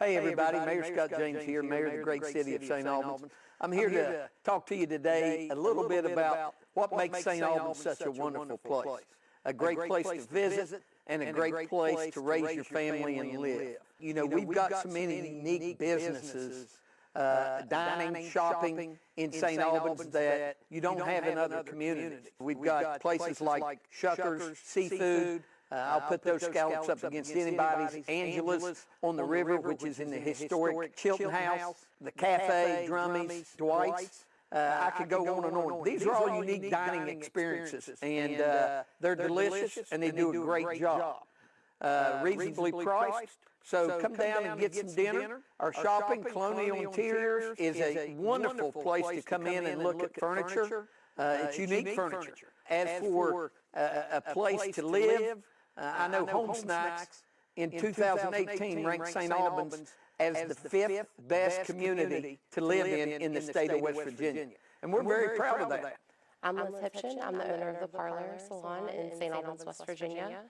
Hey everybody, Mayor Scott James here, Mayor of the great city of St. Albans. I'm here to talk to you today a little bit about what makes St. Albans such a wonderful place. A great place to visit and a great place to raise your family and live. You know, we've got so many unique businesses, dining, shopping in St. Albans that you don't have in other communities. We've got places like Shuckers, Seafood. I'll put those scallops up against anybody's. Angela's on the river, which is in the historic Chilton House, the Cafe, Drummy's, Dwight's. I could go on and on. These are all unique dining experiences, and they're delicious, and they do a great job. Reasonably priced, so come down and get some dinner. Our shopping, Colonial Interiors, is a wonderful place to come in and look at furniture. It's unique furniture. As for a place to live, I know Home Snacks in 2018 ranked St. Albans as the 5th best community to live in the state of West Virginia. And we're very proud of that. I'm Liz Hipchin. I'm the owner of the Parlor Salon in St. Albans, West Virginia.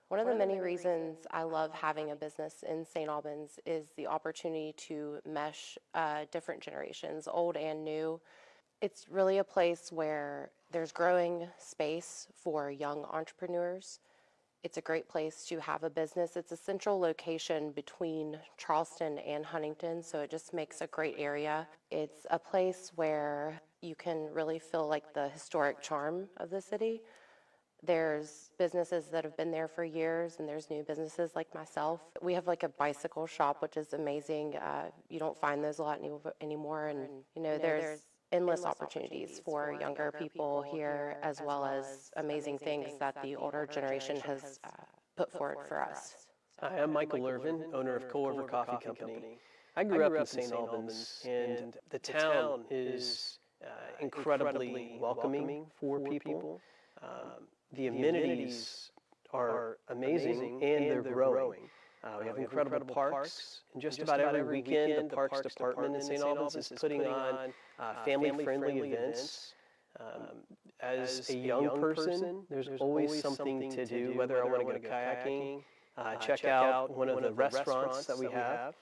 One of the many reasons I love having a business in St. Albans is the opportunity to mesh different generations, old and new. It's really a place where there's growing space for young entrepreneurs. It's a great place to have a business. It's a central location between Charleston and Huntington, so it just makes a great area. It's a place where you can really feel like the historic charm of the city. There's businesses that have been there for years, and there's new businesses like myself. We have like a bicycle shop, which is amazing. You don't find those a lot anymore, and you know, there's endless opportunities for younger people here, as well as amazing things that the older generation has put forward for us. Hi, I'm Michael Irvin, owner of Crawford Coffee Company. I grew up in St. Albans, and the town is incredibly welcoming for people. The amenities are amazing, and they're growing. We have incredible parks, and just about every weekend the Parks Department in St. Albans is putting on family-friendly events. As a young person, there's always something to do, whether I want to go kayaking, check out one of the restaurants that we have,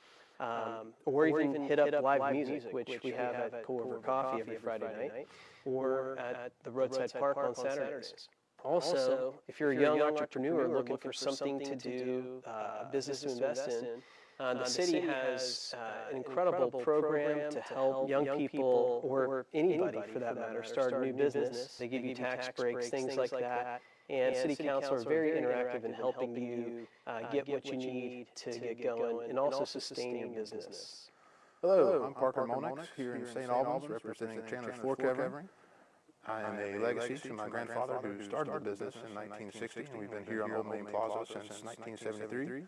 or even hit up live music, which we have at Crawford Coffee every Friday night, or at the Roadside Park on Saturdays. Also, if you're a young entrepreneur looking for something to do, a business to invest in, the city has an incredible program to help young people, or anybody for that matter, start a new business. They give you tax breaks, things like that. And City Council are very interactive in helping you get what you need to get going and also sustain your business. Hello, I'm Parker Monix here in St. Albans, representing Chandler's Fork Covering. I am a legacy to my grandfather who started the business in 1960, and we've been here on Old Main Plaza since 1973.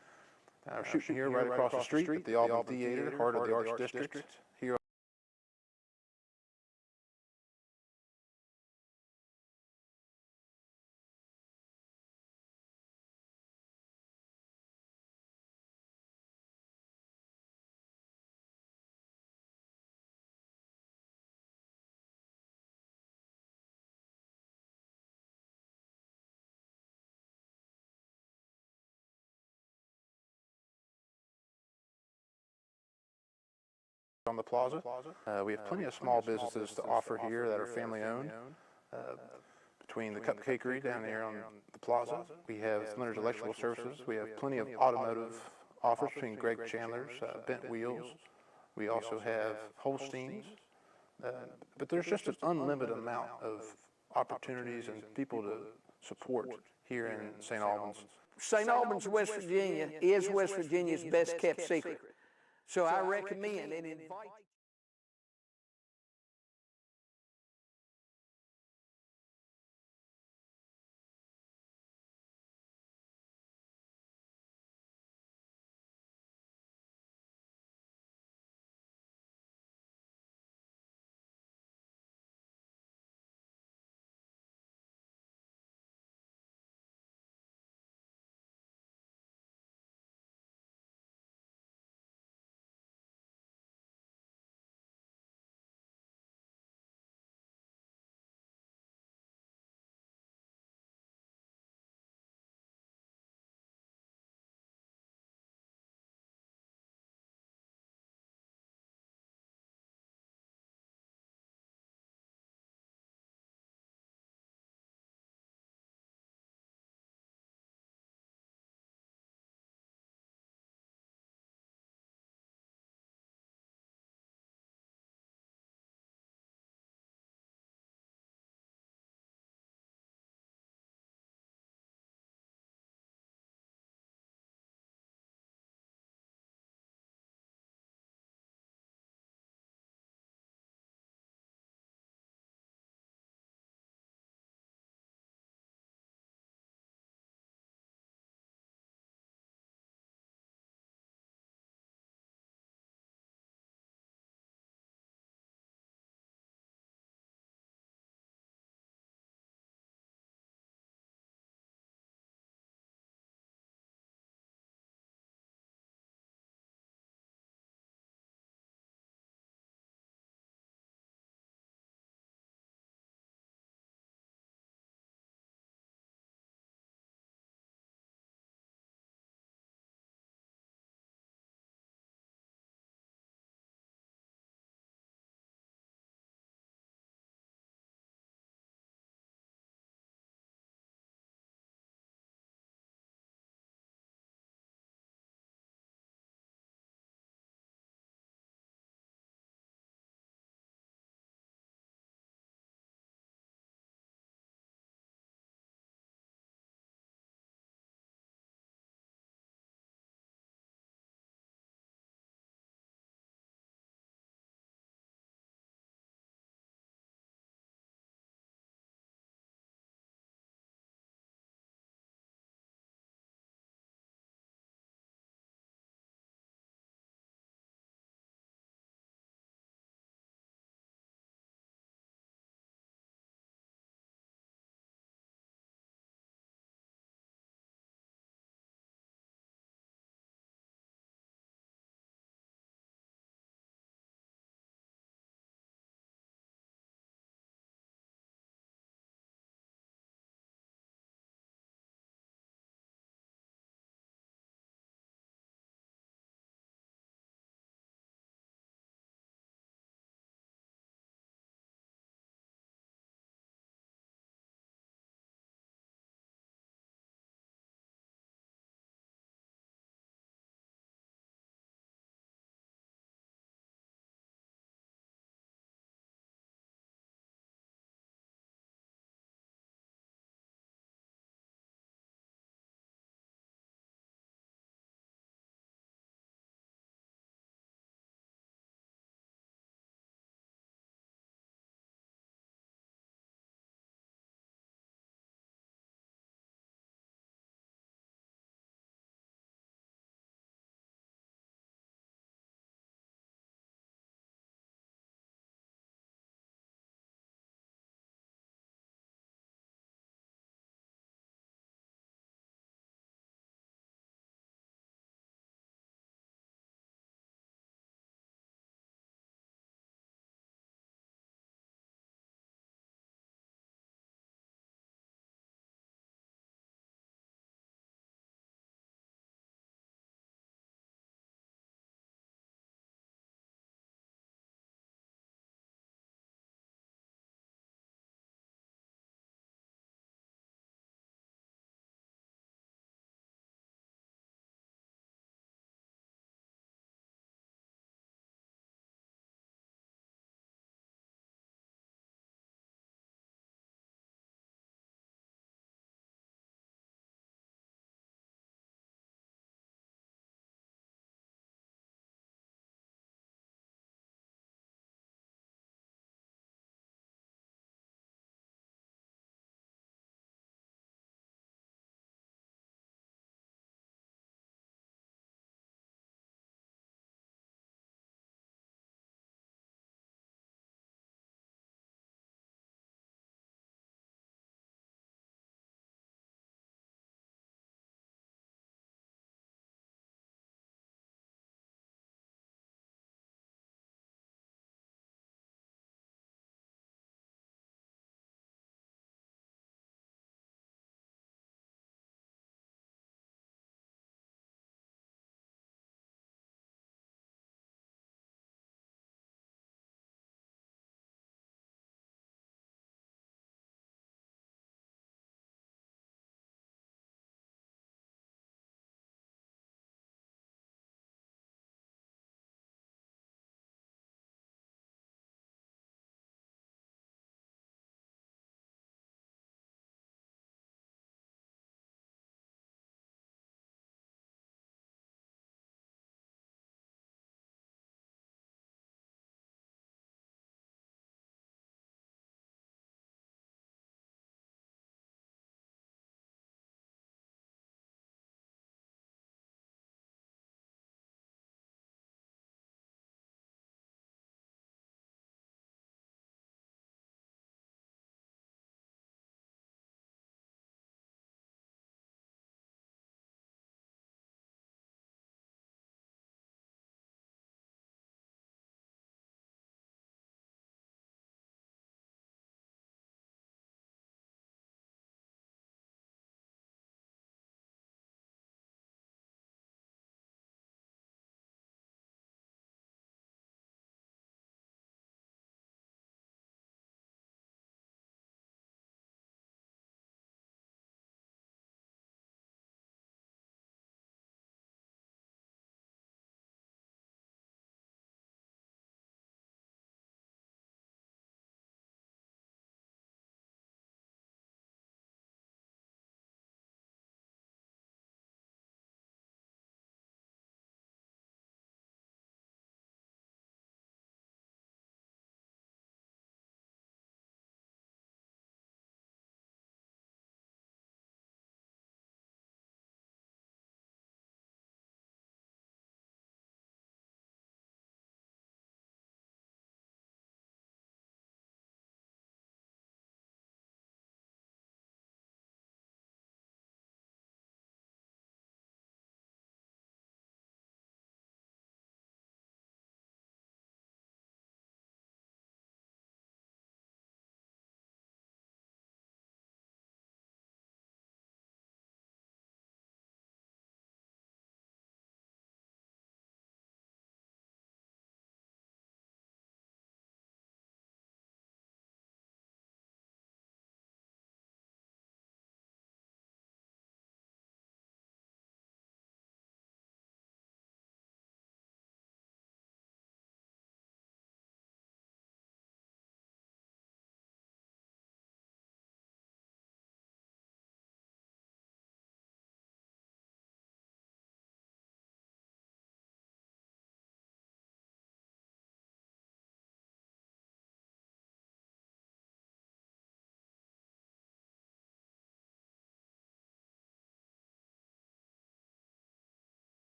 We're shooting here right across the street at the Albans Theater, heart of the Arts District, here on the plaza. We have plenty of small businesses to offer here that are family-owned. Between the Cupcakery down there on the plaza, we have Leonard's Electrical Services. We have plenty of automotive offers between Greg Chandler's, Bent Wheels. We also have Holsteins. But there's just an unlimited amount of opportunities and people to support here in St. Albans. St. Albans, West Virginia is West Virginia's best kept secret. So I recommend and invite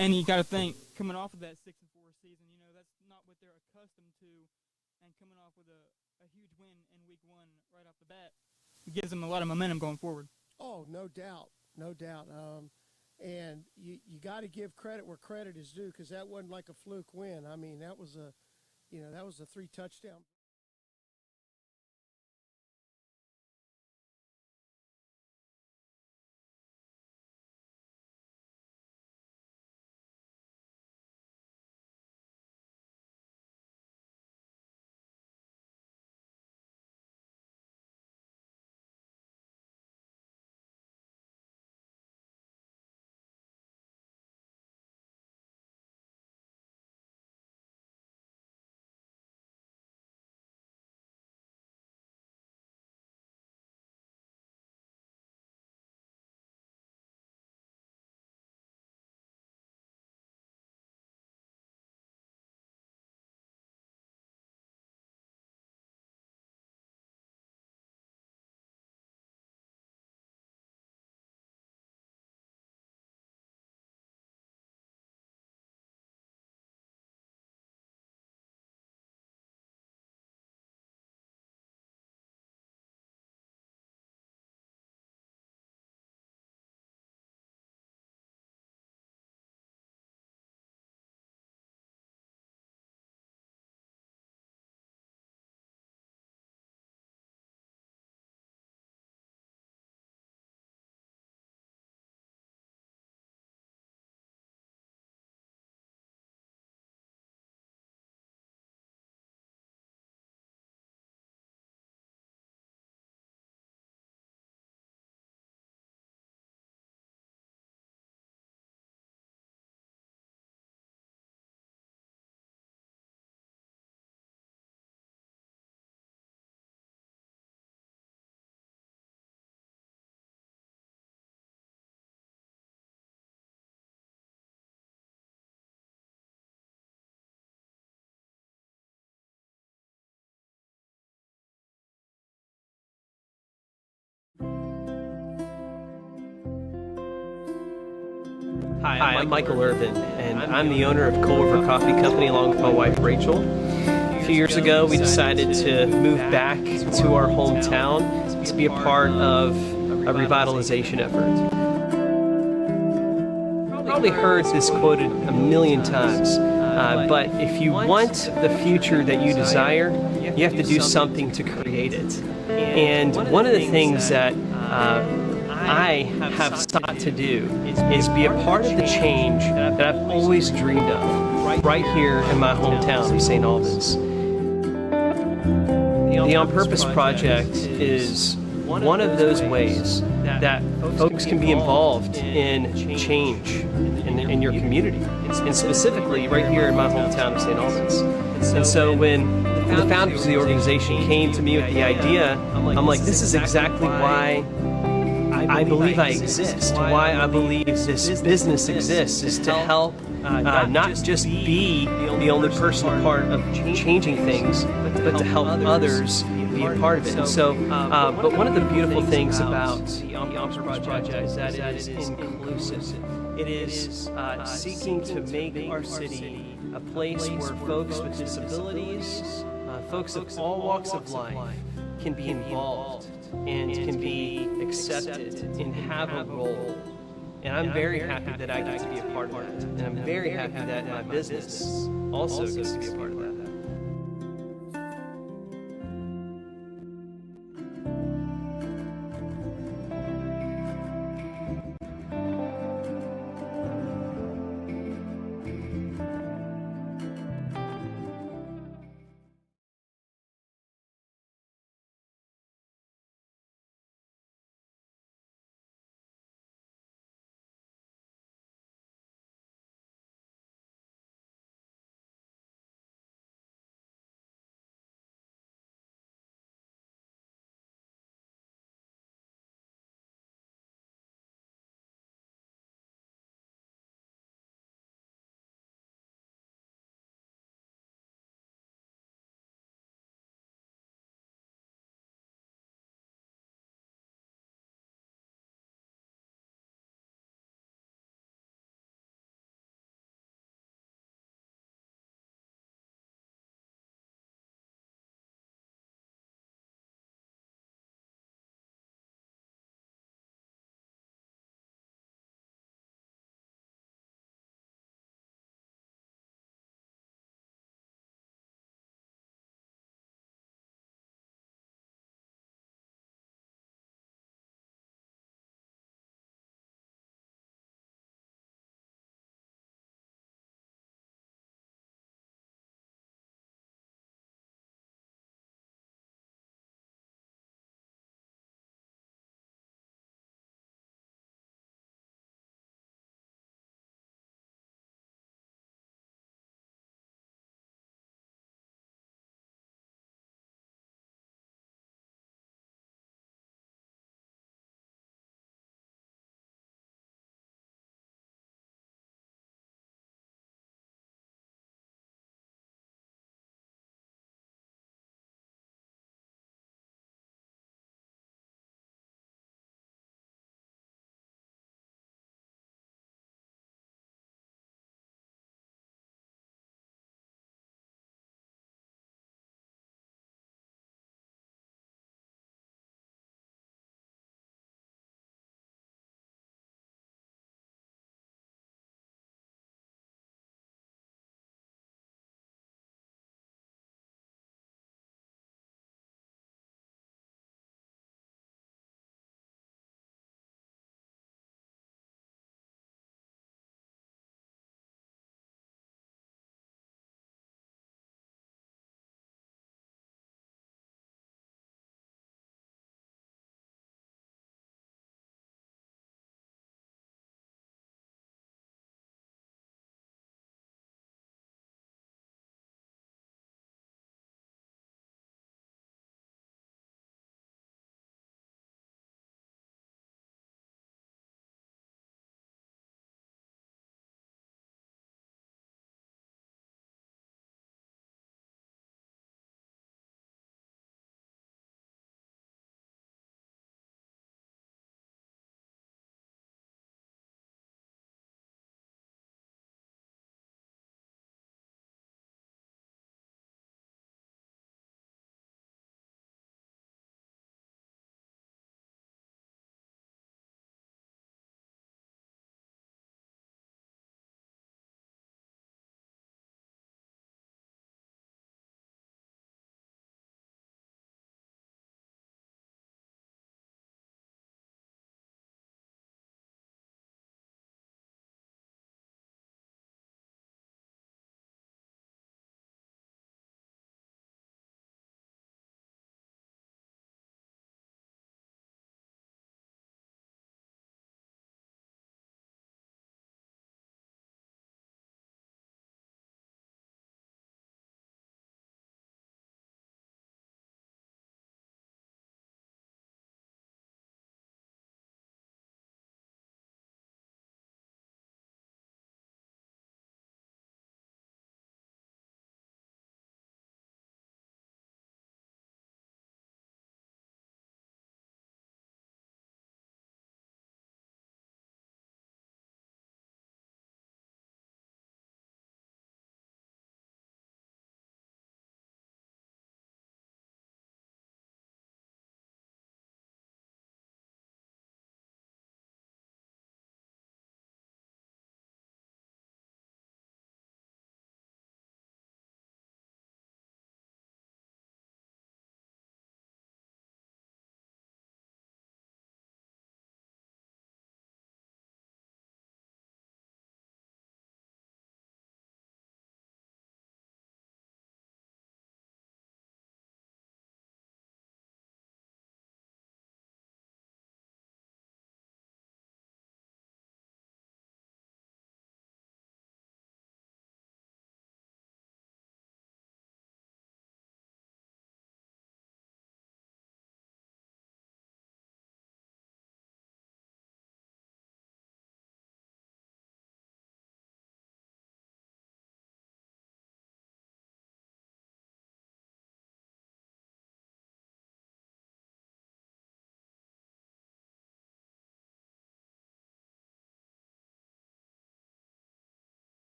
And you got to think, coming off of that 6-4 season, you know, that's not what they're accustomed to, and coming off with a huge win in week 1 right off the bat, it gives them a lot of momentum going forward. Oh, no doubt, no doubt. And you got to give credit where credit is due, because that wasn't like a fluke win. I mean, that was a 3-touchdown. Hi, I'm Michael Irvin, and I'm the owner of Crawford Coffee Company along with my wife Rachel. A few years ago, we decided to move back to our hometown to be a part of a revitalization effort. You've probably heard this quoted a million times, but if you want the future that you desire, you have to do something to create it. And one of the things that I have sought to do is be a part of the change that I've always dreamed of, right here in my hometown of St. Albans. The On Purpose Project is one of those ways that folks can be involved in change in your community, and specifically right here in my hometown of St. Albans. And so when the founders of the organization came to me with the idea, I'm like, this is exactly why I believe I exist, why I believe this business exists, is to help not just be the only person part of changing things, but to help others be a part of it. And so, but one of the beautiful things about the On Purpose Project is that it is inclusive. It is seeking to make our city a place where folks with disabilities, folks of all walks of life, can be involved and can be accepted and have a role. And I'm very happy that I get to be a part of that. And I'm very happy that my business also gets to be a part of that.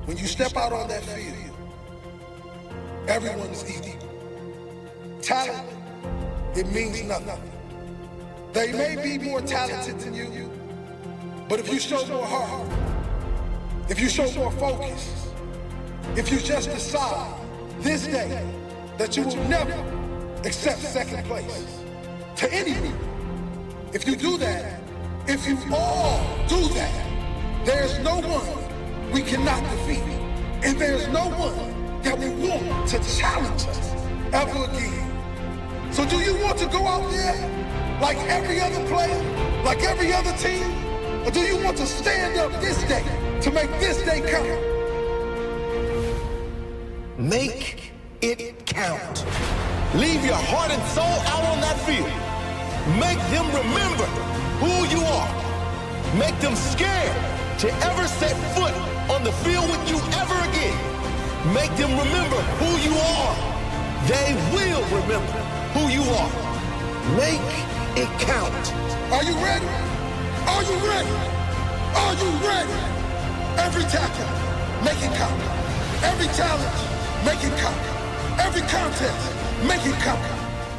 When you step out on that field, everyone's equal. Talent, it means nothing. They may be more talented than you, but if you show more heart, if you show more focus, if you just decide this day that you will never accept second place to anyone, if you do that, if you all do that, there's no one we cannot defeat, and there's no one that we want to challenge us ever again. So do you want to go out there like every other player, like every other team, or do you want to stand up this day to make this day count? Make it count. Leave your heart and soul out on that field. Make them remember who you are. Make them scared to ever set foot on the field with you ever again. Make them remember who you are. They will remember who you are. Make it count. Are you ready? Are you ready? Are you ready? Every tackle, make it count. Every challenge, make it count. Every contest, make it count.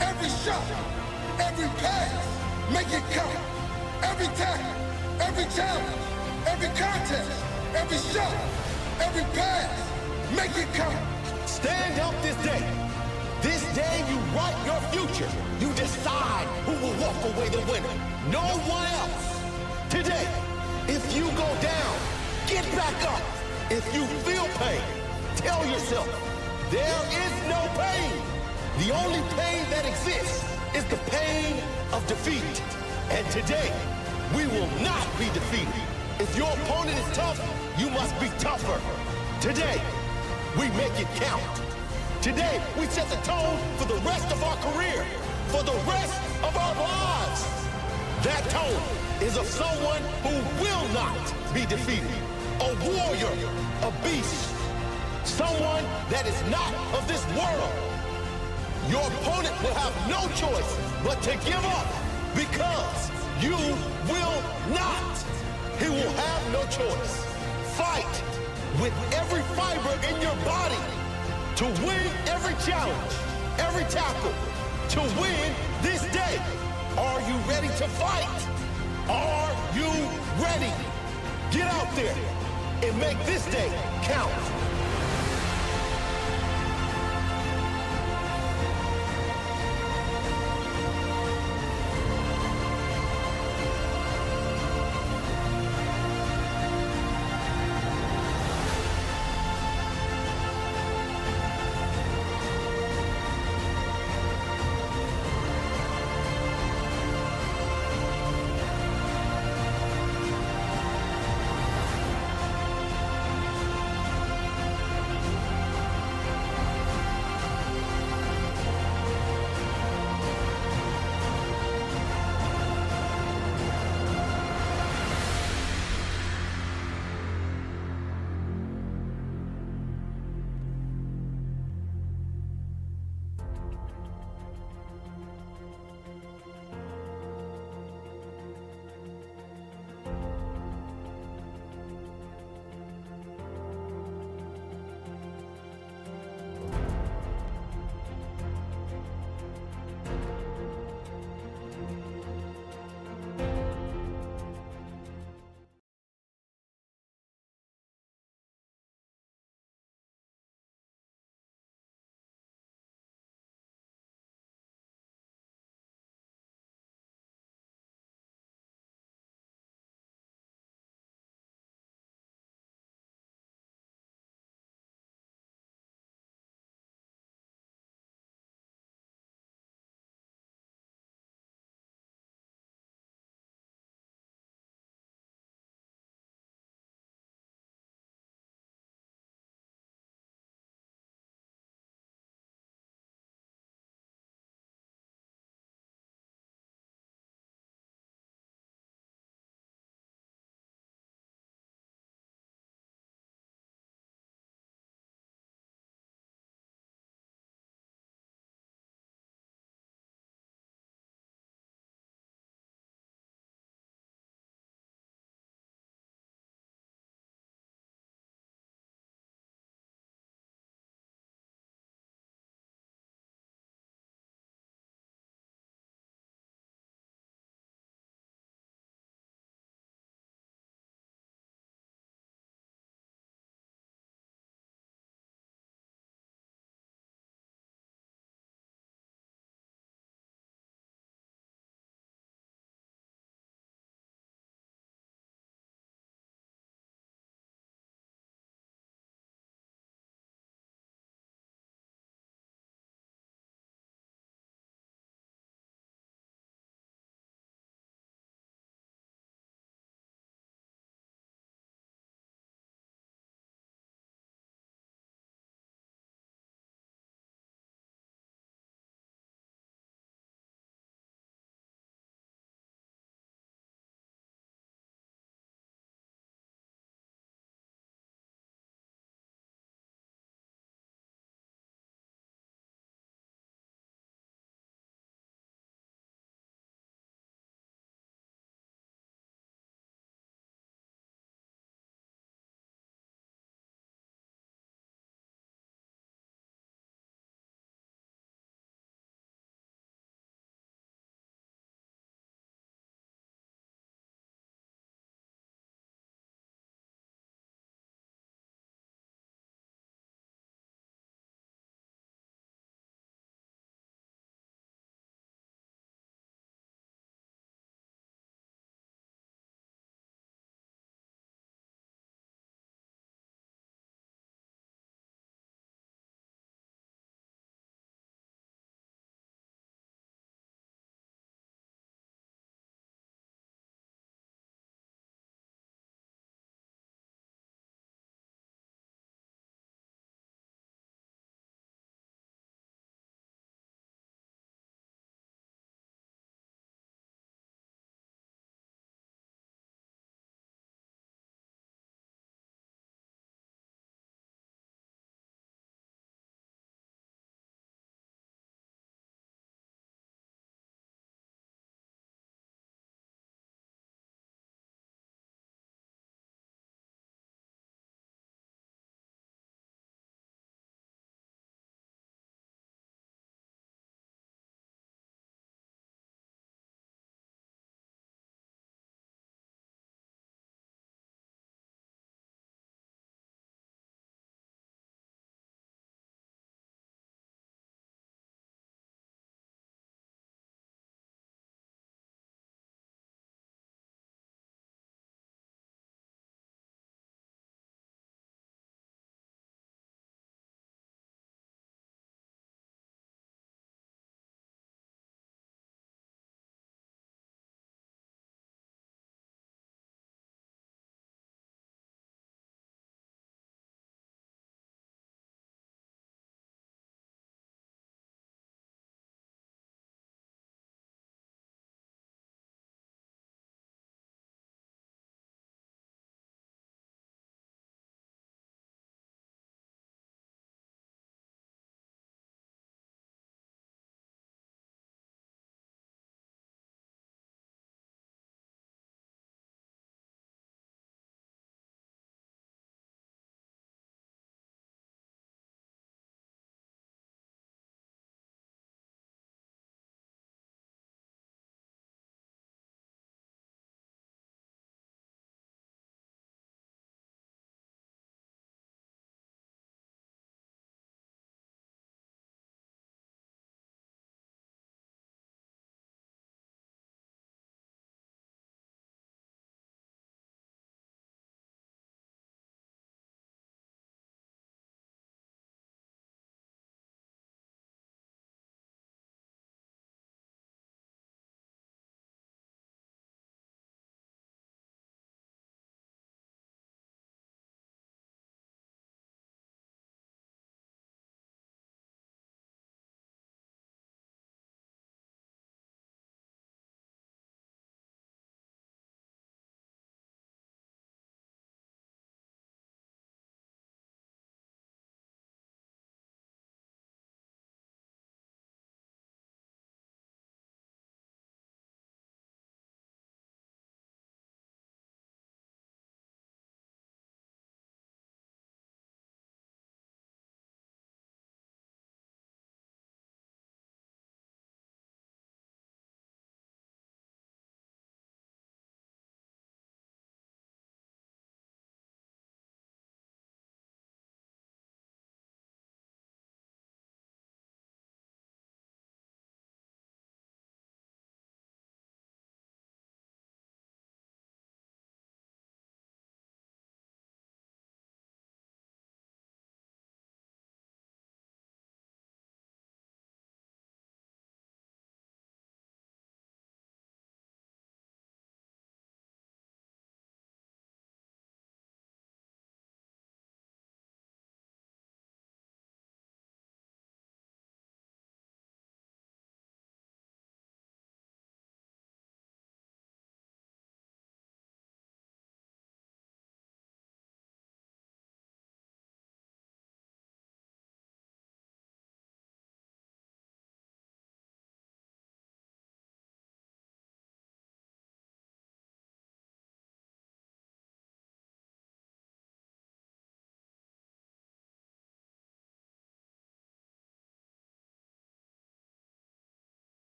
Every shot, every pass, make it count. Every tackle, every challenge, every contest, every shot, every pass, make it count. Stand up this day. This day you write your future. You decide who will walk away the winner. No one else. Today, if you go down, get back up. If you feel pain, tell yourself, there is no pain. The only pain that exists is the pain of defeat. And today, we will not be defeated. If your opponent is tough, you must be tougher. Today, we make it count. Today, we set the tone for the rest of our career, for the rest of our lives. That tone is of someone who will not be defeated. A warrior, a beast, someone that is not of this world. Your opponent will have no choice but to give up because you will not. He will have no choice. Fight with every fiber in your body to win every challenge, every tackle, to win this day. Are you ready to fight? Are you ready? Get out there and make this day count.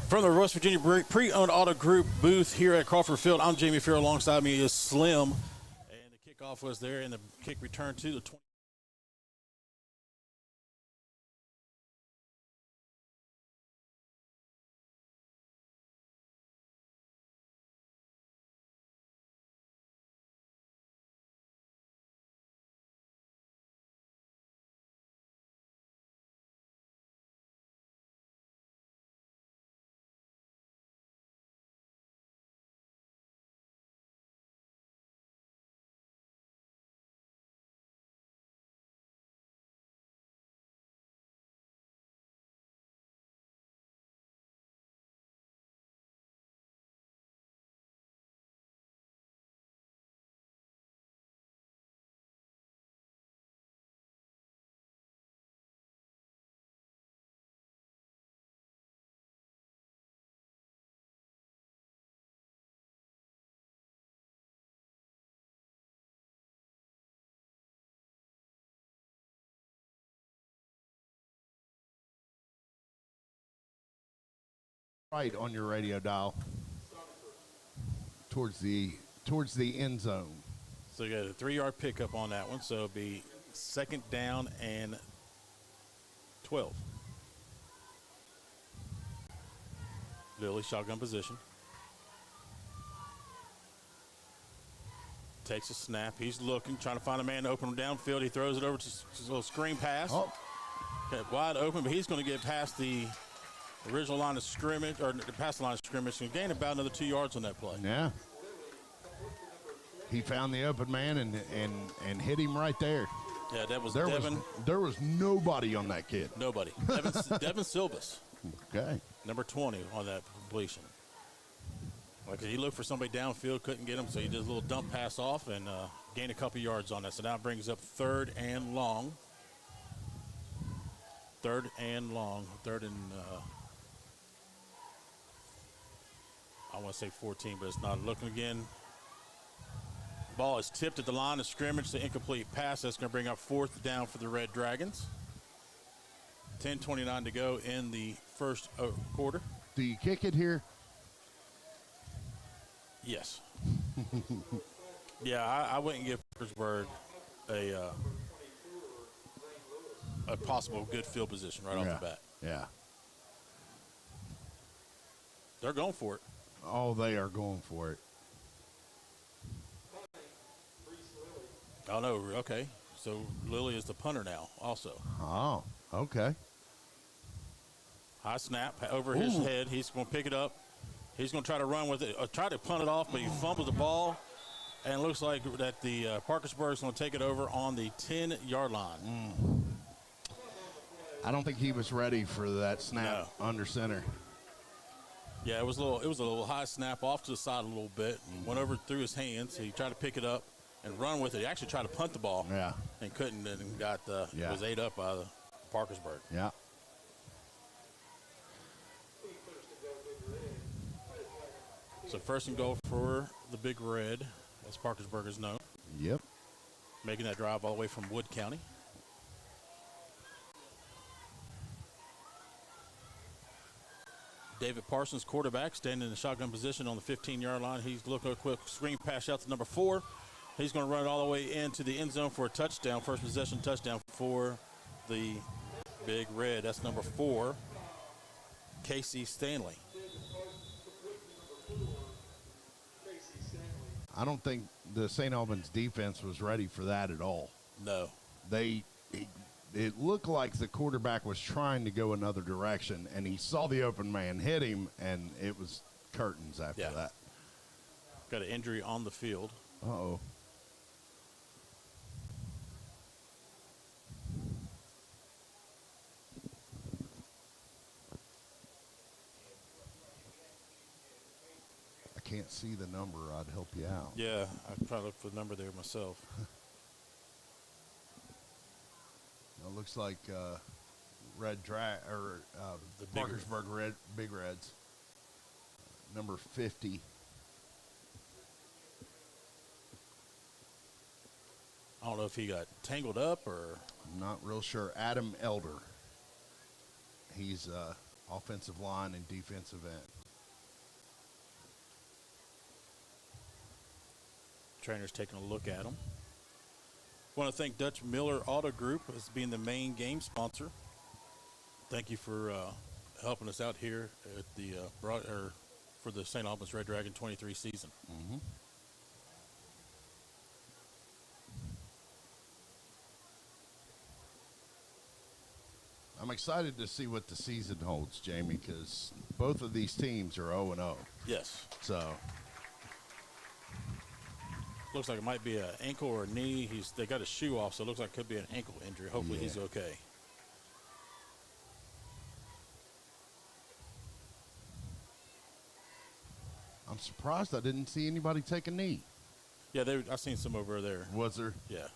From the West Virginia Pre-Owned Auto Group booth here at Crawford Field, I'm Jamie Farrell. Alongside me is Slim. And the kickoff was there, and the kick returned to the 20. Right on your radio dial towards the end zone. So you got a 3-yard pickup on that one, so it'll be 2nd down and 12. Lilly, shotgun position. Takes a snap. He's looking, trying to find a man to open him downfield. He throws it over to his little screen pass. Oh. Okay, wide open, but he's going to get past the original line of scrimmage, or past the line of scrimmage, and gain about another 2 yards on that play. Yeah. He found the open man and hit him right there. Yeah, that was Devin. There was nobody on that kid. Nobody. Devin Silvas. Okay. Number 20 on that completion. Like he looked for somebody downfield, couldn't get him, so he did a little dump pass off and gained a couple yards on that. So now it brings up 3rd and long. 3rd and long. 3rd and, I want to say 14, but it's not. Looking again. Ball is tipped at the line of scrimmage. The incomplete pass. That's going to bring up 4th down for the Red Dragons. 10:29 to go in the first quarter. Do you kick it here? Yes. Yeah, I wouldn't give Parkersburg a possible good field position right off the bat. Yeah. They're going for it. Oh, they are going for it. Oh, no, okay. So Lilly is the punter now also. Oh, okay. High snap over his head. He's going to pick it up. He's going to try to run with it, try to punt it off, but he fumbles the ball. And it looks like that the Parkersburg is going to take it over on the 10-yard line. I don't think he was ready for that snap under center. Yeah, it was a little high snap off to the side a little bit. Went over through his hands. He tried to pick it up and run with it. He actually tried to punt the ball. Yeah. And couldn't, and was ate up by the Parkersburg. Yeah. So 1st and goal for the Big Red, as Parkersburg is known. Yep. Making that drive all the way from Wood County. David Parsons, quarterback, standing in the shotgun position on the 15-yard line. He's looking at a quick screen pass out to number 4. He's going to run it all the way into the end zone for a touchdown, first possession touchdown for the Big Red. That's number 4, Casey Stanley. I don't think the St. Albans defense was ready for that at all. No. It looked like the quarterback was trying to go another direction, and he saw the open man, hit him, and it was curtains after that. Got an injury on the field. Uh-oh. I can't see the number. I'd help you out. Yeah, I'm trying to look for the number there myself. It looks like the Parkersburg Big Reds, number 50. I don't know if he got tangled up or. I'm not real sure. Adam Elder. He's offensive line and defensive end. Trainer's taking a look at them. Want to thank Dutch Miller Auto Group as being the main game sponsor. Thank you for helping us out here at the for the St. Albans Red Dragon 23 season. Mm-hmm. I'm excited to see what the season holds, Jamie, because both of these teams are 0-0. Yes. So Looks like it might be an ankle or a knee. They got his shoe off, so it looks like it could be an ankle injury. Hopefully he's okay. I'm surprised I didn't see anybody take a knee. Yeah, I seen some over there. Was there? Yeah.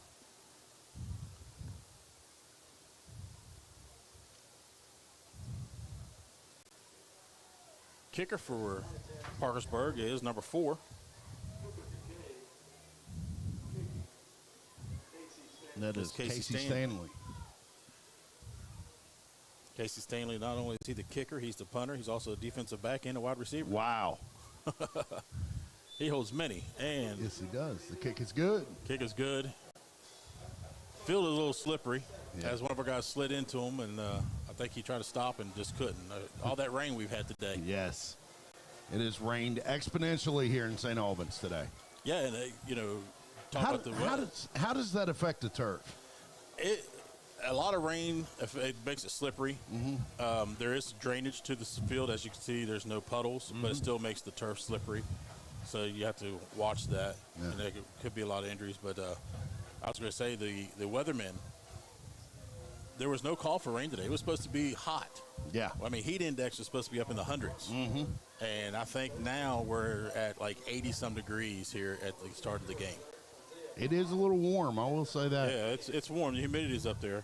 Kicker for Parkersburg is number 4. That is Casey Casey Stanley. Casey Stanley, not only is he the kicker, he's the punter. He's also a defensive back and a wide receiver. Wow. He holds many. And Yes, he does. The kick is good. kick is good. Field is a little slippery, Yeah. as one of our guys slid into him, and I think he tried to stop and just couldn't. All that rain we've had today. Yes. It has rained exponentially here in St. Albans today. Yeah, and talk about the weather. How does that affect the turf? A lot of rain, it makes it slippery. There is drainage to the field. As you can see, there's no puddles, but it still makes the turf slippery. So you have to watch that. Yeah. And there could be a lot of injuries. But I was going to say, the weathermen, there was no call for rain today. It was supposed to be hot. Yeah. I mean, heat index was supposed to be up in the hundreds. And I think now we're at like 80-some degrees here at the start of the game. It is a little warm, I will say that. Yeah, it's warm. The humidity's up there.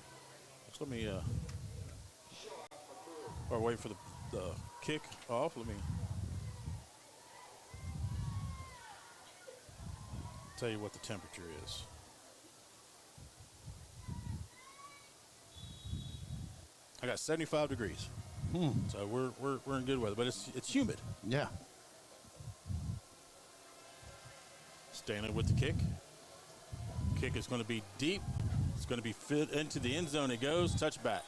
Just let me, while we're waiting for the kick off, let me tell you what the temperature is. I got 75 degrees. So we're in good weather, but it's humid. Yeah. Stanley with the kick. Kick is going to be deep. It's going to be fit into the end zone. It goes, touchback.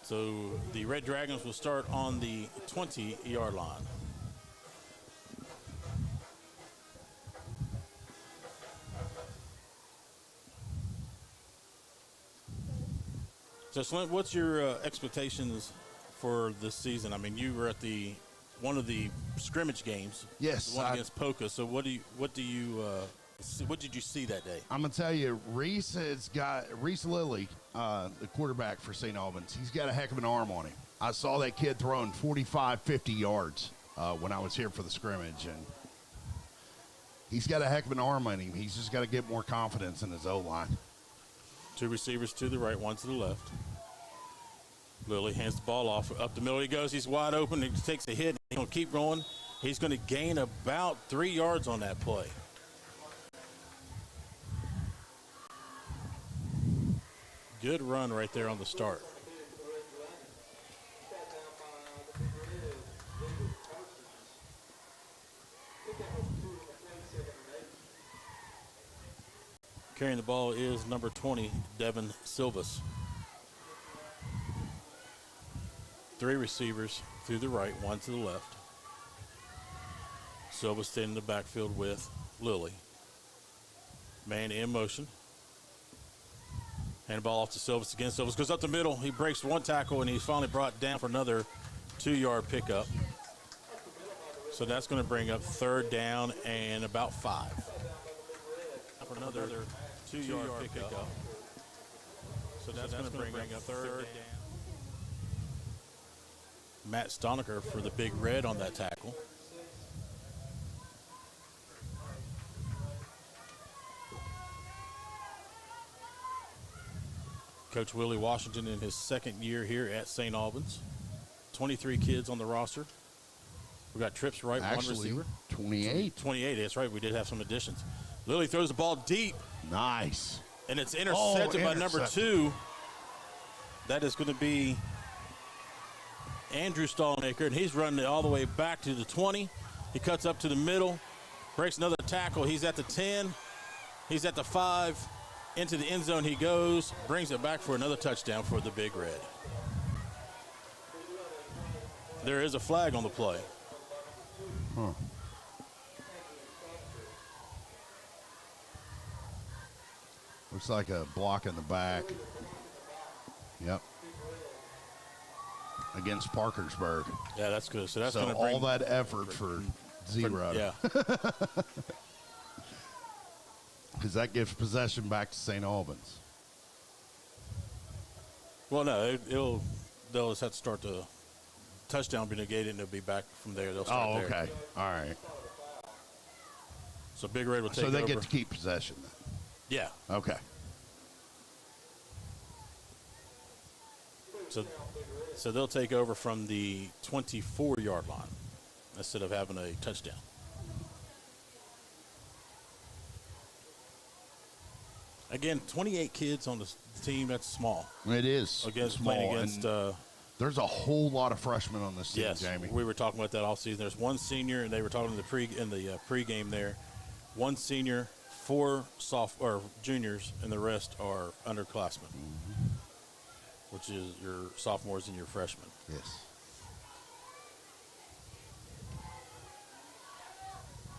So the Red Dragons will start on the 20-yard line. So, Slint, what's your expectations for this season? I mean, you were at one of the scrimmage games. Yes, The one against Poca. So what did you see that day? I'm going to tell you, Reese Lilly, the quarterback for St. Albans, he's got a heck of an arm on him. I saw that kid throwing 45, 50 yards when I was here for the scrimmage, and he's got a heck of an arm on him. He's just got to get more confidence in his O-line. 2 receivers to the right, 1 to the left. Lilly hands the ball off. Up the middle he goes. He's wide open. He takes a hit. He's going to keep going. He's going to gain about 3 yards on that play. Good run right there on the start. Carrying the ball is number 20, Devin Silvas. 3 receivers through the right, 1 to the left. Silvas staying in the backfield with Lilly. Man in motion. Hand the ball off to Silvas again. Silvas goes up the middle. He breaks 1 tackle, and he's finally brought down for another 2-yard pickup. So that's going to bring up 3rd down and about 5. For another 2-yard pickup. So that's going to bring up 3rd down. Matt Stonecker for the Big Red on that tackle. Coach Willie Washington in his 2nd year here at St. Albans. 23 kids on the roster. We got trips right, Actually, 1 receiver. 28. 28, that's right. We did have some additions. Lilly throws the ball deep. Nice. And it's intercepted by number 2. That is going to be Andrew Stallnaker, and he's running it all the way back to the 20. He cuts up to the middle, breaks another tackle. He's at the 10. He's at the 5. Into the end zone he goes, brings it back for another touchdown for the Big Red. There is a flag on the play. Huh. Looks like a block in the back. Yep. Against Parkersburg. Yeah, that's good. So that's So going to bring all that effort for zero. yeah. Because that gives possession back to St. Albans. Well, no, they'll just have to start the touchdown be negated, and they'll be back from there. They'll start Oh, there. okay. All right. So Big Red will take So they over. get to keep possession then. Yeah. Okay. So they'll take over from the 24-yard line instead of having a touchdown. Again, 28 kids on the team, that's small. It is. Against small, playing against and there's a whole lot of freshmen on this team, yes, Jamie. we were talking about that all season. There's one senior, and they were talking in the pregame there. One senior, 4 juniors, and the rest are underclassmen, which is your sophomores and your freshmen. Yes.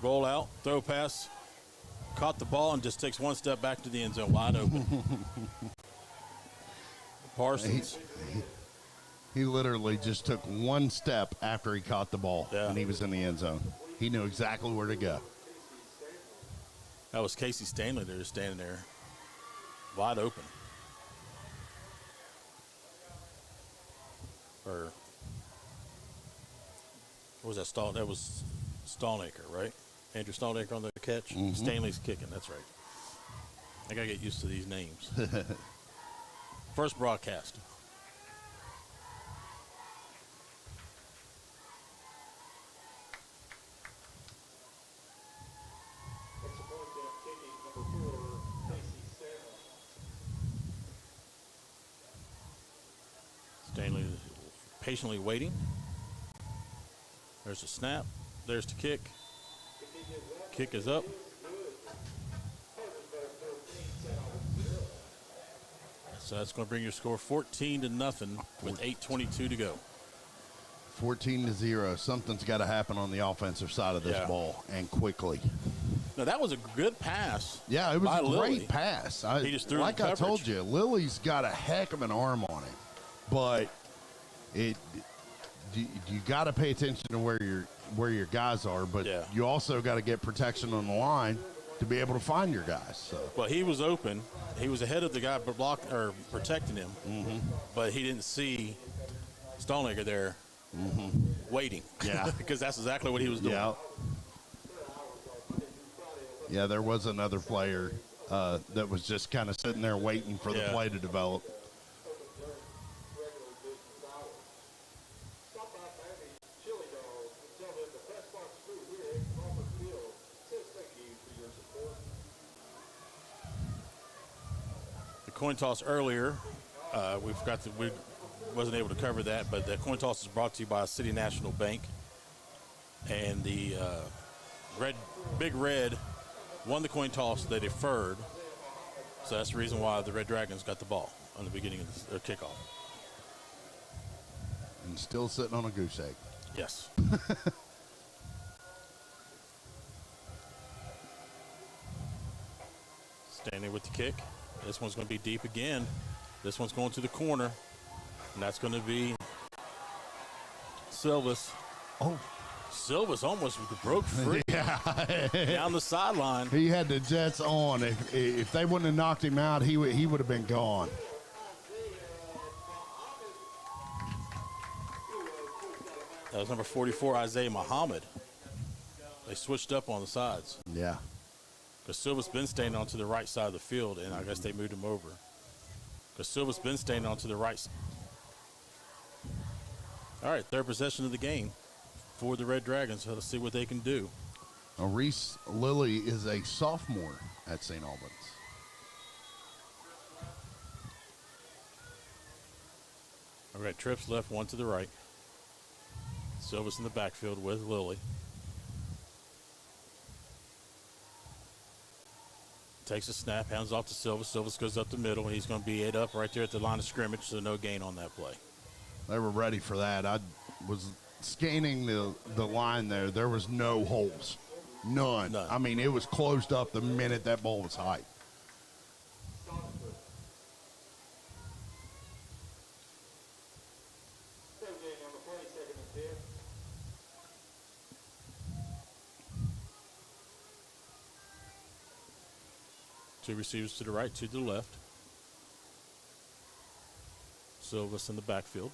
Roll out, throw pass, caught the ball, and just takes one step back to the end zone, wide open. Parsons. He literally just took one step after he caught the ball, Yeah. and he was in the end zone. He knew exactly where to go. That was Casey Stanley there, just standing there, wide open. Or what was that? That was Stallnaker, right? Andrew Stallnaker on the catch. Stanley's kicking. That's right. I gotta get used to these names. First broadcast. Stanley is patiently waiting. There's a snap. There's the kick. Kick is up. So that's going to bring your score 14-0 with 8:22 to go. 14-0. Something's got to happen on the offensive side of this Yeah. ball, and quickly. Now that was a good pass. Yeah, it was by a Lilly. great pass. He just threw it in like I told coverage. you, Lily's got a heck of an arm on him, but you got to pay attention to where your guys are, but Yeah. you also got to get protection on the line to be able to find your guys. So Well, he was open. He was ahead of the guy protecting him, but he didn't see Stallnaker there waiting. Yeah. Because that's exactly what he was doing. yeah, there was another player that was just kind of sitting there waiting for the Yeah. play to develop. The coin toss earlier, we wasn't able to cover that, but the coin toss is brought to you by City National Bank. And the Big Red won the coin toss. They deferred. So that's the reason why the Red Dragons got the ball on the beginning of the kickoff. And still sitting on a goose egg. Yes. Standing with the kick. This one's going to be deep again. This one's going to the corner. And that's going to be Silvas. Oh. Silvas almost broke free. Yeah. Down the sideline. He had the Jets on. If they wouldn't have knocked him out, he would have been gone. That was number 44, Isaiah Muhammad. They switched up on the sides. Yeah. Because Silva's been standing onto the right side of the field, and I guess they moved him over. Because Silva's been standing onto the right side. All right, third possession of the game for the Red Dragons. So let's see what they can do. Now, Reese Lilly is a sophomore at St. Albans. All right, trips left, one to the right. Silva's in the backfield with Lilly. Takes a snap, hands off to Silva. Silva goes up the middle. He's going to be ate up right there at the line of scrimmage, so no gain on that play. They were ready for that. I was scanning the line there. There was no holes. None. I mean, it was closed up the minute that ball was high. Two receivers to the right, two to the left. Silva's in the backfield.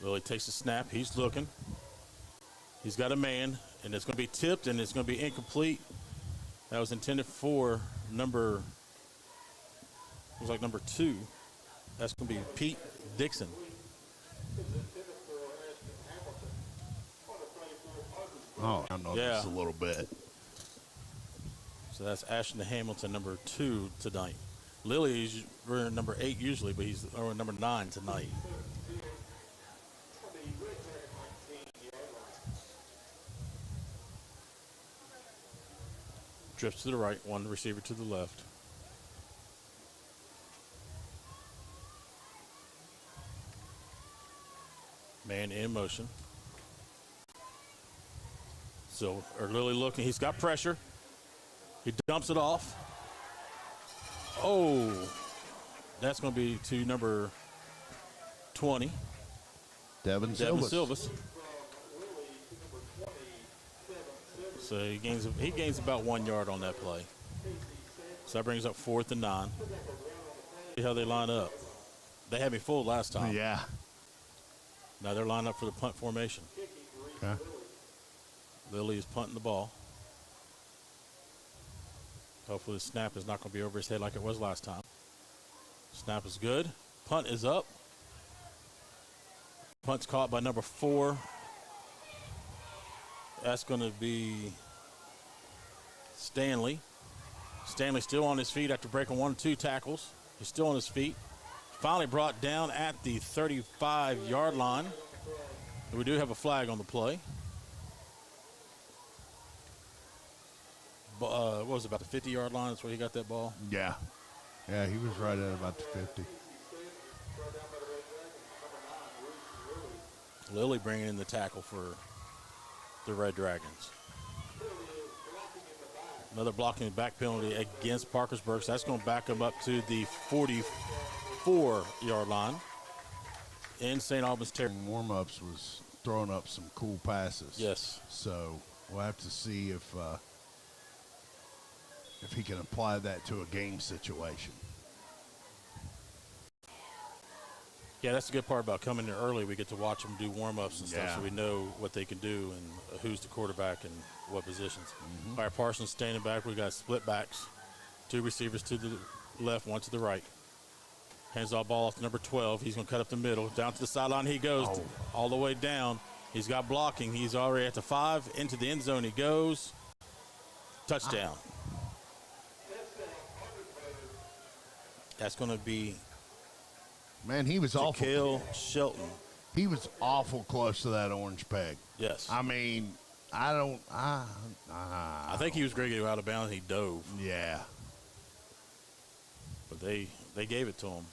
Lilly takes a snap. He's looking. He's got a man, and it's going to be tipped, and it's going to be incomplete. That was intended for number 2. That's going to be Pete Dixon. Oh, I know this a little bit. So that's Ashton Hamilton, number 2 tonight. Lilly is number 8 usually, but he's number 9 tonight. Drifts to the right, one receiver to the left. Man in motion. So, Lilly looking, he's got pressure. He dumps it off. Oh, that's going to be to number 20. Devin Silvas. So he gains about 1 yard on that play. So that brings up 4th and 9. See how they line up. They had me full last time. Yeah. Now they're lined up for the punt formation. Okay. Lilly is punting the ball. Hopefully the snap is not going to be over his head like it was last time. Snap is good. Punt is up. Punt's caught by number 4. That's going to be Stanley. Stanley still on his feet after breaking 1 or 2 tackles. He's still on his feet. Finally brought down at the 35-yard line. And we do have a flag on the play. What was it, about the 50-yard line? That's where he got that ball? Yeah. Yeah, he was right at about the 50. Lilly bringing in the tackle for the Red Dragons. Another blocking back penalty against Parkersburg. So that's going to back them up to the 44-yard line in St. Albans territory. Warm-ups was throwing up some cool passes. Yes. So we'll have to see if he can apply that to a game situation. Yeah, that's the good part about coming in early. We get to watch them do warm-ups and stuff, so we know what they can do and who's the quarterback and what positions. All right, Parsons standing back. We got split backs. 2 receivers to the left, 1 to the right. Hands off ball off to number 12. He's going to cut up the middle. Down to the sideline he goes, all the way down. He's got blocking. He's already at the 5. Into the end zone he goes. Touchdown. That's going to be Man, he was awful. Jaquil Shelton. He was awful close to that orange peg. Yes. I mean, I think he was going to get out of bounds. He dove. Yeah. But they gave it to him.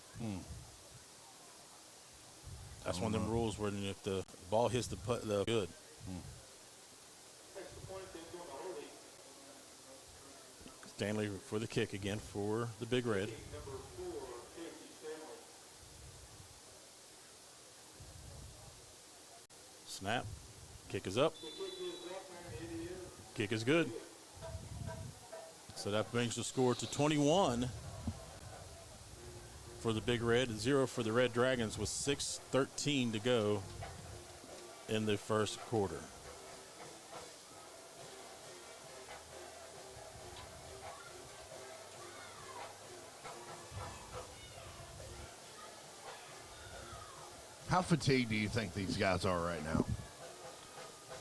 That's one of them rules where if the ball hits the good. Stanley for the kick again for the Big Red. Snap. Kick is up. Kick is good. So that brings the score to 21 for the Big Red, 0 for the Red Dragons with 6:13 to go in the first quarter. How fatigued do you think these guys are right now?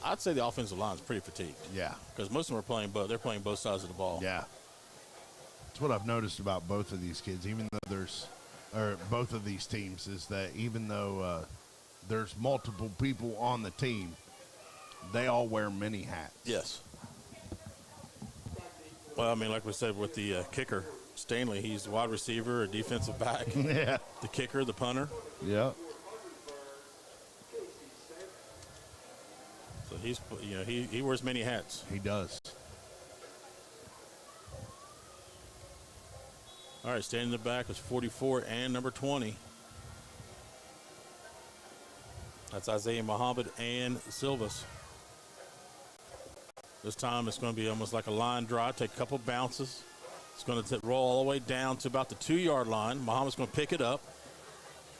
I'd say the offensive line is pretty fatigued. Yeah. Because most of them are playing they're playing both sides of the ball. Yeah. That's what I've noticed about both of these kids. Even though there's or both of these teams, is that even though there's multiple people on the team, they all wear many hats. Yes. Well, I mean, like we said with the kicker, Stanley, he's a wide receiver, a defensive back. Yeah. The kicker, the punter. Yep. So he's, he wears many hats. He does. All right, standing in the back is 44 and number 20. That's Isaiah Muhammad and Silvas. This time it's going to be almost like a line drive, take a couple bounces. It's going to roll all the way down to about the 2-yard line. Muhammad's going to pick it up.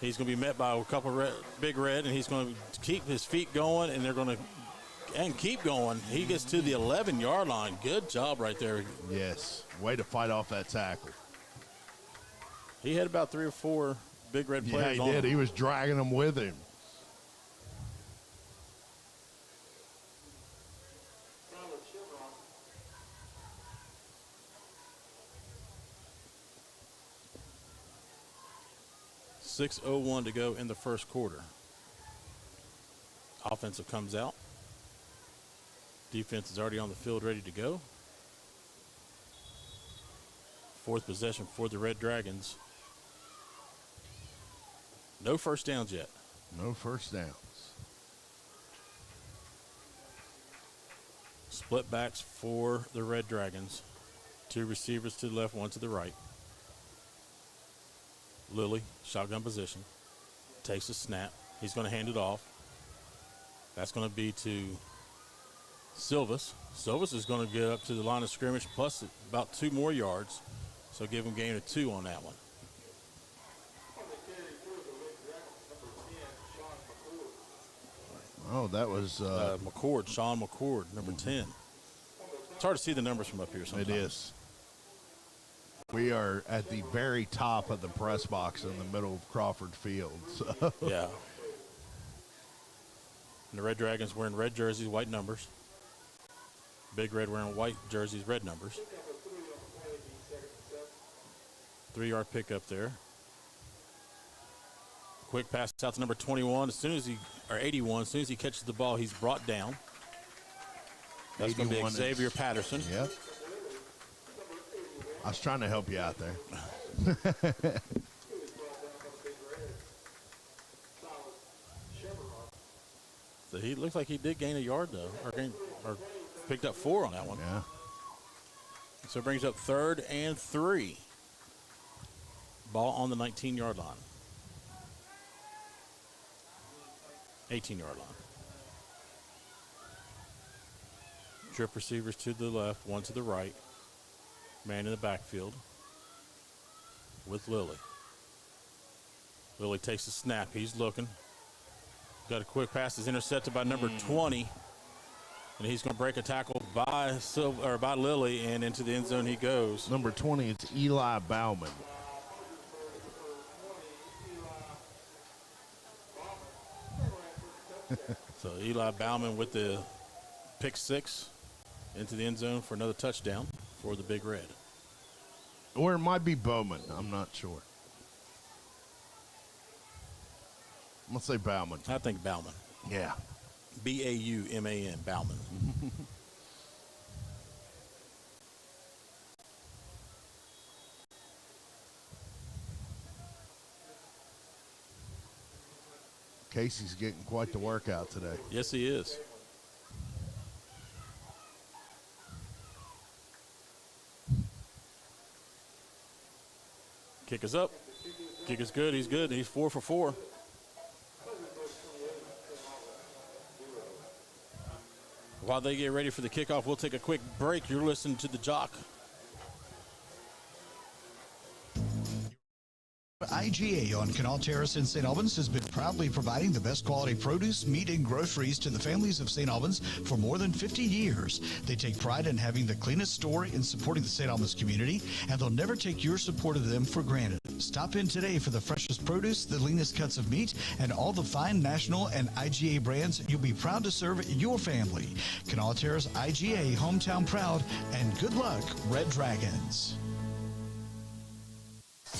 He's going to be met by a couple big red, and he's going to keep his feet going, and they're going to keep going. He gets to the 11-yard line. Good job right there. Yes. Way to fight off that tackle. He had about 3 or 4 big red players Yeah, on he did. him. He was dragging them with him. .6:01 to go in the first quarter. Offensive comes out. Defense is already on the field ready to go. 4th possession for the Red Dragons. No first downs yet. No first downs. Split backs for the Red Dragons. 2 receivers to the left, 1 to the right. Lilly, shotgun position. Takes a snap. He's going to hand it off. That's going to be to Silvas. Silvas is going to get up to the line of scrimmage plus about 2 more yards. So give him gain of 2 on that one. Oh, that was McCord, Sean McCord, number 10. It's hard to see the numbers from up here sometimes. It is. We are at the very top of the press box in the middle of Crawford Field. So. Yeah. And the Red Dragons wearing red jerseys, white numbers. Big Red wearing white jerseys, red numbers. 3-yard pickup there. Quick pass out to number 21. As soon as 81. As soon as he catches the ball, he's brought down. That's going to be Xavier Patterson. Yep. I was trying to help you out there. So he looks like he did gain a yard though, or picked up 4 on that one. Yeah. So it brings up 3rd and 3. Ball on the 19-yard line. 18-yard line. Trip receivers to the left, 1 to the right. Man in the backfield with Lilly. Lilly takes the snap. He's looking. Got a quick pass. Is intercepted by number 20. And he's going to break a tackle by Lilly, and into the end zone he goes. Number 20, it's Eli Bauman. So Eli Bauman with the pick 6 into the end zone for another touchdown for the Big Red. Or it might be Bowman. I'm not sure. I'm going to say Bauman. I think Bauman. Yeah. B-A-U-M-A-N, Bauman. Casey's getting quite the workout today. Yes, he is. Kick is up. Kick is good. He's good. He's 4 for 4. While they get ready for the kickoff, we'll take a quick break. You're listening to The Jock. IGA on Canal Terrace in St. Albans has been proudly providing the best quality produce, meat, and groceries to the families of St. Albans for more than 50 years. They take pride in having the cleanest store in supporting the St. Albans community, and they'll never take your support of them for granted. Stop in today for the freshest produce, the leanest cuts of meat, and all the fine national and IGA brands you'll be proud to serve your family. Canal Terrace IGA, hometown proud, and good luck, Red Dragons.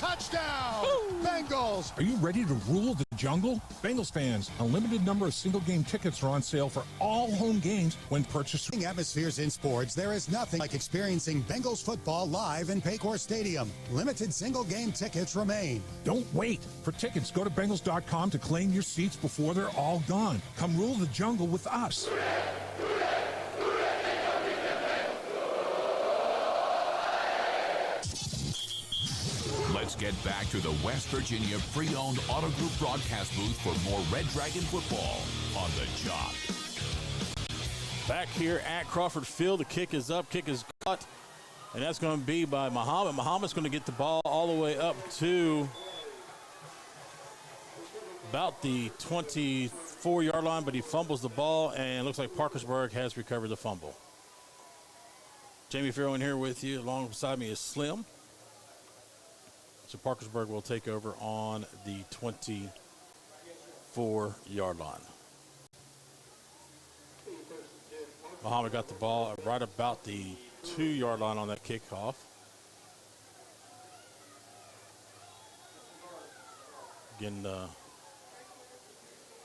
touchdown, Bengals. Are you ready to rule the jungle? Bengals fans, a limited number of single-game tickets are on sale for all home games when purchased. Atmospheres in sports, there is nothing like experiencing Bengals football live in Paycor Stadium. Limited single-game tickets remain. Don't wait. For tickets, go to Bengals.com to claim your seats before they're all gone. Come rule the jungle with us. Let's get back to the West Virginia pre-owned Auto Group broadcast booth for more Red Dragon football on the Jock. Back here at Crawford Field, the kick is up, kick is caught, and that's going to be by Muhammad. Muhammad's going to get the ball all the way up to about the 24-yard line, but he fumbles the ball, and it looks like Parkersburg has recovered the fumble. Jamie Farrow in here with you. Alongside me is Slim. So Parkersburg will take over on the 24-yard line. Muhammad got the ball right about the 2-yard line on that kickoff. Again,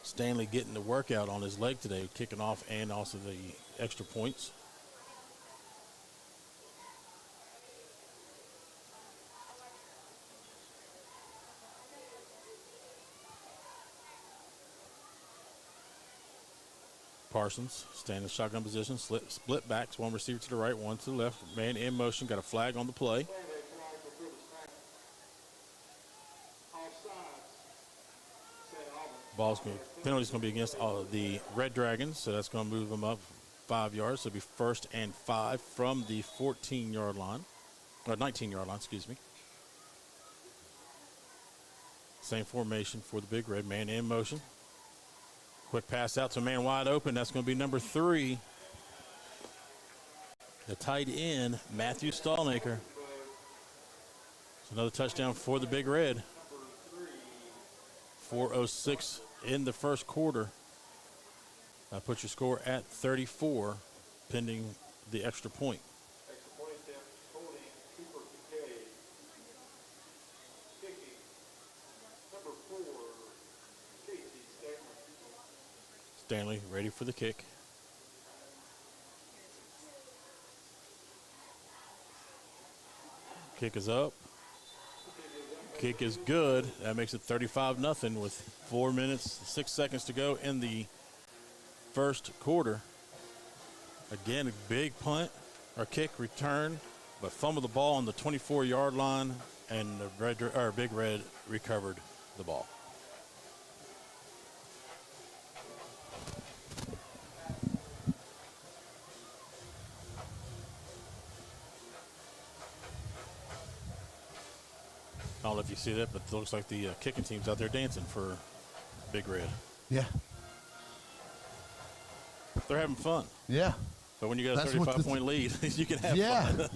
Stanley getting the workout on his leg today, kicking off and also the extra points. Parsons staying in shotgun position, split backs, one receiver to the right, one to the left. Man in motion, got a flag on the play. Penalty's going to be against the Red Dragons, so that's going to move them up 5 yards. So it'll be 1st and 5 from the 14-yard line, or 19-yard line, excuse me. Same formation for the Big Red, man in motion. Quick pass out to a man wide open. That's going to be number 3. The tight end, Matthew Stallnaker. It's another touchdown for the Big Red. 4:06 in the first quarter. That puts your score at 34, pending the extra point. Stanley ready for the kick. Kick is up. Kick is good. That makes it 35-0 with 4 minutes, 6 seconds to go in the first quarter. Again, a big punt or kick return, but fumbled the ball on the 24-yard line, and the Big Red recovered the ball. I don't know if you see that, but it looks like the kicking team's out there dancing for Big Red. Yeah. They're having fun. Yeah. But when you got a 35-point lead, you can have fun.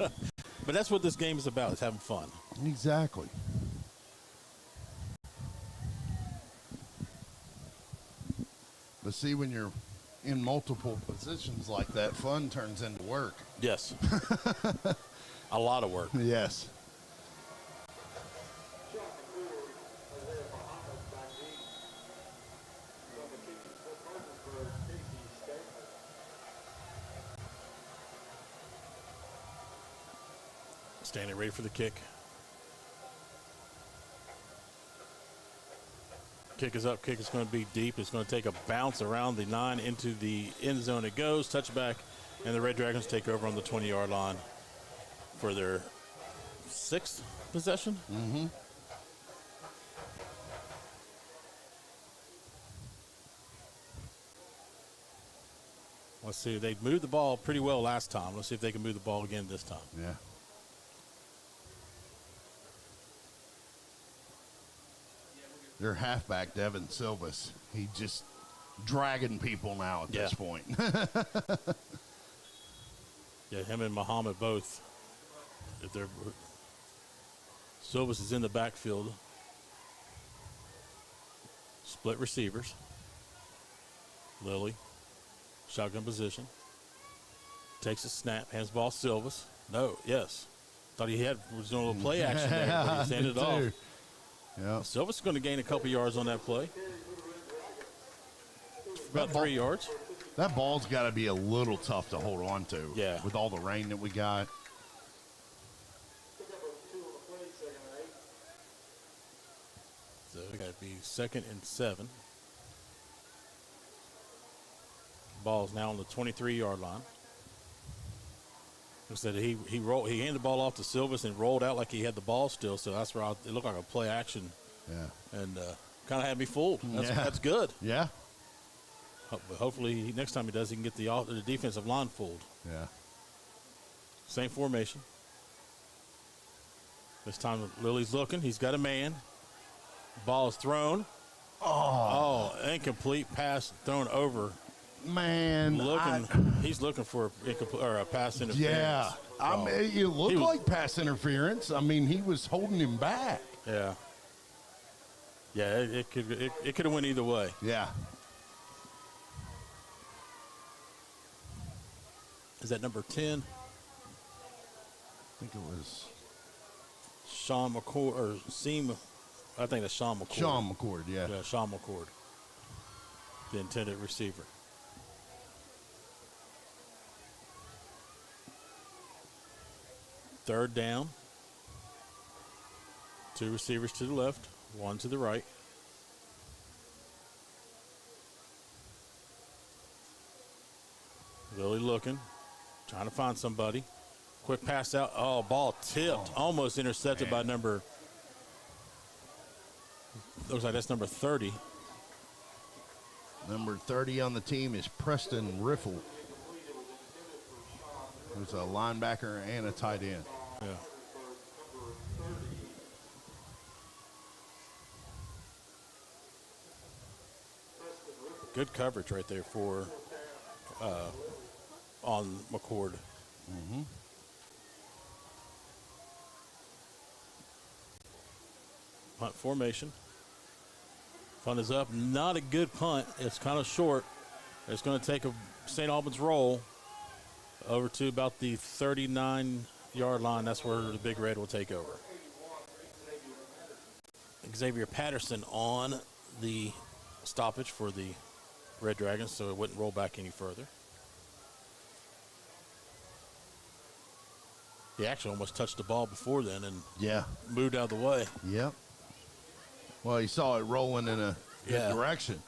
But that's what this game is about, is having fun. Exactly. But see, when you're in multiple positions like that, fun turns into work. Yes. A lot of work. Yes. Standing ready for the kick. Kick is up. Kick is going to be deep. It's going to take a bounce around the 9 into the end zone. It goes. Touchback. And the Red Dragons take over on the 20-yard line for their 6th possession. Mm-hmm. Let's see. They moved the ball pretty well last time. Let's see if they can move the ball again this time. Yeah. Their halfback, Devin Silvas, he just dragging people now at this point. Yeah, him and Muhammad both. If they're Silvas is in the backfield. Split receivers. Lilly, shotgun position. Takes a snap, hands ball Silvas. No, yes. Thought he was doing a little play action there, but he sent it off. Yeah. Silva's going to gain a couple yards on that play. About 3 yards. That ball's got to be a little tough to hold on to. Yeah. With all the rain that we got. So it got to be 2nd and 7. Ball's now on the 23-yard line. Instead, he handed the ball off to Silvas and rolled out like he had the ball still. So that's where it looked like a play action. Yeah. And kind of had me fooled. That's good. Yeah. But hopefully next time he does, he can get the defensive line fooled. Yeah. Same formation. This time Lily's looking. He's got a man. Ball is thrown. Oh, incomplete pass thrown over. Man, he's looking for a pass interference. Yeah, I mean, it looked like pass interference. I mean, he was holding him back. Yeah. Yeah, it could have went either way. Yeah. Is that number 10? I think it was Sean McCord or Seam. I think that's Sean McCord. Sean McCord, yeah. Yeah, Sean McCord, the intended receiver. Third down. 2 receivers to the left, 1 to the right. Lily looking, trying to find somebody. Quick pass out. Oh, ball tipped, almost intercepted by number. Looks like that's number 30. Number 30 on the team is Preston Riffle, who's a linebacker and a tight end. Yeah. Good coverage right there for on McCord. Mm-hmm. Punt formation. Punt is up. Not a good punt. It's kind of short. It's going to take a St. Albans roll over to about the 39-yard line. That's where the Big Red will take over. Xavier Patterson on the stoppage for the Red Dragons, so it wouldn't roll back any further. He actually almost touched the ball before then and moved out of the way. Yep. Well, he saw it rolling in a good direction.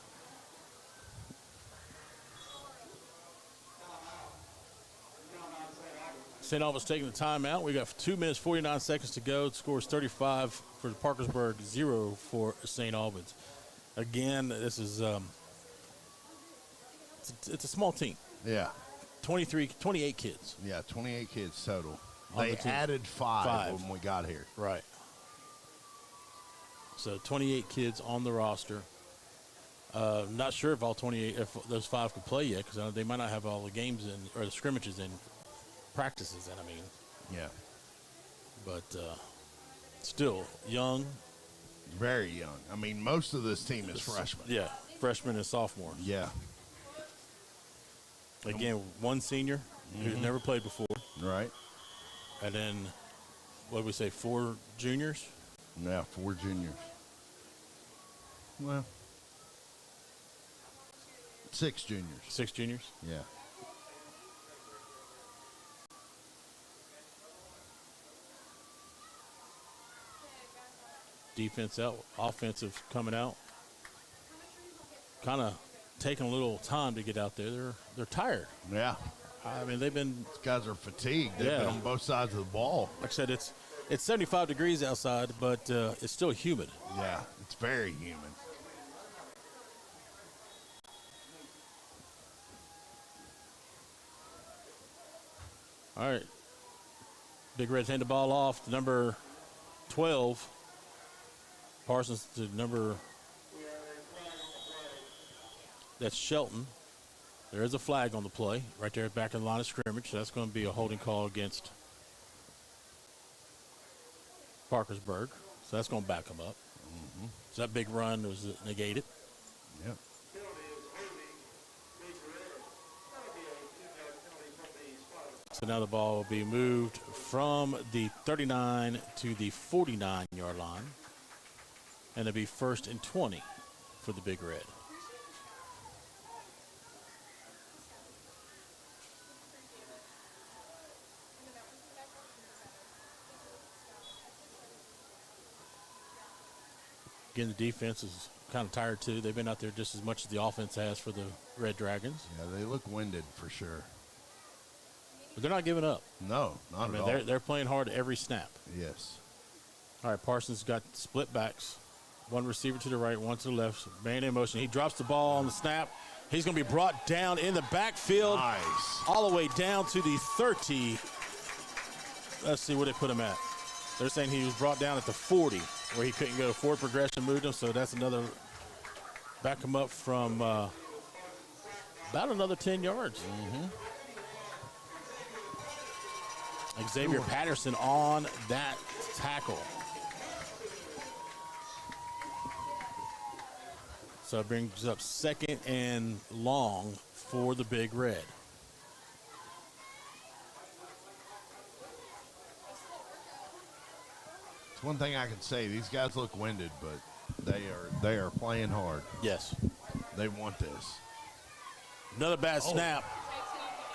St. Albans taking the timeout. We got 2 minutes, 49 seconds to go. The score is 35 for Parkersburg, 0 for St. Albans. Again, this is it's a small team. Yeah. 28 kids. Yeah, 28 kids total. On They the team. added five when we got here. Right. So 28 kids on the roster. Not sure if all 28, if those 5 could play yet, because they might not have all the games in or the scrimmages in, practices in. I mean. Yeah. But still young. Very young. I mean, most of this team is freshmen. Yeah, freshmen and sophomores. Yeah. Again, 1 senior who's never played before. Right. And then, what did we say, 4 juniors? Yeah, 4 juniors. Well, 6 juniors. 6 juniors? Yeah. Defense out, offensive coming out. Kind of taking a little time to get out there. They're tired. Yeah. I mean, they've been. These guys are fatigued. They've been on both sides of the ball. Like I said, it's 75 degrees outside, but it's still humid. Yeah, it's very humid. All right. Big Reds hand the ball off to number 12. Parsons to number. That's Shelton. There is a flag on the play right there back in the line of scrimmage. So that's going to be a holding call against Parkersburg. So that's going to back them up. Mm-hmm. So that big run was negated. Yep. So now the ball will be moved from the 39 to the 49-yard line. And it'll be 1st and 20 for the Big Red. Again, the defense is kind of tired too. They've been out there just as much as the offense has for the Red Dragons. Yeah, they look winded for sure. But they're not giving up. No, not at all. They're playing hard every snap. Yes. All right, Parsons got split backs. One receiver to the right, one to the left. Man in motion. He drops the ball on the snap. He's going to be brought down in the backfield. Nice. All the way down to the 30. Let's see where they put him at. They're saying he was brought down at the 40, where he couldn't go forward progression, moved him. So that's another, back him up from about another 10 yards. Xavier Patterson on that tackle. So it brings up 2nd and long for the Big Red. It's one thing I can say. These guys look winded, but they are playing hard. Yes. They want this. Another bad snap.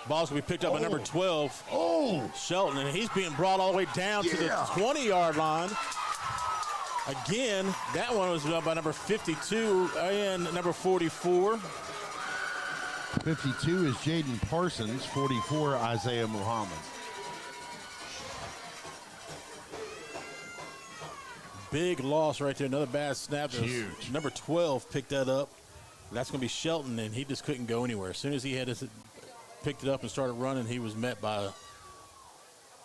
Ball's going to be picked up by number 12, Shelton, and he's being brought all the way down to the 20-yard line. Again, that one was done by number 52 and number 44. 52 is Jaden Parsons, 44 Isaiah Muhammad. Big loss right there. Another bad snap. Huge. Number 12 picked that up. That's going to be Shelton, and he just couldn't go anywhere. As soon as he had picked it up and started running, he was met by,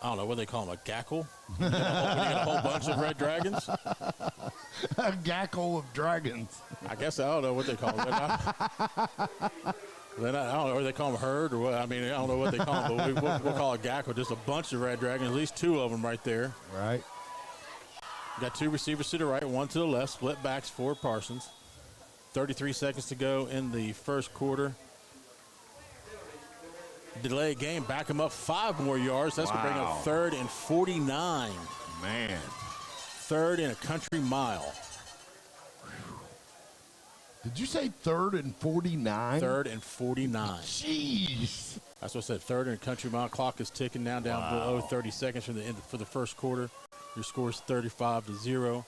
I don't know, what they call him, a gackle? When you got a whole bunch of Red Dragons? A gackle of dragons. I guess I don't know what they call them. I don't know, or they call them herd or what. I mean, I don't know what they call them, but we'll call it gackle. Just a bunch of Red Dragons, at least 2 of them right there. Right. Got 2 receivers to the right, 1 to the left, split backs for Parsons. 33 seconds to go in the first quarter. Delay game, back him up 5 more yards. That's going to bring up 3rd and 49. Man. 3rd and a country mile. Did you say 3rd and 49? 3rd and 49. Jeez. That's what I said, 3rd and a country mile. Clock is ticking now down below 30 seconds from the end for the first quarter. Your score is 35-0.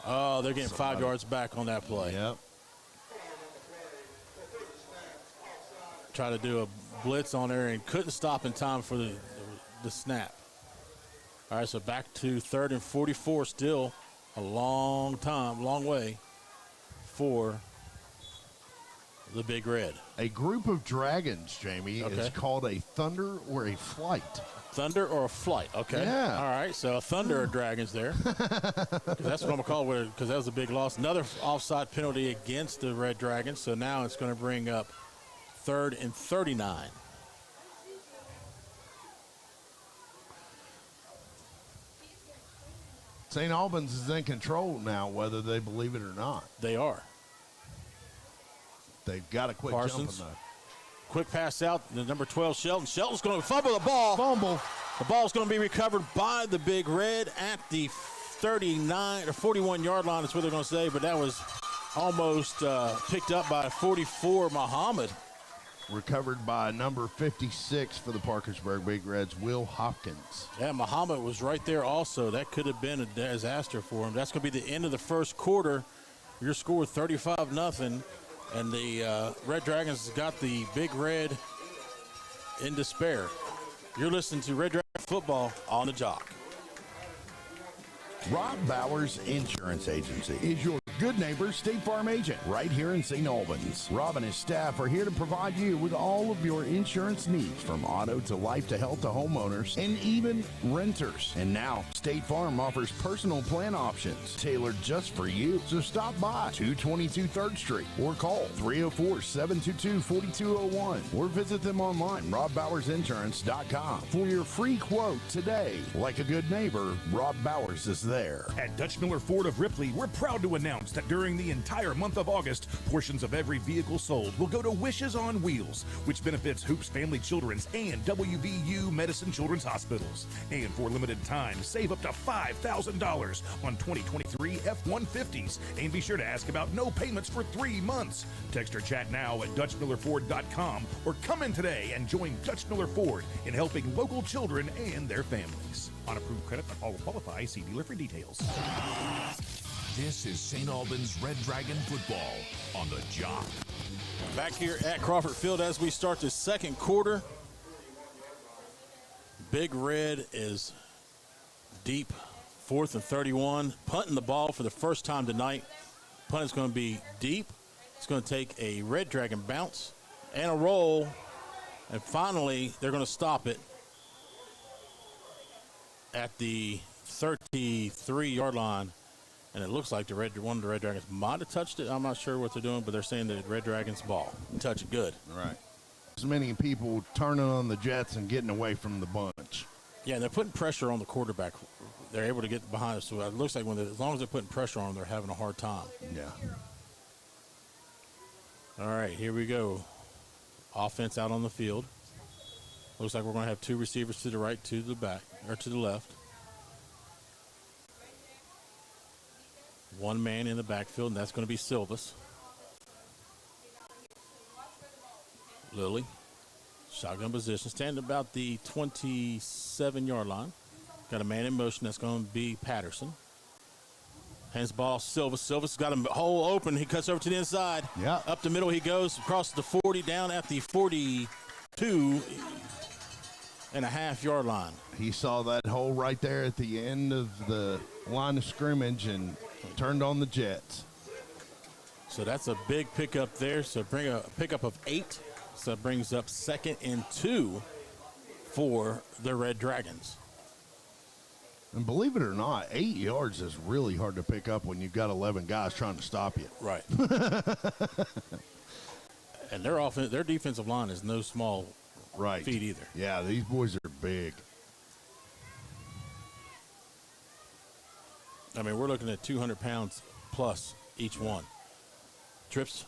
Oh, they're getting 5 yards back on that play. Yep. Try to do a blitz on there and couldn't stop in time for the snap. All right, so back to 3rd and 44, still a long way for the Big Red. A group of dragons, Jamie, is called a thunder or a flight. Thunder or a flight, okay. Yeah. All right, so a thunder of dragons there. That's what I'm going to call it, because that was a big loss. Another offside penalty against the Red Dragons, so now it's going to bring up 3rd and 39. St. Albans is in control now, whether they believe it or not. They are. They've got to quit Parsons. jumping, though. Quick pass out, the number 12, Shelton. Shelton's going to fumble the ball. The ball's going to be recovered by the Big Red at the 39 or 41-yard line is what they're going to say, but that was almost picked up by 44, Muhammad. Recovered by number 56 for the Parkersburg Big Reds, Will Hopkins. Yeah, Muhammad was right there also. That could have been a disaster for him. That's going to be the end of the first quarter. Your score 35-0. And the Red Dragons got the Big Red in despair. You're listening to Red Dragon Football on the Jock. Rob Bowers Insurance Agency is your good neighbor State Farm agent right here in St. Albans. Rob and his staff are here to provide you with all of your insurance needs, from auto to life to health to homeowners and even renters. And now State Farm offers personal plan options tailored just for you. So stop by 222 3rd Street or call 304-722-4201 or visit them online, robbowersinsurance.com, for your free quote today. Like a good neighbor, Rob Bowers is there. At Dutch Miller Ford of Ripley, we're proud to announce announce that during the entire month of August, portions of every vehicle sold will go to Wishes on Wheels, which benefits Hoops Family Children's and WVU Medicine Children's Hospitals. And for limited time, save up to $5,000 on 2023 F-150s. And be sure to ask about no payments for 3 months. Text or chat now at DutchMillerFord.com or come in today and join Dutch Miller Ford in helping local children and their families. On approved credit, not all will qualify. See dealer for details. This is St. Albans Red Dragon football on the job. Back here at Crawford Field as we start the second quarter. Big Red is deep, 4th and 31, punting the ball for the first time tonight. Punt is going to be deep. It's going to take a Red Dragon bounce and a roll, and finally they're going to stop it at the 33-yard line, and it looks like one of the Red Dragons might have touched it. I'm not sure what they're doing, but they're saying the Red Dragons ball. Touch it good. Right. As many people turning on the Jets and getting away from the bunch. Yeah, they're putting pressure on the quarterback. They're able to get behind us, so it looks like as long as they're putting pressure on them, they're having a hard time. Yeah. All right, here we go. Offense out on the field. Looks like we're going to have 2 receivers to the right, 2 to the back, or to the left. 1 man in the backfield, and that's going to be Silvas. Lilly, shotgun position, standing about the 27-yard line. Got a man in motion, that's going to be Patterson. Hands the ball off Silvas. Silvas got a hole open. He cuts over to the inside. Yeah. Up the middle he goes, across the 40, down at the 42 and a half yard line. He saw that hole right there at the end of the line of scrimmage and turned on the Jets. So that's a big pickup there. So bring a pickup of 8. So that brings up 2nd and 2 for the Red Dragons. And believe it or not, 8 yards is really hard to pick up when you've got 11 guys trying to stop you. Right. And their defensive line is no small feat either. Yeah, these boys are big. I mean, we're looking at 200 pounds plus each one. Trips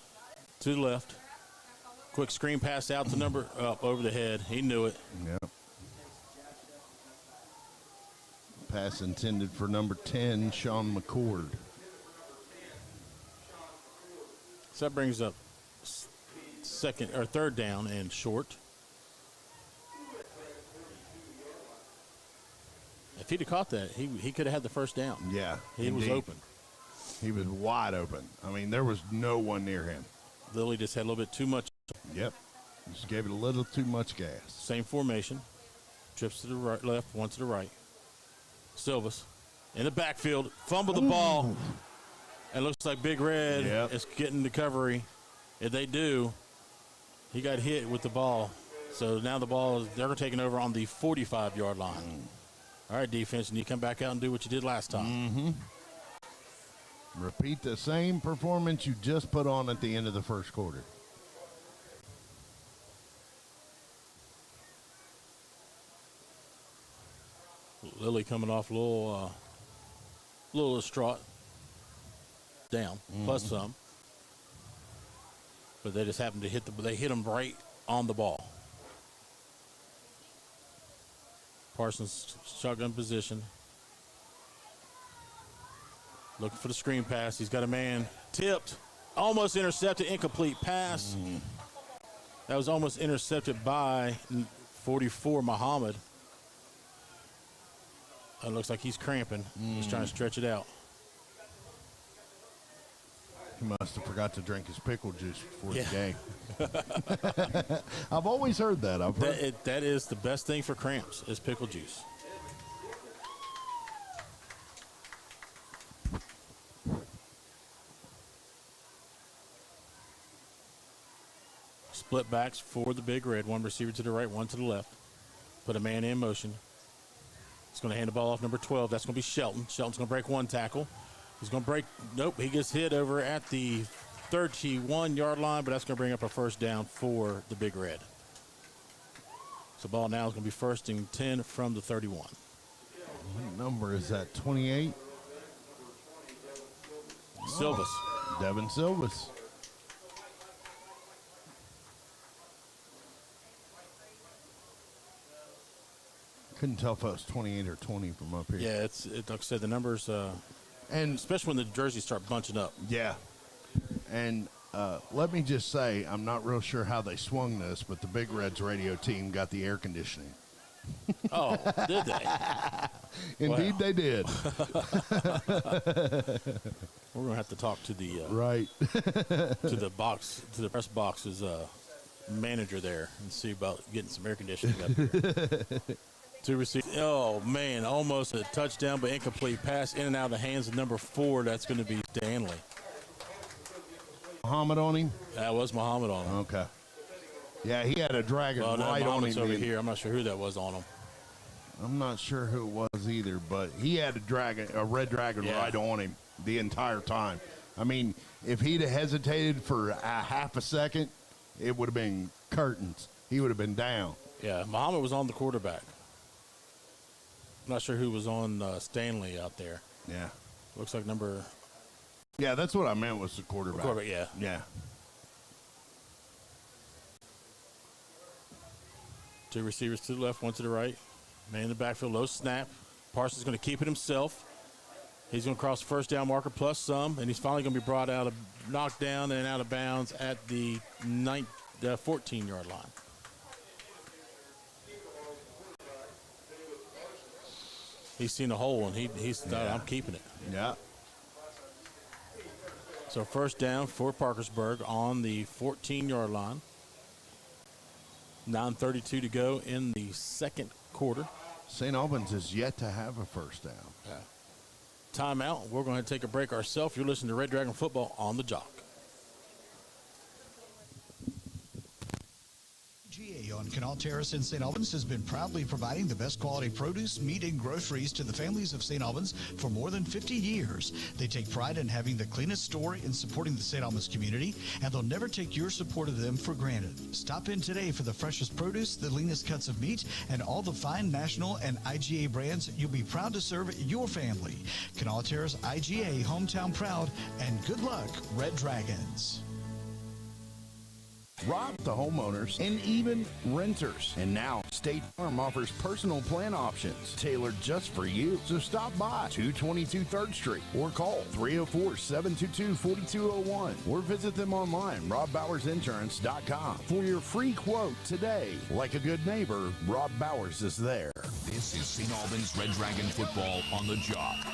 to the left. Quick screen pass out to over the head. He knew it. Yep. Pass intended for number 10, Sean McCord. So that brings up 3rd down and short. If he'd have caught that, he could have had the first down. Yeah. He was open. He was wide open. I mean, there was no one near him. Lilly just had a little bit too much. Yep. Just gave it a little too much gas. Same formation. Trips to the right, left, 1 to the right. Silvas in the backfield, fumbled the ball, and looks like Big Red is getting recovery. If they do, he got hit with the ball. So now they're taking over on the 45-yard line. All right, defense, and you come back out and do what you did last time. Mm-hmm. Repeat the same performance you just put on at the end of the first quarter. Lilly coming off a little distraught, down, plus some. But they just happened to they hit him right on the ball. Parsons shotgun position. Looking for the screen pass. He's got a man tipped, almost intercepted, incomplete pass. That was almost intercepted by 44 Muhammad. It looks like he's cramping. He's trying to stretch it out. He must have forgot to drink his pickle juice before the game. I've always heard that. That is the best thing for cramps is pickle juice. Split backs for the Big Red. 1 receiver to the right, 1 to the left. Put a man in motion. He's going to hand the ball off number 12. That's going to be Shelton. Shelton's going to break 1 tackle. He's going to break. Nope, he gets hit over at the 31-yard line, but that's going to bring up a first down for the Big Red. So the ball now is going to be 1st and 10 from the 31. What number is that, 28? Silvas. Devin Silvas. Couldn't tell if it was 28 or 20 from up here. Yeah, like I said, the numbers, and especially when the jerseys start bunching up. Yeah. And let me just say, I'm not real sure how they swung this, but the Big Reds radio team got the air conditioning. Oh, did they? Indeed, they did. We're gonna have to talk to the right to the press box's manager there and see about getting some air conditioning up here. To receive, oh man, almost a touchdown, but incomplete pass in and out of the hands of number 4. That's going to be Stanley. Muhammad on him? That was Muhammad on him. Okay. Yeah, he had a dragon right on Muhammad's him. over here. I'm not sure who that was on him. I'm not sure who it was either, but he had a red dragon right on him the entire time. I mean, if he'd have hesitated for a half a second, it would have been curtains. He would have been down. Yeah, Muhammad was on the quarterback. I'm not sure who was on Stanley out there. Yeah. Looks like number... Yeah, that's what I meant was the quarterback. Quarterback, yeah. Yeah. 2 receivers to the left, 1 to the right. Man in the backfield, low snap. Parsons going to keep it himself. He's going to cross the first down marker plus some, and he's finally going to be knocked down and out of bounds at the 14-yard line. He's seen a hole, and he's thought, I'm keeping it. Yeah. So first down for Parkersburg on the 14-yard line. 9:32 to go in the second quarter. St. Albans is yet to have a first down. Yeah. Timeout. We're going to take a break ourselves. You're listening to Red Dragon Football on the Jock. GA on Canal Terrace in St. Albans has been proudly providing the best quality produce, meat, and groceries to the families of St. Albans for more than 50 years. They take pride in having the cleanest store in supporting the St. Albans community, and they'll never take your support of them for granted. Stop in today for the freshest produce, the leanest cuts of meat, and all the fine national and IGA brands you'll be proud to serve your family. Canal Terrace IGA, hometown proud, and good luck, Red Dragons. Rob the homeowners and even renters. And now State Farm offers personal plan options tailored just for you. So stop by 222 3rd Street or call 304-722-4201 or visit them online, robbowersinsurance.com, for your free quote today. Like a good neighbor, Rob Bowers is there. This is St. Albans Red Dragon Football on the Jock.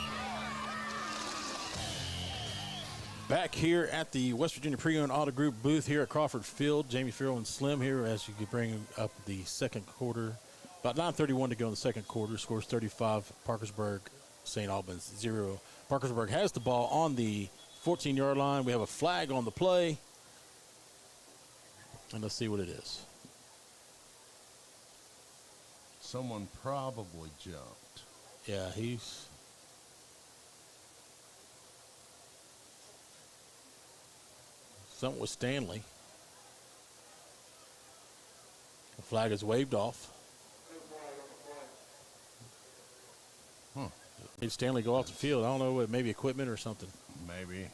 Back here at the West Virginia Pre-Owned Auto Group booth here at Crawford Field. Jamie Farrell and Slim here as you could bring up the second quarter. About 9:31 to go in the second quarter. Scores 35, Parkersburg, St. Albans 0. Parkersburg has the ball on the 14-yard line. We have a flag on the play. And let's see what it is. Someone probably jumped. Yeah, he's... Something with Stanley. The flag is waved off. Did Stanley go off the field? I don't know, maybe equipment or something. Maybe.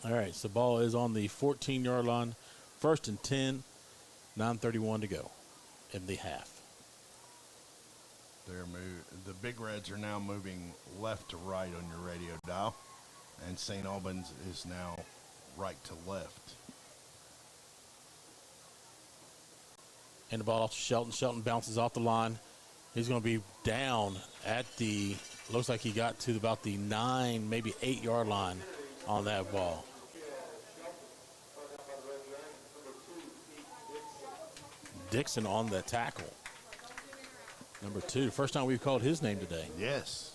All right, so the ball is on the 14-yard line. 1st and 10, 9:31 to go in the half. The Big Reds are now moving left to right on your radio dial, and St. Albans is now right to left. And the ball off to Shelton. Shelton bounces off the line. He's going to be down at the, looks like he got to about the 9, maybe 8-yard line on that ball. Dixon on the tackle. Number 2. First time we've called his name today. Yes.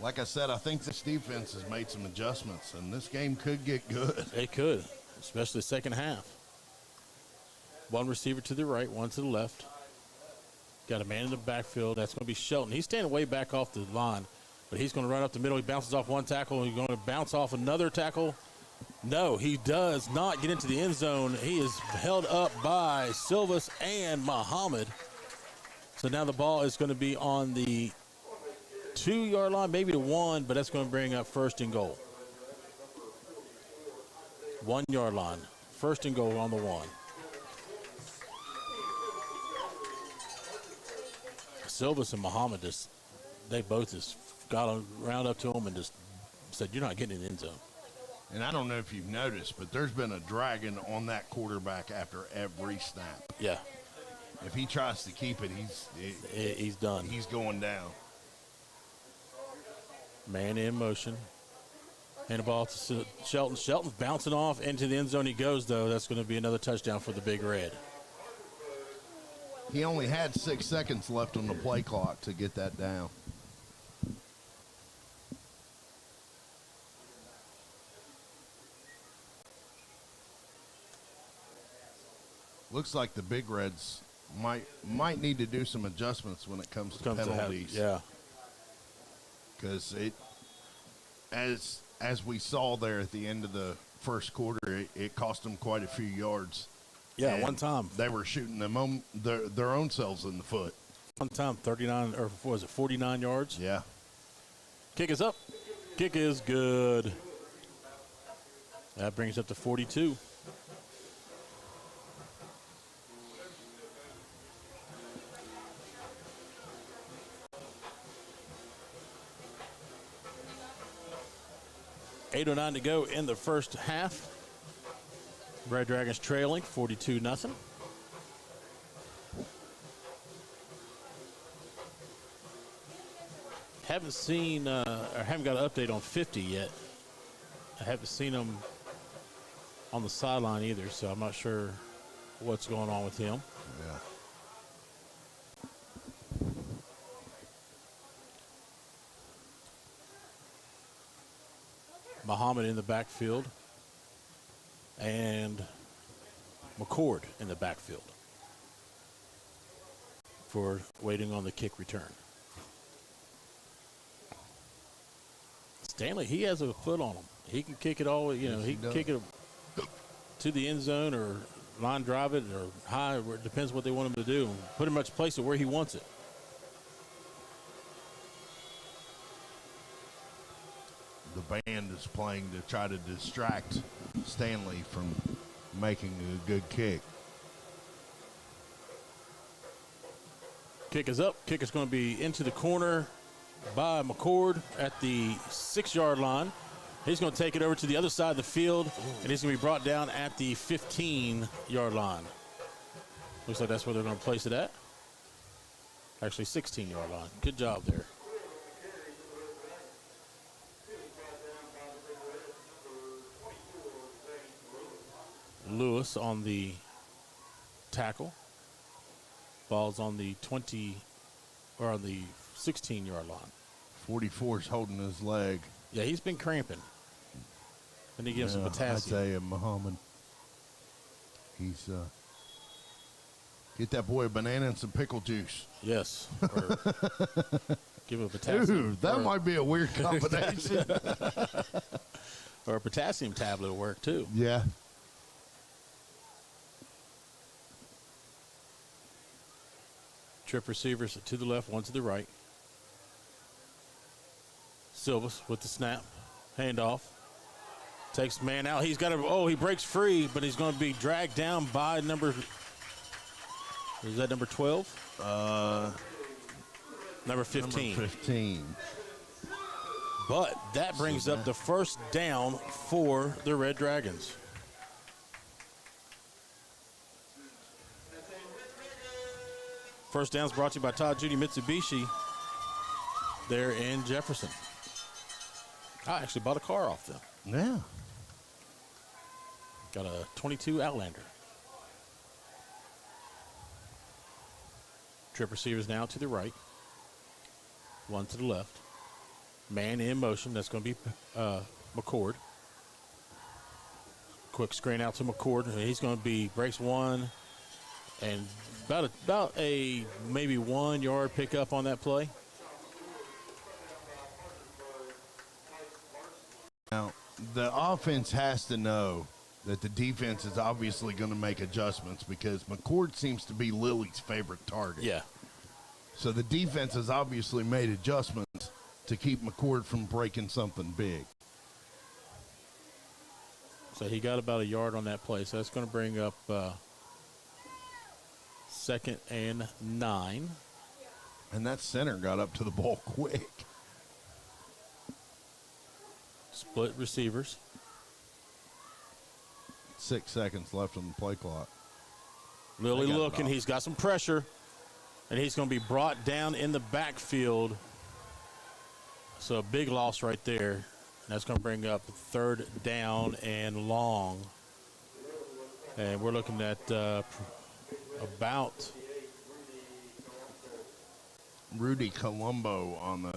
Like I said, I think this defense has made some adjustments, and this game could get good. It could, especially the second half. 1 receiver to the right, 1 to the left. Got a man in the backfield. That's going to be Shelton. He's standing way back off the line, but he's going to run up the middle. He bounces off 1 tackle. He's going to bounce off another tackle. No, he does not get into the end zone. He is held up by Silvas and Muhammad. So now the ball is going to be on the 2-yard line, maybe the 1, but that's going to bring up first and goal. 1 yard line, first and goal on the 1. Silvas and Muhammad they both just got around up to him and just said, "You're not getting in the end zone." And I don't know if you've noticed, but there's been a dragging on that quarterback after every snap. Yeah. If he tries to keep it, he's done. He's going down. Man in motion. And the ball to Shelton. Shelton's bouncing off into the end zone. He goes, though. That's going to be another touchdown for the Big Red. He only had 6 seconds left on the play clock to get that down. Looks like the Big Reds might need to do some adjustments when it comes to penalties. Yeah. Because as we saw there at the end of the first quarter, it cost them quite a few yards. Yeah, and one time. They were shooting them their own selves in the foot. One time, 39, or what was it, 49 yards? Yeah. Kick is up. Kick is good. That brings up to 42. .809 to go in the first half. Red Dragons trailing 42-0. Haven't seen or haven't got an update on 50 yet. I haven't seen him on the sideline either, so I'm not sure what's going on with him. Yeah. Muhammad in the backfield and McCord in the backfield for waiting on the kick return. Stanley, he has a foot on him. He can kick it all, he can kick it to the end zone or line drive it or high, it depends what they want him to do. Pretty much place it where he wants it. The band is playing to try to distract Stanley from making a good kick. Kick is up. Kick is going to be into the corner by McCord at the 6-yard line. He's going to take it over to the other side of the field, and he's going to be brought down at the 15-yard line. Looks like that's where they're going to place it at. Actually, 16-yard line. Good job there. Lewis on the tackle. Ball's on the 20 or on the 16-yard line. 44's holding his leg. Yeah, he's been cramping. And he gives some potassium. I tell you, Muhammad, he's get that boy a banana and some pickle juice. Yes. Or give him a potassium. Dude, that might be a weird combination. Or a potassium tablet will work too. Yeah. Trip receivers to the left, one to the right. Silvas with the snap. Handoff. Takes man out. He's got he breaks free, but he's going to be dragged down by number 12? Number 15. Number 15. But that brings up the first down for the Red Dragons. First down's brought to you by Todd Judy Mitsubishi there in Jefferson. I actually bought a car off them. Yeah. Got a 22 Outlander. Trip receivers now to the right. One to the left. Man in motion. That's going to be McCord. Quick screen out to McCord. He's going to be breaks one. And about a maybe 1 yard pickup on that play. Now, the offense has to know that the defense is obviously going to make adjustments because McCord seems to be Lily's favorite target. Yeah. So the defense has obviously made adjustments to keep McCord from breaking something big. So he got about a yard on that play. So that's going to bring up 2nd and 9. And that center got up to the ball quick. Split receivers. 6 seconds left on the play clock. Lilly looking. He's got some pressure. And he's going to be brought down in the backfield. So a big loss right there. That's going to bring up 3rd down and long. And we're looking at about Rudy Colombo on the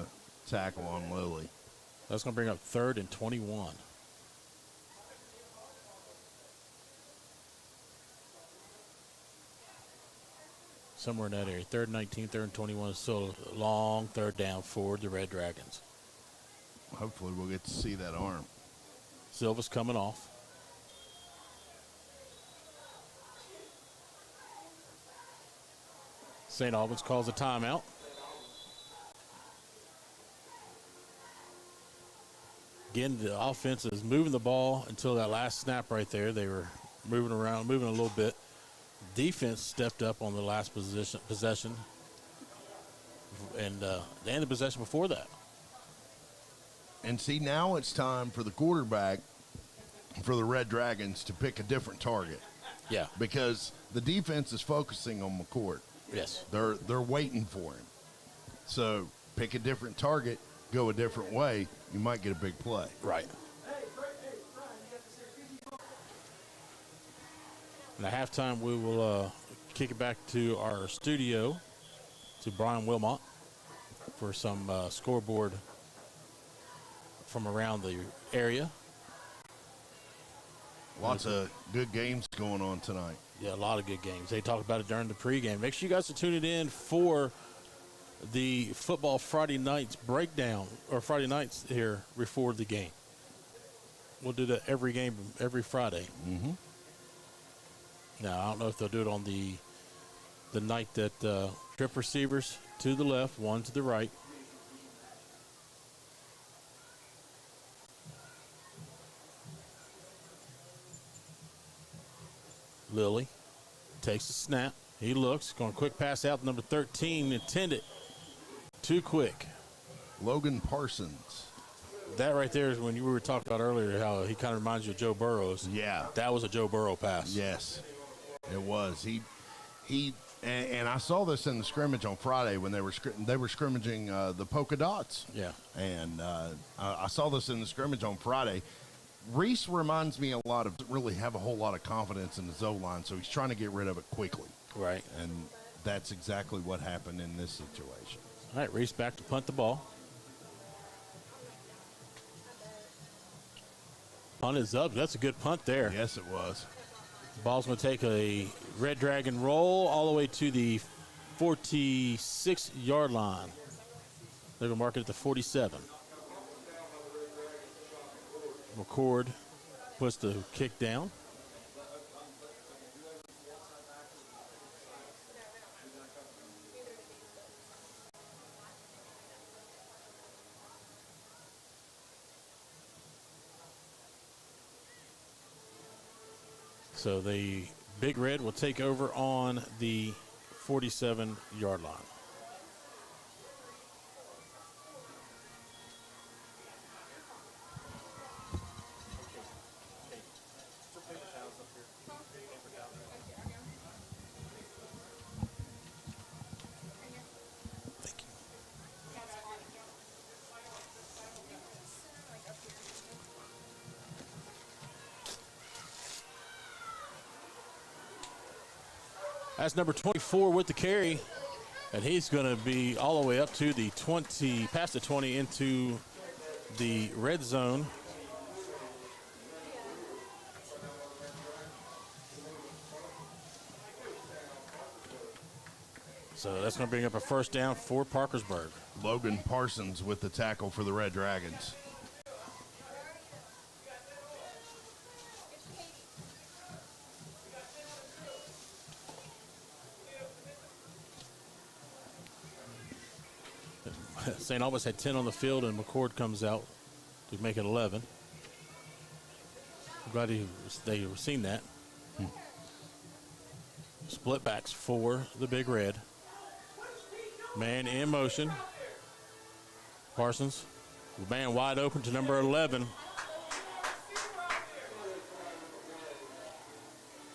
tackle on Lilly. That's going to bring up 3rd and 21. Somewhere in that area. 3rd and 19, 3rd and 21. So long 3rd down for the Red Dragons. Hopefully we'll get to see that arm. Silva's coming off. St. Albans calls a timeout. Again, the offense is moving the ball until that last snap right there. They were moving around, moving a little bit. Defense stepped up on the last possession, and the possession before that. And see, now it's time for the quarterback for the Red Dragons to pick a different target. Yeah. Because the defense is focusing on McCord. Yes. They're waiting for him. So pick a different target, go a different way, you might get a big play. Right. And at halftime, we will kick it back to our studio, to Brian Wilmot, for some scoreboard from around the area. Lots of good games going on tonight. Yeah, a lot of good games. They talked about it during the pregame. Make sure you guys are tuning in for the football Friday nights breakdown, or Friday nights here before the game. We'll do that every game, every Friday. Mm-hmm. Now, I don't know if they'll do it on the night that trip receivers to the left, one to the right. Lilly takes the snap. He looks, going quick pass out to number 13, intended. Too quick. Logan Parsons. That right there is when you were talking about earlier how he kind of reminds you of Joe Burrows. Yeah. That was a Joe Burrow pass. Yes, it was. And I saw this in the scrimmage on Friday when they were scrimmaging the polka dots. Yeah. And I saw this in the scrimmage on Friday. Reese reminds me a lot of, really have a whole lot of confidence in his O-line, so he's trying to get rid of it quickly. Right. And that's exactly what happened in this situation. All right, Reese back to punt the ball. Punt is up. That's a good punt there. Yes, it was. Ball's going to take a Red Dragon roll all the way to the 46-yard line. They're going to mark it at the 47. McCord puts the kick down. So the Big Red will take over on the 47-yard line. That's number 24 with the carry, and he's going to be all the way up to the 20, past the 20 into the red zone. So that's going to bring up a first down for Parkersburg. Logan Parsons with the tackle for the Red Dragons. St. Albans had 10 on the field, and McCord comes out to make it 11. I'm glad they were seen that. Split backs for the Big Red. Man in motion. Parsons, the man wide open to number 11.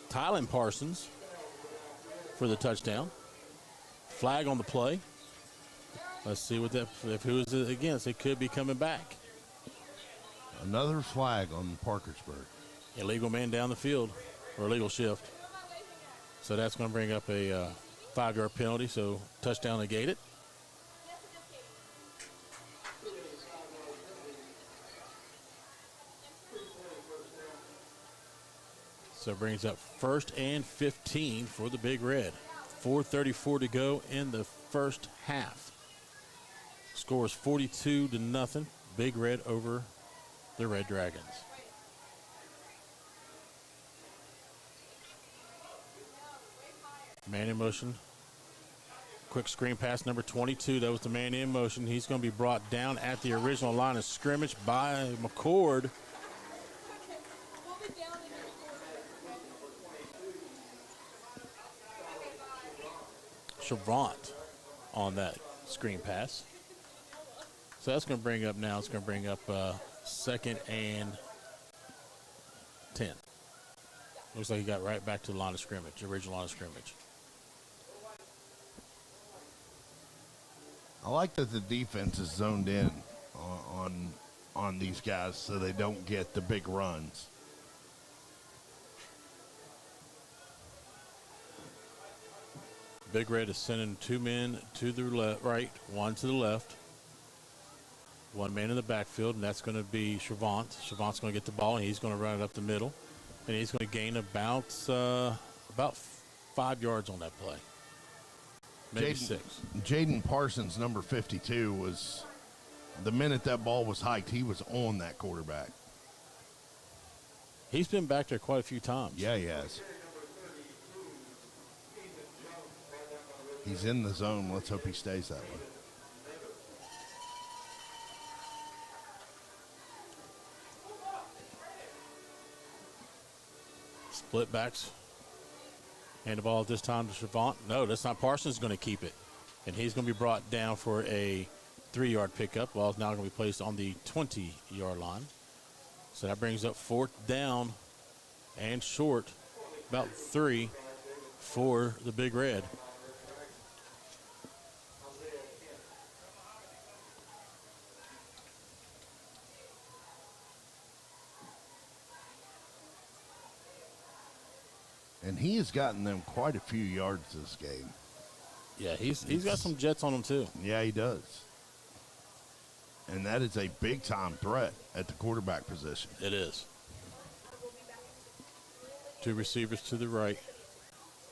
Tylen Parsons for the touchdown. Flag on the play. Let's see what that, if who is it against. It could be coming back. Another flag on Parkersburg. Illegal man down the field, or illegal shift. So that's going to bring up a 5-yard penalty, so touchdown negated. So it brings up 1st and 15 for the Big Red. 4:34 to go in the first half. Score is 42-0. Big Red over the Red Dragons. Man in motion. Quick screen pass, number 22. That was the man in motion. He's going to be brought down at the original line of scrimmage by McCord. Chavant on that screen pass. So that's going to bring up now, it's going to bring up 2nd and 10. Looks like he got right back to the line of scrimmage, original line of scrimmage. I like that the defense is zoned in on these guys so they don't get the big runs. Big Red is sending 2 men to the right, 1 to the left. 1 man in the backfield, and that's going to be Chavant. Chavant's going to get the ball, and he's going to run it up the middle. And he's going to gain about 5 yards on that play. Maybe 6. Jaden Parsons, number 52, was, the minute that ball was hiked, he was on that quarterback. He's been back there quite a few times. Yeah, he has. He's in the zone. Let's hope he stays that way. Split backs. Hand the ball this time to Chavant. No, that's not. Parsons going to keep it. And he's going to be brought down for a 3-yard pickup. Ball is now going to be placed on the 20-yard line. So that brings up 4th down and short, about 3 for the Big Red. And he has gotten them quite a few yards this game. Yeah, he's got some jets on him too. Yeah, he does. And that is a big-time threat at the quarterback position. It is. 2 receivers to the right.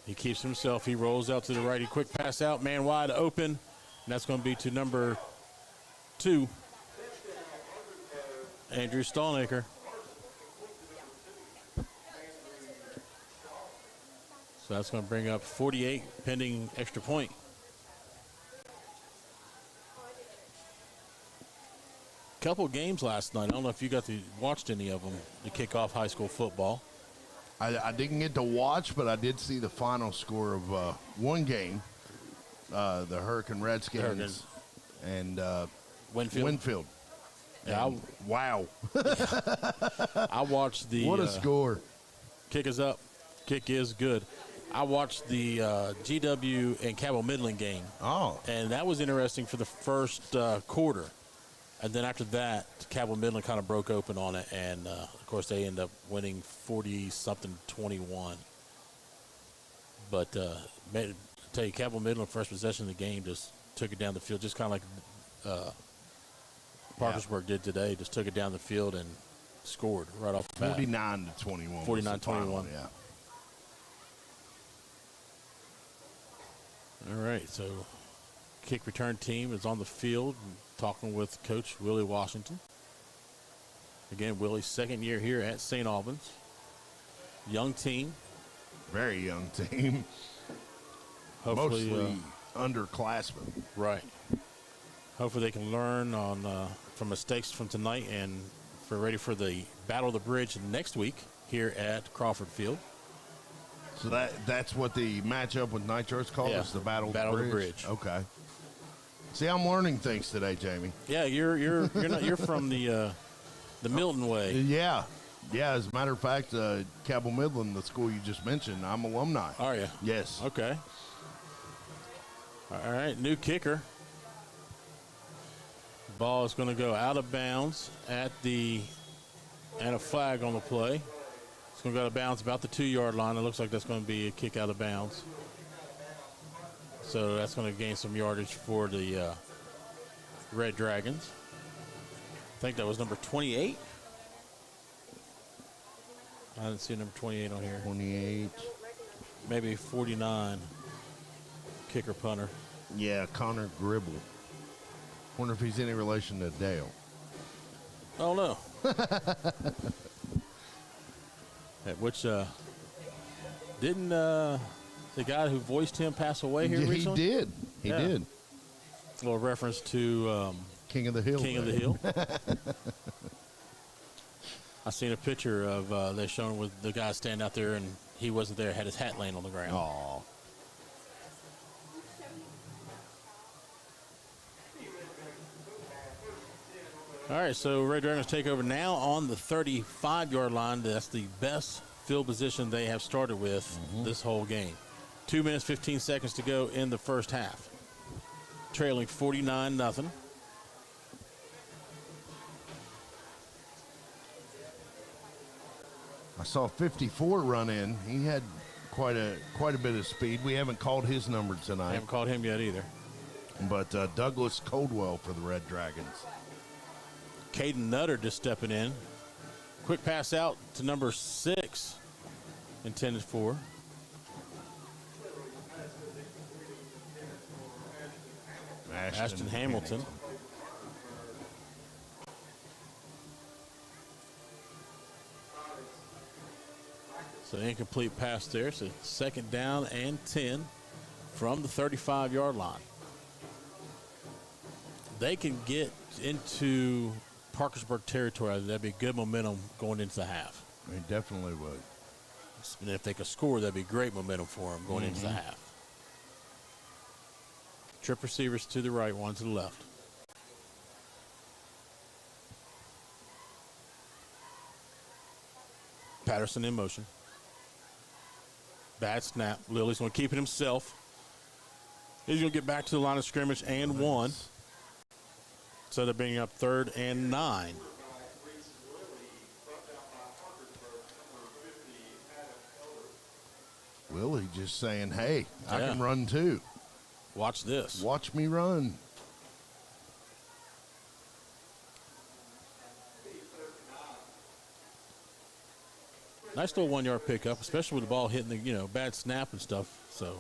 He keeps himself. He rolls out to the right. He quick pass out. Man wide open. And that's going to be to number 2, Andrew Stallnaker. So that's going to bring up 48 pending extra point. Couple games last night. I don't know if you watched any of them to kick off high school football. I didn't get to watch, but I did see the final score of one game, the Hurricane Redskins and Winfield. Yeah, wow. I watched the. What a score. Kick is up. Kick is good. I watched the GW and Cabell Midland game. Oh. And that was interesting for the first quarter. And then after that, Cabell Midland kind of broke open on it. And, of course, they ended up winning 40-something-21. But, I tell you, Cabell Midland, first possession of the game, just took it down the field, just kind of like Parkersburg did today. Just took it down the field and scored right off the bat. 49-21. 49-21. Yeah. All right, so kick return team is on the field talking with Coach Willie Washington. Again, Willie's 2nd year here at St. Albans. Young team. Very young team. Hopefully, mostly underclassmen. Right. hopefully they can learn from mistakes from tonight and we're ready for the Battle of the Bridge next week here at Crawford Field. So that's what the matchup with Nitro is called? Yeah, Is the Battle of the Bridge? Bridge. Okay. See, I'm learning things today, Jamie. Yeah, you're from the Milton way. Yeah. Yeah, as a matter of fact, Cabell Midland, the school you just mentioned, I'm alumni. Are you? Yes. Okay. All right, new kicker. Ball is going to go out of bounds and a flag on the play. It's going to go out of bounds about the 2-yard line. It looks like that's going to be a kick out of bounds. So that's going to gain some yardage for the Red Dragons. I think that was number 28. I didn't see number 28 on here. 28. Maybe 49. Kicker punter. Yeah, Connor Gribble. Wonder if he's any relation to Dale. Oh, no. Which, didn't the guy who voiced him pass away here recently? He did. He did. A little reference to King of the Hill. King of the Hill. I seen a picture of they showing with the guy standing out there, and he wasn't there. Had his hat laying on the ground. Aw. All right, so Red Dragons take over now on the 35-yard line. That's the best field position they have started with this whole game. 2 minutes, 15 seconds to go in the first half. Trailing 49-0. I saw 54 run in. He had quite a bit of speed. We haven't called his number tonight. I haven't called him yet either. But Douglas Coldwell for the Red Dragons. Caden Nutter just stepping in. Quick pass out to number 6, intended for. Ashton Hamilton. So incomplete pass there. So 2nd down and 10 from the 35-yard line. They can get into Parkersburg territory. That'd be good momentum going into the half. They definitely would. And if they could score, that'd be great momentum for them going into the half. Trip receivers to the right, one to the left. Patterson in motion. Bad snap. Lilly's going to keep it himself. He's going to get back to the line of scrimmage and 1. So they're bringing up 3rd and 9. Willie just saying, hey, I can run too. Watch this. Watch me run. Nice little 1-yard pickup, especially with the ball hitting the, bad snap and stuff. So.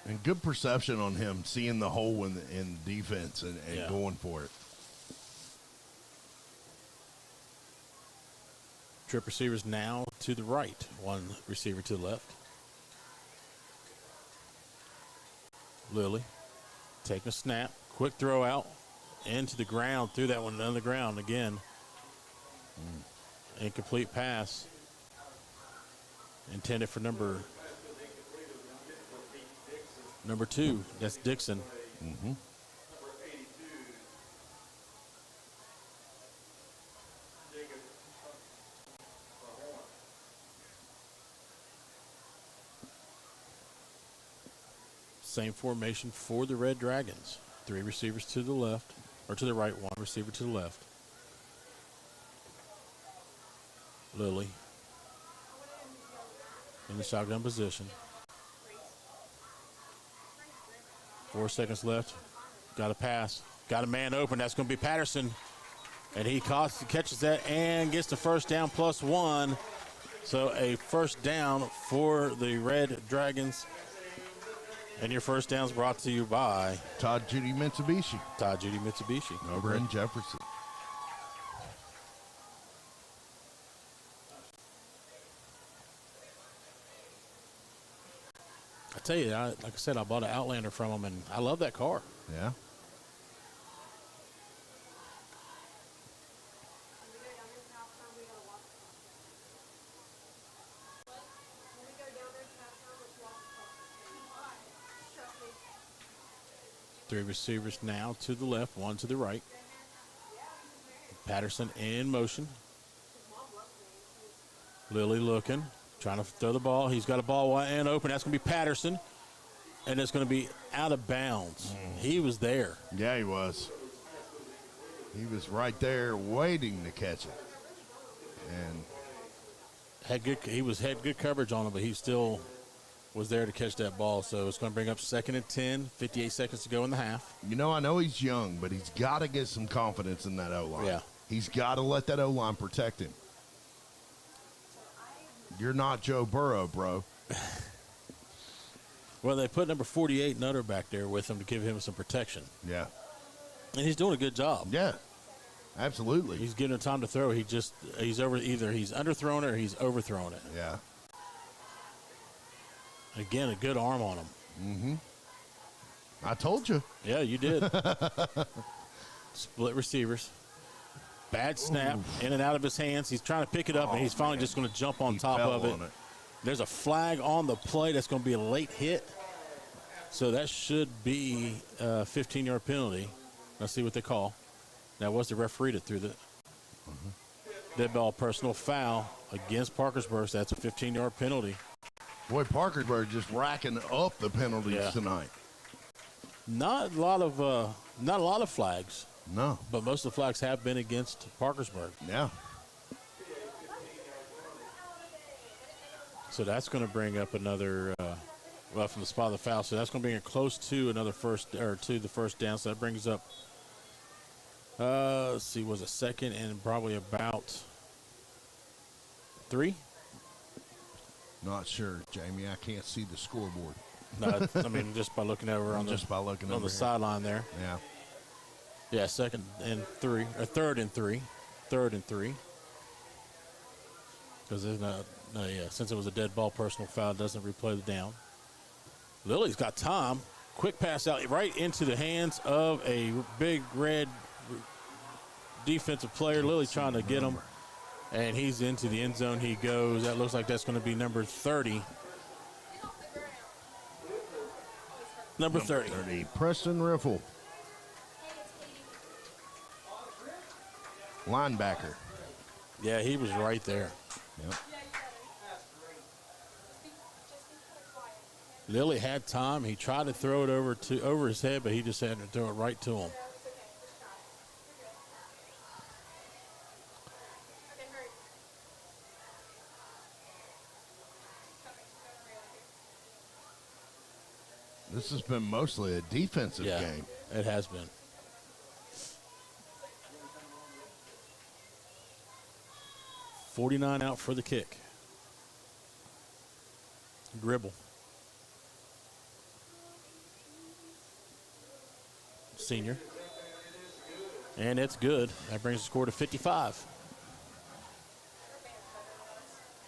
And good perception on him, seeing the hole in defense and going for it. Trip receivers now to the right. One receiver to the left. Lilly taking a snap. Quick throw out into the ground. Threw that one on the ground again. Incomplete pass. Intended for number 2. That's Dixon. Same formation for the Red Dragons. 3 receivers to the left, or to the right, 1 receiver to the left. Lilly in the shotgun position. 4 seconds left. Got a pass. Got a man open. That's going to be Patterson. And he catches that and gets the first down +1. So a first down for the Red Dragons. And your first down is brought to you by Todd Judy Mitsubishi. Todd Judy Mitsubishi. Over in Jefferson. I tell you, like I said, I bought an Outlander from him, and I love that car. Yeah. Three receivers now to the left, one to the right. Patterson in motion. Lilly looking, trying to throw the ball. He's got a ball wide and open. That's going to be Patterson, and it's going to be out of bounds. He was there. Yeah, he was. He was right there waiting to catch it. And had good coverage on him, but he still was there to catch that ball. So it's going to bring up 2nd and 10, 58 seconds to go in the half. You know, I know he's young, but he's got to get some confidence in that O-line. Yeah. He's got to let that O-line protect him. You're not Joe Burrow, bro. Well, they put number 48 Nutter back there with him to give him some protection. Yeah. And he's doing a good job. Yeah. Absolutely. He's giving him time to throw. Either he's underthrown it or he's overthrown it. Yeah. Again, a good arm on him. Mm-hmm. I told you. Yeah, you did. Split receivers. Bad snap, in and out of his hands. He's trying to pick it up, and he's finally just going to jump on top of it. There's a flag on the play. That's going to be a late hit. So that should be a 15-yard penalty. Let's see what they call. That was the referee that threw the dead ball personal foul against Parkersburg. So that's a 15-yard penalty. Boy, Parkersburg just racking up the penalties tonight. Not a lot of flags. No. But most of the flags have been against Parkersburg. Yeah. So that's going to bring up another, from the spot of the foul. So that's going to bring it close to another the first down. So that brings up, let's see, was it 2nd and probably about 3? Not sure, Jamie. I can't see the scoreboard. No, I mean, just by looking over on the sideline there. Yeah. Yeah, 2nd and 3, or 3rd and 3. 3rd and 3. Because since it was a dead ball personal foul, it doesn't replay the down. Lilly's got time. Quick pass out right into the hands of a big red defensive player. Lilly trying to get him, and he's into the end zone. He goes. That looks like that's going to be number 30. Number 30. Preston Riffle. Linebacker. Yeah, he was right there. Yep. Lilly had time. He tried to throw it over his head, but he just had to throw it right to him. This has been mostly a defensive game. It has been. $49 out for the kick. Gribble. Senior. And it's good. That brings the score to 55.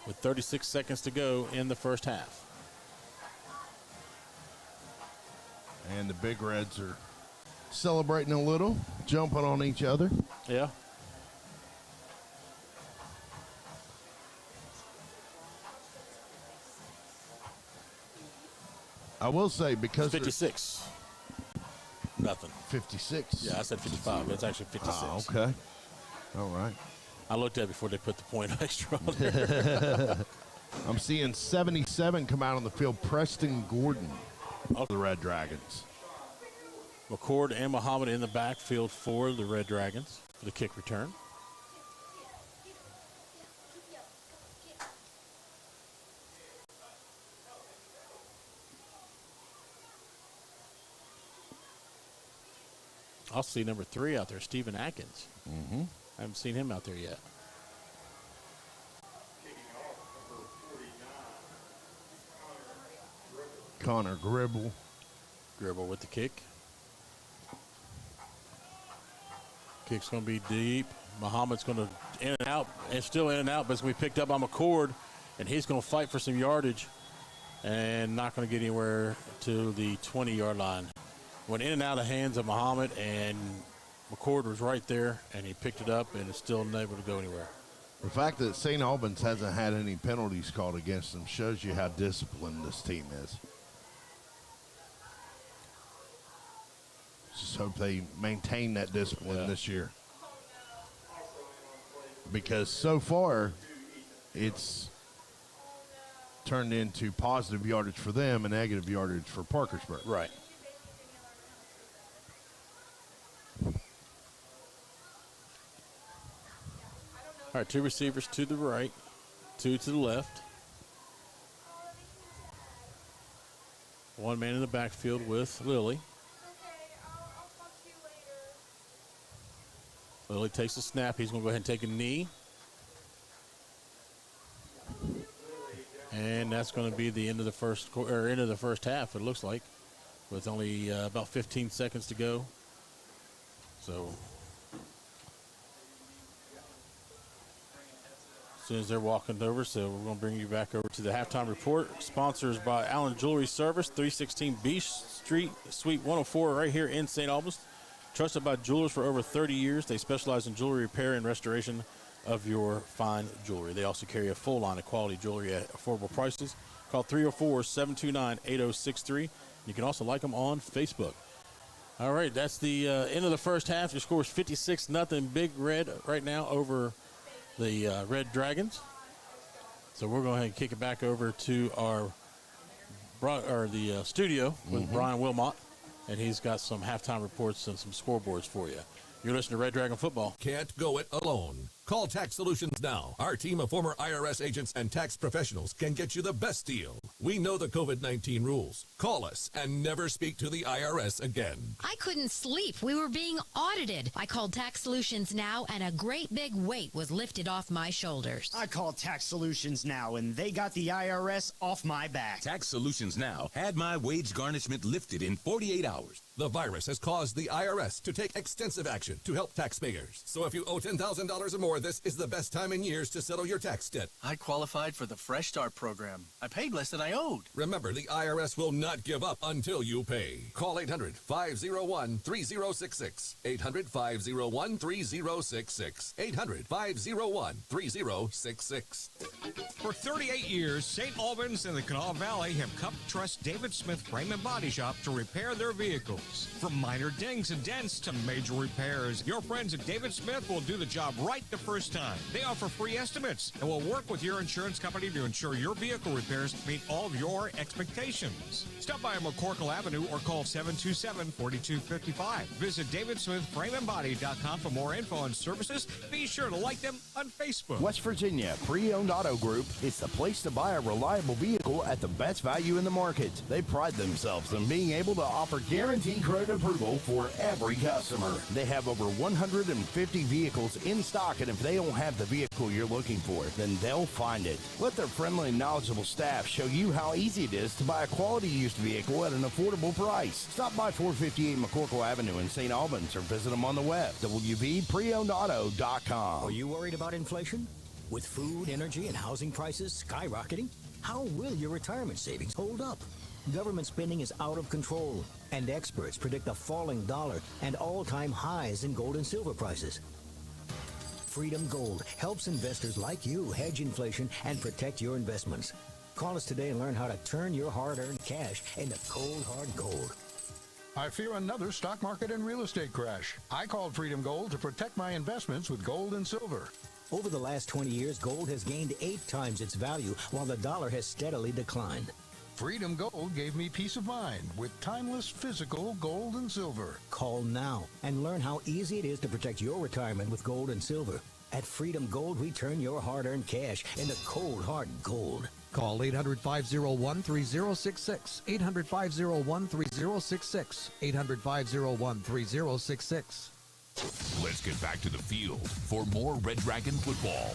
With 36 seconds to go in the first half. And the Big Reds are celebrating a little, jumping on each other. Yeah. I will say because 56. Nothing. 56. Yeah, I said 55. It's actually 56. Oh, okay. All right. I looked at it before they put the point extra on there. I'm seeing 77 come out on the field. Preston Gordon of the Red Dragons. McCord and Muhammad in the backfield for the Red Dragons for the kick return. I'll see number 3 out there, Stephen Atkins. Mm-hmm. I haven't seen him out there yet. Connor Gribble. Gribble with the kick. Kick's going to be deep. Muhammad's going to in and out. It's still in and out, but it's going to be picked up by McCord, and he's going to fight for some yardage and not going to get anywhere to the 20-yard line. Went in and out of hands of Muhammad, and McCord was right there, and he picked it up and is still unable to go anywhere. The fact that St. Albans hasn't had any penalties called against them shows you how disciplined this team is. just hope they maintain that discipline this year. Because so far, it's turned into positive yardage for them and negative yardage for Parkersburg. Right. All right, 2 receivers to the right, 2 to the left. 1 man in the backfield with Lily. Lily takes a snap. He's going to go ahead and take a knee. And that's going to be the end of the first half, it looks like, with only about 15 seconds to go. So as soon as they're walking over, so we're going to bring you back over to the halftime report. Sponsors by Allen Jewelry Service, 316 Beach Street, Suite 104, right here in St. Albans. Trusted by jewelers for over 30 years. They specialize in jewelry repair and restoration of your fine jewelry. They also carry a full line of quality jewelry at affordable prices. Call 304-729-8063. You can also like them on Facebook. All right, that's the end of the first half. Your score is 56-0 Big Red right now over the Red Dragons. So we're going to kick it back over to the studio with Brian Wilmot, and he's got some halftime reports and some scoreboards for you. You're listening to Red Dragon Football. Can't go it alone. Call Tax Solutions now. Our team of former IRS agents and tax professionals can get you the best deal. We know the COVID-19 rules. Call us and never speak to the IRS again. I couldn't sleep. We were being audited. I called Tax Solutions now, and a great big weight was lifted off my shoulders. I called Tax Solutions now, and they got the IRS off my back. Tax Solutions now had my wage garnishment lifted in 48 hours. The virus has caused the IRS to take extensive action to help taxpayers. So if you owe $10,000 or more, this is the best time in years to settle your tax debt. I qualified for the Fresh Start program. I paid less than I owed. Remember, the IRS will not give up until you pay. Call 800-501-3066. 800-501-3066. 800-501-3066. For 38 years, St. Albans and the Kanawha Valley have come to trust David Smith Frame and Body Shop to repair their vehicles. From minor dings and dents to major repairs, your friends at David Smith will do the job right the first time. They offer free estimates and will work with your insurance company to ensure your vehicle repairs meet all of your expectations. Stop by McCorkle Avenue or call 727-4255. Visit DavidSmithFrameandBody.com for more info and services. Be sure to like them on Facebook. West Virginia Pre-Owned Auto Group is the place to buy a reliable vehicle at the best value in the market. They pride themselves on being able to offer guaranteed credit approval for every customer. They have over 150 vehicles in stock, and if they don't have the vehicle you're looking for, then they'll find it. Let their friendly and knowledgeable staff show you how easy it is to buy a quality used vehicle at an affordable price. Stop by 458 McCorkle Avenue in St. Albans or visit them on the web, wvpreownedauto.com. Are you worried about inflation? With food, energy, and housing prices skyrocketing, how will your retirement savings hold up? Government spending is out of control, and experts predict a falling dollar and all-time highs in gold and silver prices. Freedom Gold helps investors like you hedge inflation and protect your investments. Call us today and learn how to turn your hard-earned cash into cold, hard gold. I fear another stock market and real estate crash. I called Freedom Gold to protect my investments with gold and silver. Over the last 20 years, gold has gained 8 times its value, while the dollar has steadily declined. Freedom Gold gave me peace of mind with timeless physical gold and silver. Call now and learn how easy it is to protect your retirement with gold and silver. At Freedom Gold, we turn your hard-earned cash into cold, hard gold. Call 800-501-3066, 800-501-3066, 800-501-3066. Let's get back to the field for more Red Dragon football.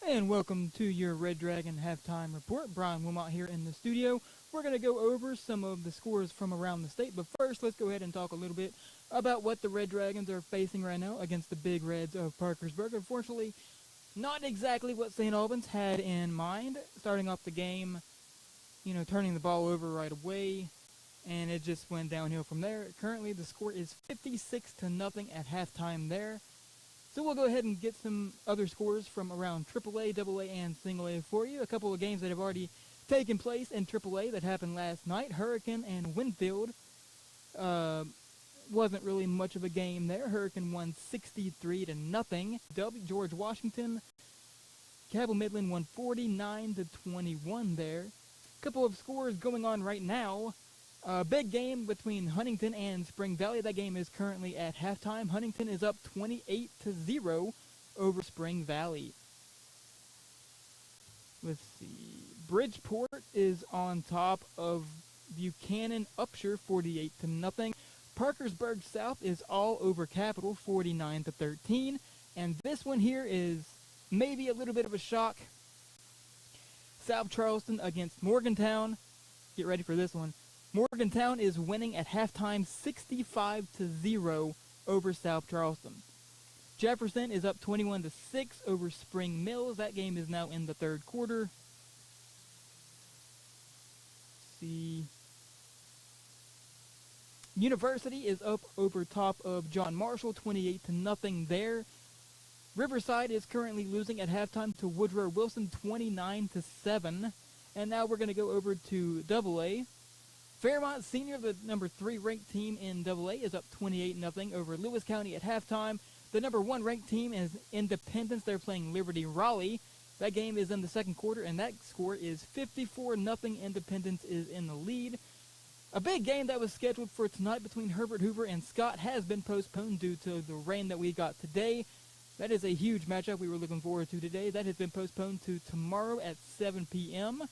And welcome to your Red Dragon halftime report. Brian Wilmot here in the studio. We're going to go over some of the scores from around the state, but first let's go ahead and talk a little bit about what the Red Dragons are facing right now against the Big Reds of Parkersburg. Unfortunately, not exactly what St. Albans had in mind, starting off the game, turning the ball over right away, and it just went downhill from there. Currently, the score is 56-0 at halftime there. So we'll go ahead and get some other scores from around AAA, AA, and Single A for you. A couple of games that have already taking place in AAA that happened last night. Hurricane and Winfield. Wasn't really much of a game there. Hurricane won 63-0. George Washington. Cabell Midland won 49-21 there. Couple of scores going on right now. Big game between Huntington and Spring Valley. That game is currently at halftime. Huntington is up 28-0 over Spring Valley. Let's see. Bridgeport is on top of Buchanan Upshur 48-0. Parkersburg South is all over Capital 49-13. And this one here is maybe a little bit of a shock. South Charleston against Morgantown. Get ready for this one. Morgantown is winning at halftime 65-0 over South Charleston. Jefferson is up 21-6 over Spring Mills. That game is now in the third quarter. Let's see. University is up over top of John Marshall 28-0 there. Riverside is currently losing at halftime to Woodrow Wilson 29-7. And now we're going to go over to AA. Fairmont Senior, the number 3 ranked team in AA, is up 28-0 over Lewis County at halftime. The number 1 ranked team is Independence. They're playing Liberty Raleigh. That game is in the second quarter, and that score is 54-0. Independence is in the lead. A big game that was scheduled for tonight between Herbert Hoover and Scott has been postponed due to the rain that we got today. That is a huge matchup we were looking forward to today. That has been postponed to tomorrow at 7 p.m.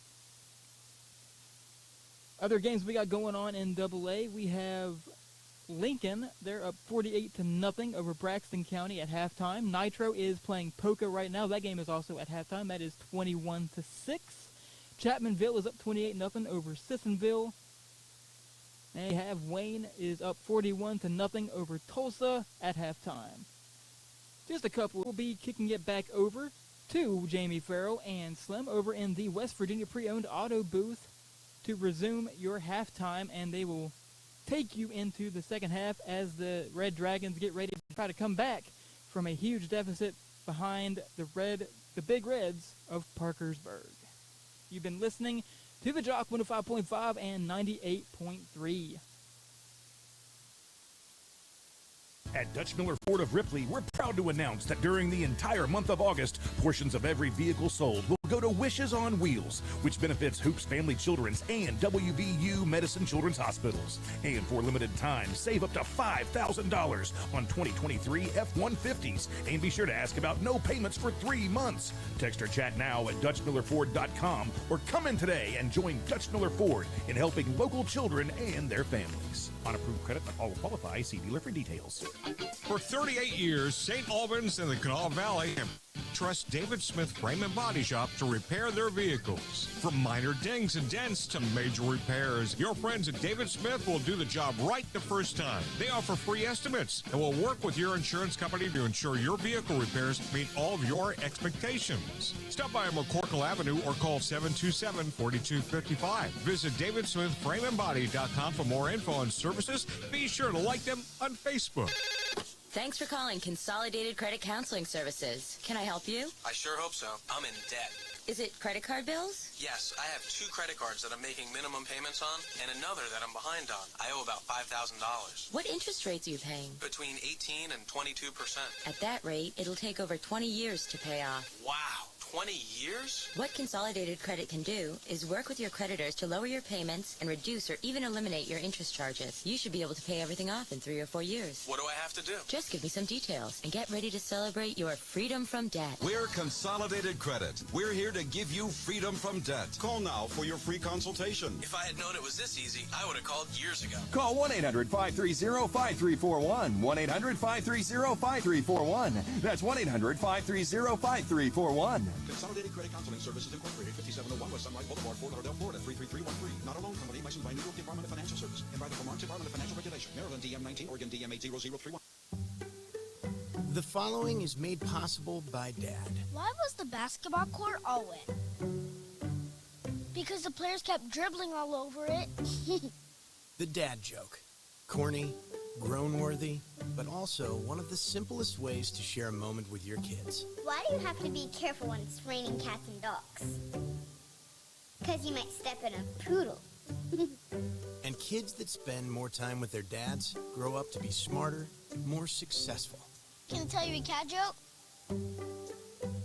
Other games we got going on in AA, we have Lincoln. They're up 48-0 over Braxton County at halftime. Nitro is playing Polka right now. That game is also at halftime. That is 21-6. Chapmanville is up 28-0 over Sissonville. And you have Wayne is up 41-0 over Tulsa at halftime. Just a couple. We'll be kicking it back over to Jamie Farrell and Slim over in the West Virginia Pre-Owned Auto booth to resume your halftime, and they will take you into the second half as the Red Dragons get ready to try to come back from a huge deficit behind the Big Reds of Parkersburg. You've been listening to the Jock 105.5 and 98.3. At Dutch Miller Ford of Ripley, we're proud to announce that during the entire month of August, portions of every vehicle sold will go to Wishes on Wheels, which benefits Hoops Family Children's and WVU Medicine Children's Hospitals. And for limited time, save up to $5,000 on 2023 F-150s. And be sure to ask about no payments for 3 months. Text or chat now at DutchMillerFord.com or come in today and join Dutch Miller Ford in helping local children and their families. On approved credit, but all qualify. See dealer for details. For 38 years, St. Albans and the Kanawha Valley have trust David Smith Frame and Body Shop to repair their vehicles. From minor dings and dents to major repairs, your friends at David Smith will do the job right the first time. They offer free estimates and will work with your insurance company to ensure your vehicle repairs meet all of your expectations. Stop by McCorkle Avenue or call 727-4255. Visit DavidSmithFrameandBody.com for more info on services. Be sure to like them on Facebook. Thanks for calling Consolidated Credit Counseling Services. Can I help you? I sure hope so. I'm in debt. Is it credit card bills? Yes, I have 2 credit cards that I'm making minimum payments on and another that I'm behind on. I owe about $5,000. What interest rates are you paying? Between 18 and 22%. At that rate, it'll take over 20 years to pay off. Wow. 20 years? What Consolidated Credit can do is work with your creditors to lower your payments and reduce or even eliminate your interest charges. You should be able to pay everything off in 3 or 4 years. What do I have to do? Just give me some details and get ready to celebrate your freedom from debt. We're Consolidated Credit. We're here to give you freedom from debt. Call now for your free consultation. If I had known it was this easy, I would have called years ago. Call 1-800-530-5341. 1-800-530-5341. That's 1-800-530-5341. Consolidated Credit Counseling Services Incorporated, 5701 West Sunlight Boulevard, Fort Lauderdale, Florida, 33313. Not a loan company licensed by New York Department of Financial Services and by the Vermont Department of Financial Regulation. Maryland DM 19, Oregon DM 80031. The following is made possible by Dad. Why was the basketball court all wet? Because the players kept dribbling all over it. The dad joke. Corny, groan-worthy, but also one of the simplest ways to share a moment with your kids. Why do you have to be careful when it's raining cats and dogs? Because you might step in a poodle. And kids that spend more time with their dads grow up to be smarter, more successful. Can I tell you a cat joke?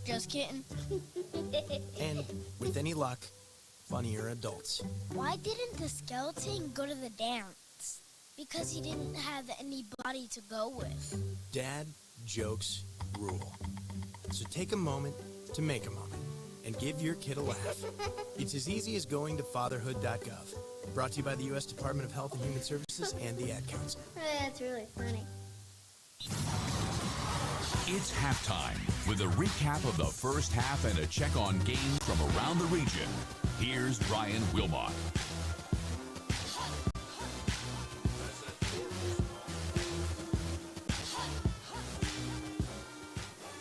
Just kidding. And with any luck, funnier adults. Why didn't the skeleton go to the dance? Because he didn't have anybody to go with. Dad jokes rule. So take a moment to make a moment and give your kid a laugh. It's as easy as going to fatherhood.gov. Brought to you by the U.S. Department of Health and Human Services and the Ad Council. That's really funny. It's halftime with a recap of the first half and a check on games from around the region. Here's Brian Wilmot.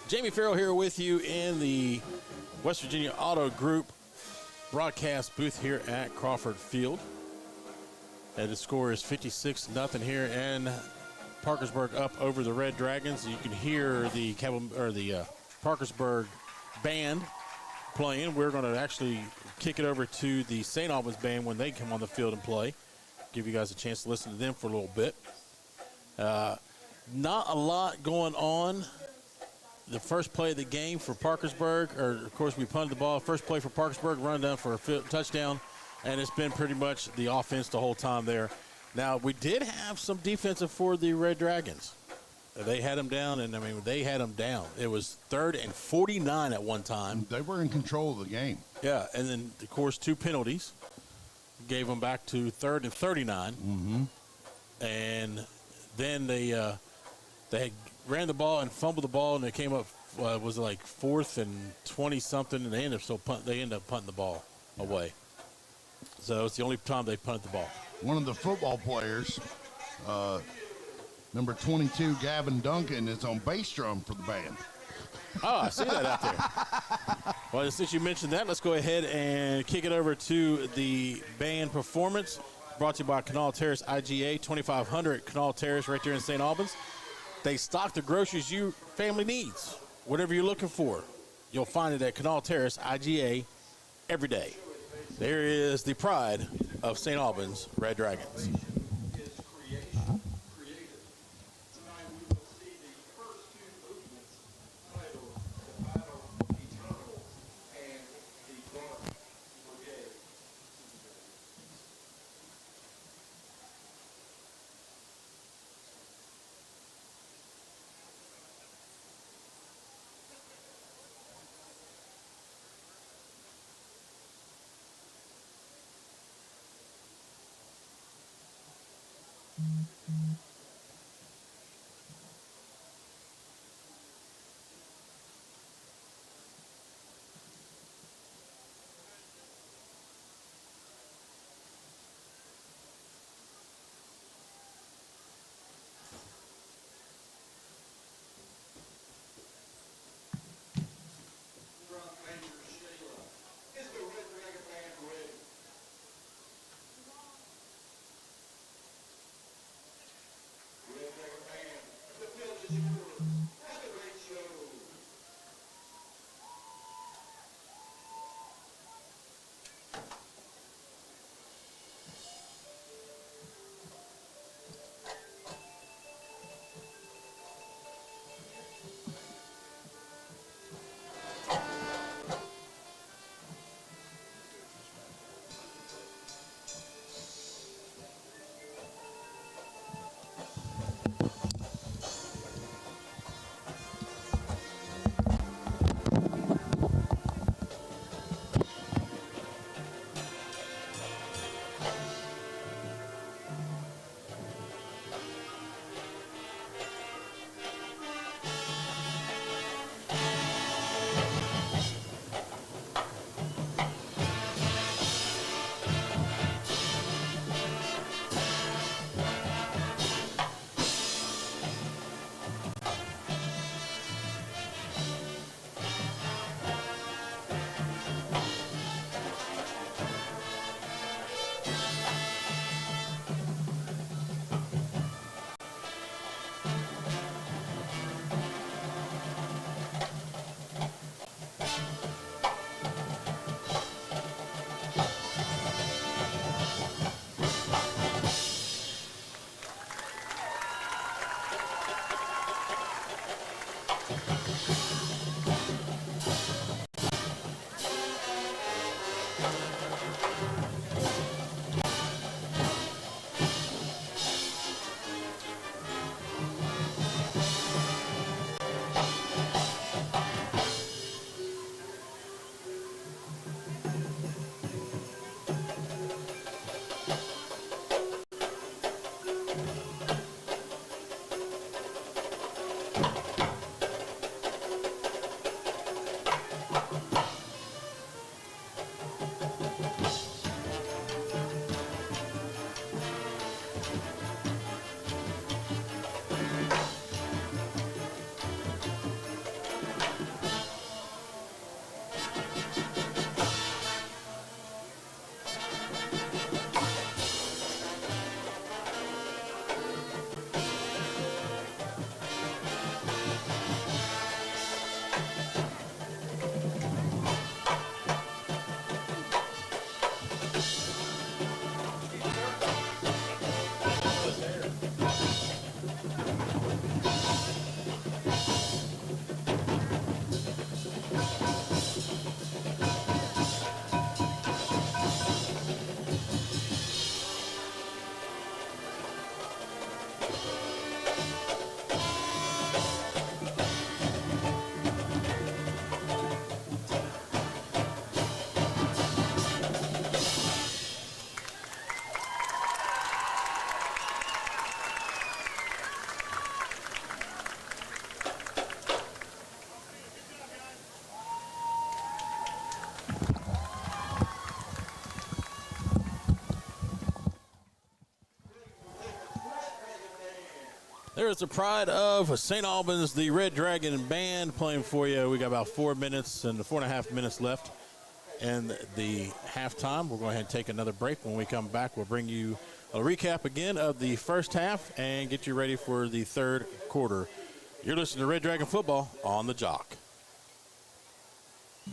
Jamie Farrell here with you in the West Virginia Auto Group broadcast booth here at Crawford Field. And the score is 56-0 here, and Parkersburg up over the Red Dragons. You can hear the Parkersburg band playing. We're going to actually kick it over to the St. Albans band when they come on the field and play. Give you guys a chance to listen to them for a little bit. Not a lot going on. The first play of the game for Parkersburg, of course, we punted the ball. First play for Parkersburg, run down for a touchdown, and it's been pretty much the offense the whole time there. Now, we did have some defensive for the Red Dragons. They had them down, and, they had them down. It was 3rd and 49 at one time. They were in control of the game. Yeah, and then, of course, 2 penalties gave them back to 3rd and 39. Mm-hmm. And then they had ran the ball and fumbled the ball, and they came up, was like 4th and 20-something, and they ended up punting the ball away. So it's the only time they punted the ball. One of the football players, number 22, Gavin Duncan, is on bass drum for the band. Oh, I see that out there. Well, since you mentioned that, let's go ahead and kick it over to the band performance, brought to you by Canal Terrace IGA, 2500 Canal Terrace right there in St. Albans. They stock the groceries your family needs. Whatever you're looking for, you'll find it at Canal Terrace IGA every day. There is the pride of St. Albans Red Dragons. is the pride of St. Albans, the Red Dragon Band playing for you. We got about 4 minutes and 4.5 minutes left in the halftime. We're going ahead and take another break. When we come back, we'll bring you a recap again of the first half and get you ready for the third quarter. You're listening to Red Dragon Football on the Jock.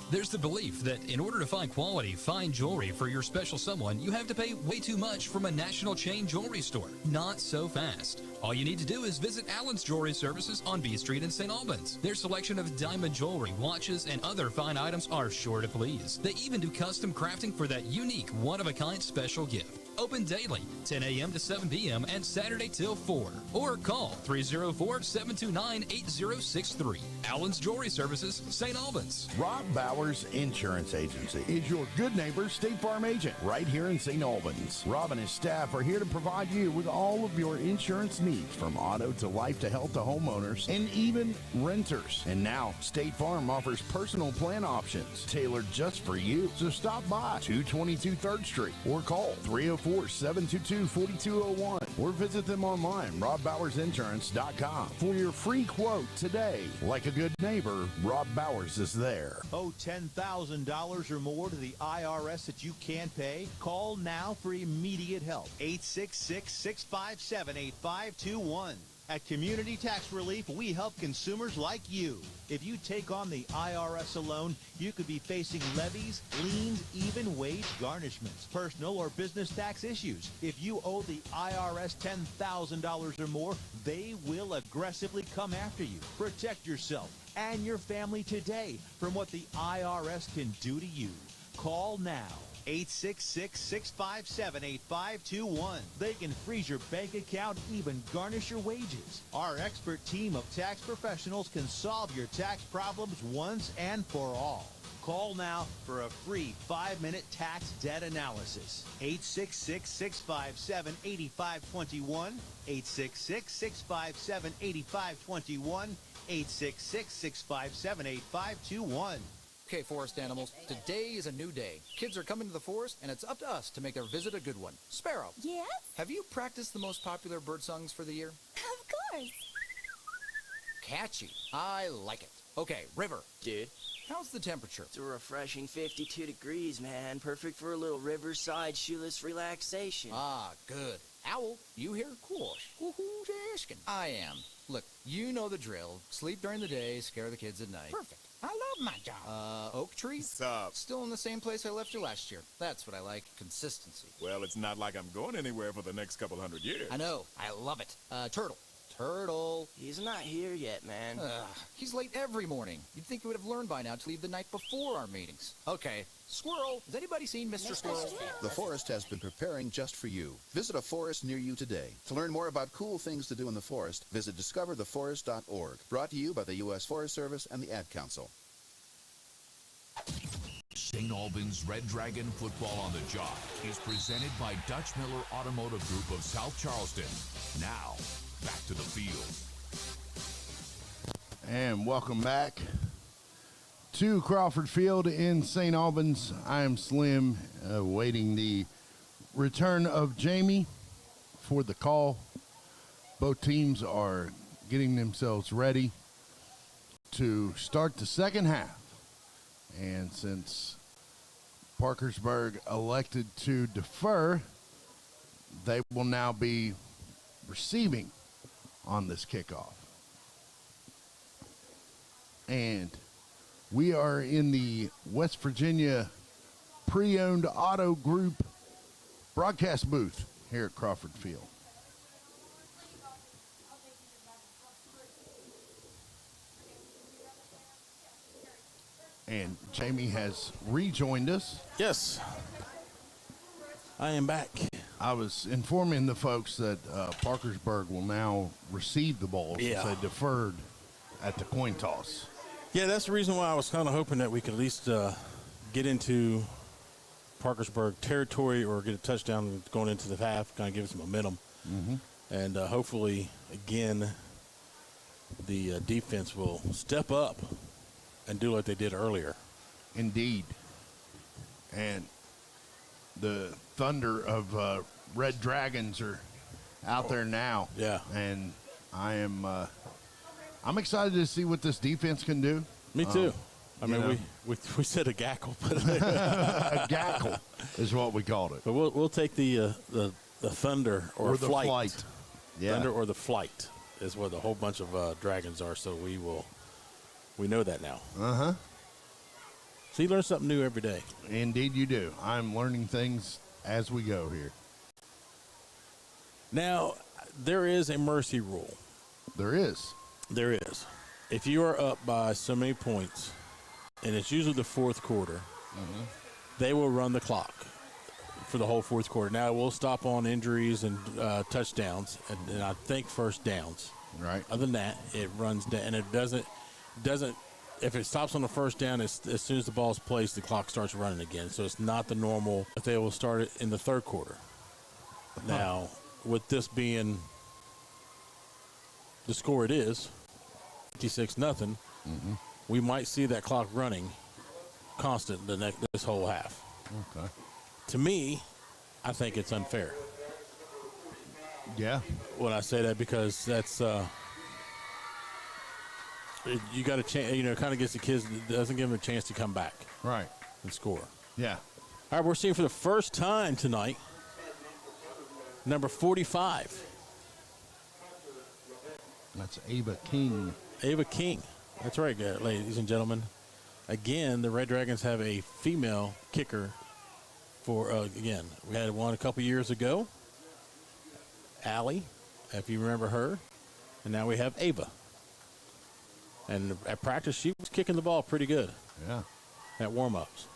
There's the belief that in order to find quality, fine jewelry for your special someone, you have to pay way too much from a national chain jewelry store. Not so fast. All you need to do is visit Allen's Jewelry Services on B Street in St. Albans. Their selection of diamond jewelry, watches, and other fine items are sure to please. They even do custom crafting for that unique, one-of-a-kind special gift. Open daily, 10 a.m. to 7 p.m. and Saturday till 4. Or call 304-729-8063. Allen's Jewelry Services, St. Albans. Rob Bowers Insurance Agency is your good neighbor State Farm agent right here in St. Albans. Rob and his staff are here to provide you with all of your insurance needs, from auto to life to health to homeowners and even renters. And now State Farm offers personal plan options tailored just for you. So stop by 222 3rd Street or call 304-722-4201 or visit them online, robbowersinsurance.com, for your free quote today. Like a good neighbor, Rob Bowers is there. Owe $10,000 or more to the IRS that you can't pay? Call now for immediate help. 866-657-8521. At Community Tax Relief, we help consumers like you. If you take on the IRS alone, you could be facing levies, liens, even wage garnishments, personal or business tax issues. If you owe the IRS $10,000 or more, they will aggressively come after you. Protect yourself and your family today from what the IRS can do to you. Call now. 866-657-8521. They can freeze your bank account, even garnish your wages. Our expert team of tax professionals can solve your tax problems once and for all. Call now for a free 5-minute tax debt analysis. 866-657-8521. 866-657-8521. 866-657-8521. Okay, forest animals, today is a new day. Kids are coming to the forest, and it's up to us to make their visit a good one. Sparrow. Yes? Have you practiced the most popular bird songs for the year? Of course. Catchy. I like it. Okay, River. Dude. How's the temperature? It's a refreshing 52 degrees, man. Perfect for a little riverside shoeless relaxation. Ah, good. Owl, you here? Course. Who's asking? I am. Look, you know the drill. Sleep during the day, scare the kids at night. Perfect. I love my job. Oak tree? What's up? Still in the same place I left you last year. That's what I like. Consistency. Well, it's not like I'm going anywhere for the next couple hundred years. I know. I love it. Turtle. Turtle. He's not here yet, man. He's late every morning. You'd think he would have learned by now to leave the night before our meetings. Okay. Squirrel. Has anybody seen Mr. Squirrel? The forest has been preparing just for you. Visit a forest near you today. To learn more about cool things to do in the forest, visit discovertheforest.org. Brought to you by the U.S. Forest Service and the Ad Council. St. Albans Red Dragon Football on the Jock is presented by Dutch Miller Automotive Group of South Charleston. Now, back to the field. And welcome back to Crawford Field in St. Albans. I am Slim, waiting the return of Jamie for the call. Both teams are getting themselves ready to start the second half. And since Parkersburg elected to defer, they will now be receiving on this kickoff. And we are in the West Virginia Pre-Owned Auto Group broadcast booth here at Crawford Field. And Jamie has rejoined us. Yes, I am back. I was informing the folks that Parkersburg will now receive the ball since they deferred at the coin toss. Yeah, that's the reason why I was kind of hoping that we could at least get into Parkersburg territory or get a touchdown going into the half, kind of give us some momentum. Mm-hmm. And hopefully, again, the defense will step up and do what they did earlier. Indeed. And the thunder of Red Dragons are out there now. Yeah. And I'm excited to see what this defense can do. Me too. I mean, we said a gackle, but a gackle is what we called it. But we'll take the thunder or the flight. flight. Yeah. Thunder or the flight is what a whole bunch of dragons are. So we know that now. Uh-huh. So you learn something new every day. Indeed you do. I'm learning things as we go here. Now, there is a mercy rule. There is. There is. If you are up by so many points, and it's usually the fourth quarter, they will run the clock for the whole fourth quarter. Now, we'll stop on injuries and touchdowns, and I think first downs. Right. Other than that, it runs down, and it doesn't. If it stops on the first down, as soon as the ball is placed, the clock starts running again. So it's not the normal. If they will start it in the third quarter. Now, with this being the score, it is 56-0. We might see that clock running constant this whole half. Okay. To me, I think it's unfair. Yeah. When I say that, because that's you got a chance. Kind of gives the kids, doesn't give them a chance to come back. Right. And score. Yeah. All right, we're seeing for the first time tonight, number 45. That's Ava King. Ava King. That's right, ladies and gentlemen. Again, the Red Dragons have a female kicker again, we had one a couple years ago. Allie, if you remember her. And now we have Ava. And at practice, she was kicking the ball pretty good. Yeah. At warm-ups.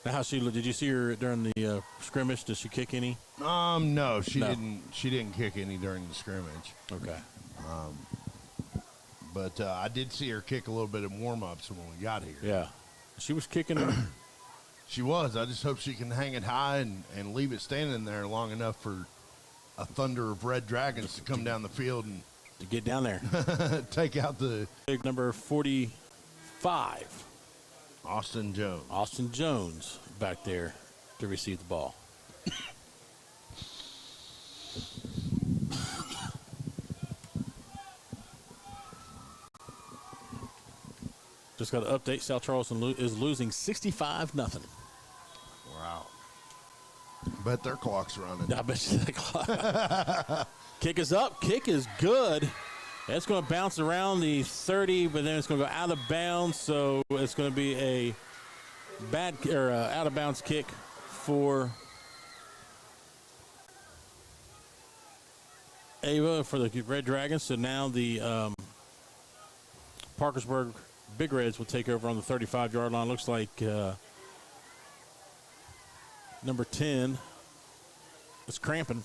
Now, did you see her during the scrimmage? Did she kick any? No, she didn't. She didn't kick any during the scrimmage. Okay. But I did see her kick a little bit in warm-ups when we got here. Yeah. She was kicking. She was. I just hope she can hang it high and leave it standing there long enough for a thunder of Red Dragons to come down the field and to get down there. Take out the big number 45. Austin Jones. Austin Jones back there to receive the ball. Just got an update. South Charleston is losing 65-0. Wow. Bet their clock's running. I bet you that clock. Kick is up. Kick is good. It's going to bounce around the 30, but then it's going to go out of bounds. So it's going to be a out of bounds kick for Ava for the Red Dragons. So now the Parkersburg Big Reds will take over on the 35-yard line. Looks like number 10 is cramping.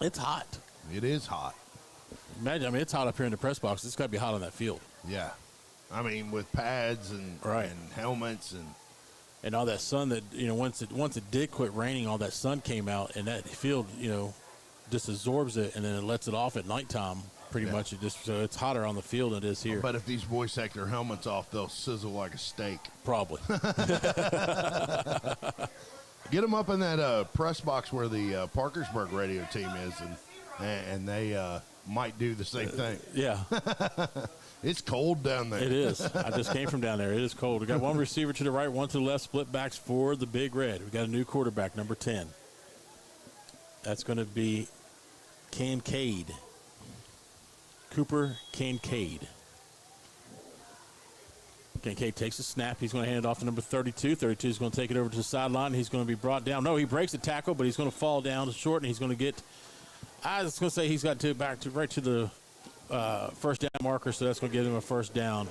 It's hot. It is hot. Imagine, it's hot up here in the press box. It's got to be hot on that field. Yeah. I mean, with pads and helmets and all that sun that, once it did quit raining, all that sun came out, and that field, just absorbs it, and then it lets it off at nighttime. Pretty much, so it's hotter on the field than it is here. But if these boys take their helmets off, they'll sizzle like a steak. Probably. Get them up in that press box where the Parkersburg radio team is, and they might do the same thing. Yeah. It's cold down there. It is. I just came from down there. It is cold. We got one receiver to the right, one to the left, split backs for the Big Red. We got a new quarterback, number 10. That's going to be Kincaid. Cooper Kincaid. Kincaid takes a snap. He's going to hand it off to number 32. 32 is going to take it over to the sideline. He's going to be brought down. No, he breaks the tackle, but he's going to fall down short, and he's going to get – I was going to say he's got to right to the first down marker, so that's going to give him a first down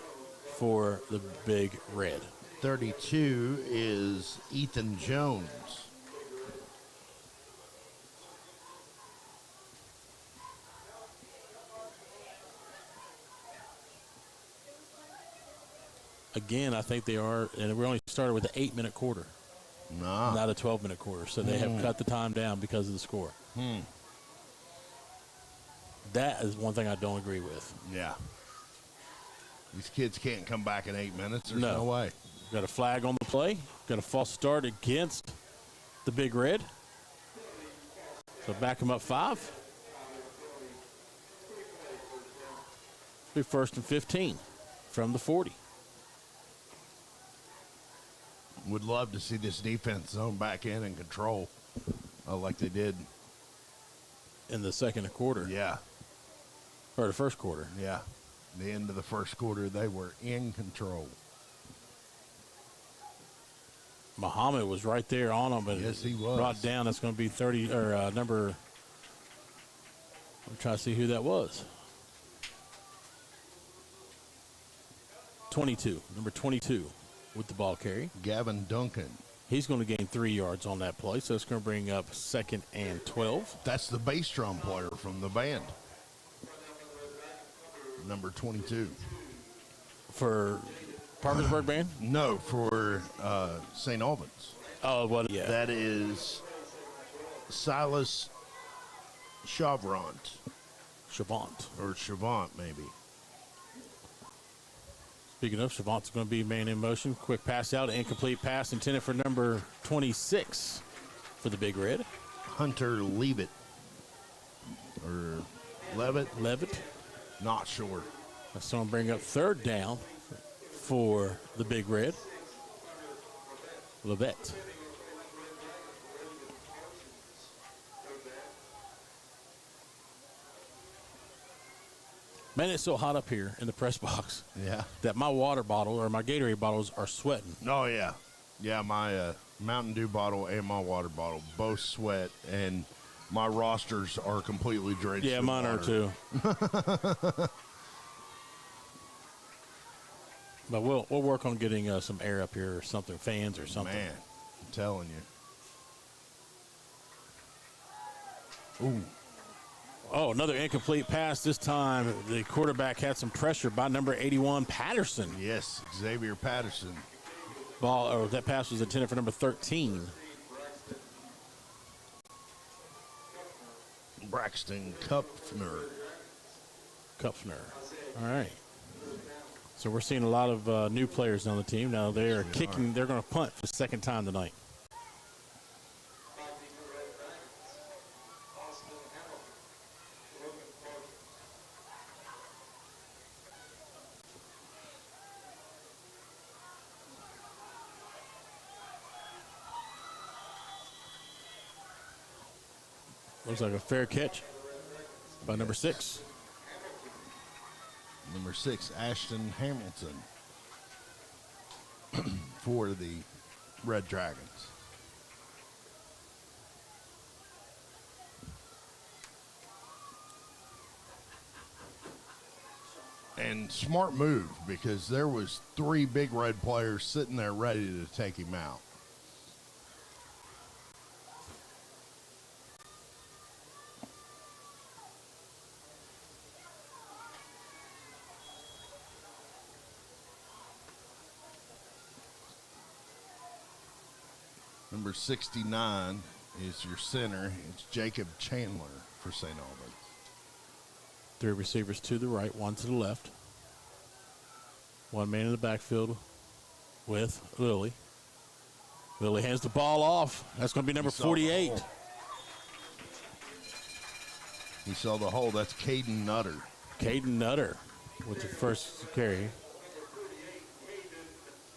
for the Big Red. 32 is Ethan Jones. Again, I think they are, and we only started with an 8-minute quarter, not a 12-minute quarter. So they have cut the time down because of the score. That is one thing I don't agree with. Yeah. These kids can't come back in 8 minutes. There's no way. Got a flag on the play. Got a false start against the Big Red. So back them up 5. Be 1st and 15 from the 40. Would love to see this defense zone back in and control like they did in the second quarter. Yeah. Or the first quarter. Yeah. The end of the first quarter, they were in control. Muhammad was right there on him, but yes, he was. Brought down. That's going to be 30 or number. I'm trying to see who that was. 22, number 22 with the ball carry. Gavin Duncan. He's going to gain 3 yards on that play, so it's going to bring up 2nd and 12. That's the bass drum player from the band. Number 22. For Parkersburg band? No, for St. Albans. Oh, well, yeah. That is Silas Chavrant. Or Chavant, maybe. Speaking of, Chavant's going to be man in motion. Quick pass out, incomplete pass intended for number 26 for the Big Red. Hunter Leavitt. Or Levitt. Not sure. That's going to bring up 3rd down for the Big Red. Levitt. Man, it's so hot up here in the press box. Yeah. That my water bottle or my Gatorade bottles are sweating. Oh, yeah. Yeah, my Mountain Dew bottle and my water bottle both sweat, and my rosters are completely drenched. Yeah, mine are too. But we'll work on getting some air up here or something, fans or something. Man, I'm telling you. Ooh. Oh, another incomplete pass. This time the quarterback had some pressure by number 81, Patterson. Yes, Xavier Patterson. That pass was intended for number 13. Braxton Kupfner. All right. So we're seeing a lot of new players on the team. Now they are kicking. They're going to punt for the 2nd time tonight. Looks like a fair catch by number 6. Number 6, Ashton Hamilton for the Red Dragons. And smart move, because there was 3 Big Red players sitting there ready to take him out. Number 69 is your center. It's Jacob Chandler for St. Albans. 3 receivers to the right, 1 to the left. 1 man in the backfield with Lilly. Lilly hands the ball off. That's going to be number 48. He saw the hole. That's Caden Nutter. Caden Nutter with the first carry.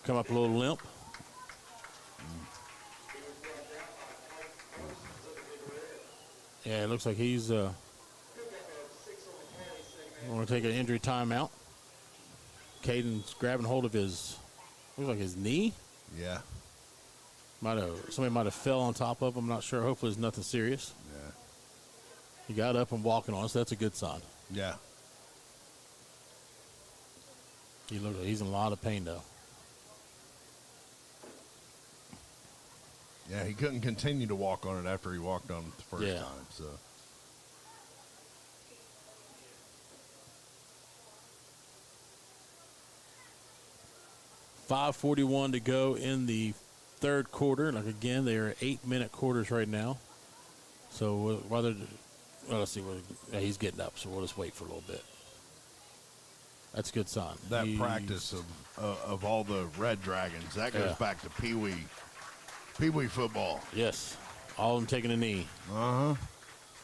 Come up a little limp. Yeah, it looks like he's going to take an injury timeout. Caden's grabbing hold of looks like his knee. Yeah. Somebody might have fell on top of him. I'm not sure. Hopefully it's nothing serious. Yeah. He got up and walking on us. So that's a good sign. Yeah. He looks like he's in a lot of pain, though. Yeah, he couldn't continue to walk on it after he walked on it the first time. So. .541 to go in the 3rd quarter. Like, again, they are 8-minute quarters right now. So, let's see. He's getting up, so we'll just wait for a little bit. That's a good sign. That practice of all the Red Dragons, that goes back to Pee Wee football. Yes. All of them taking a knee. Uh-huh.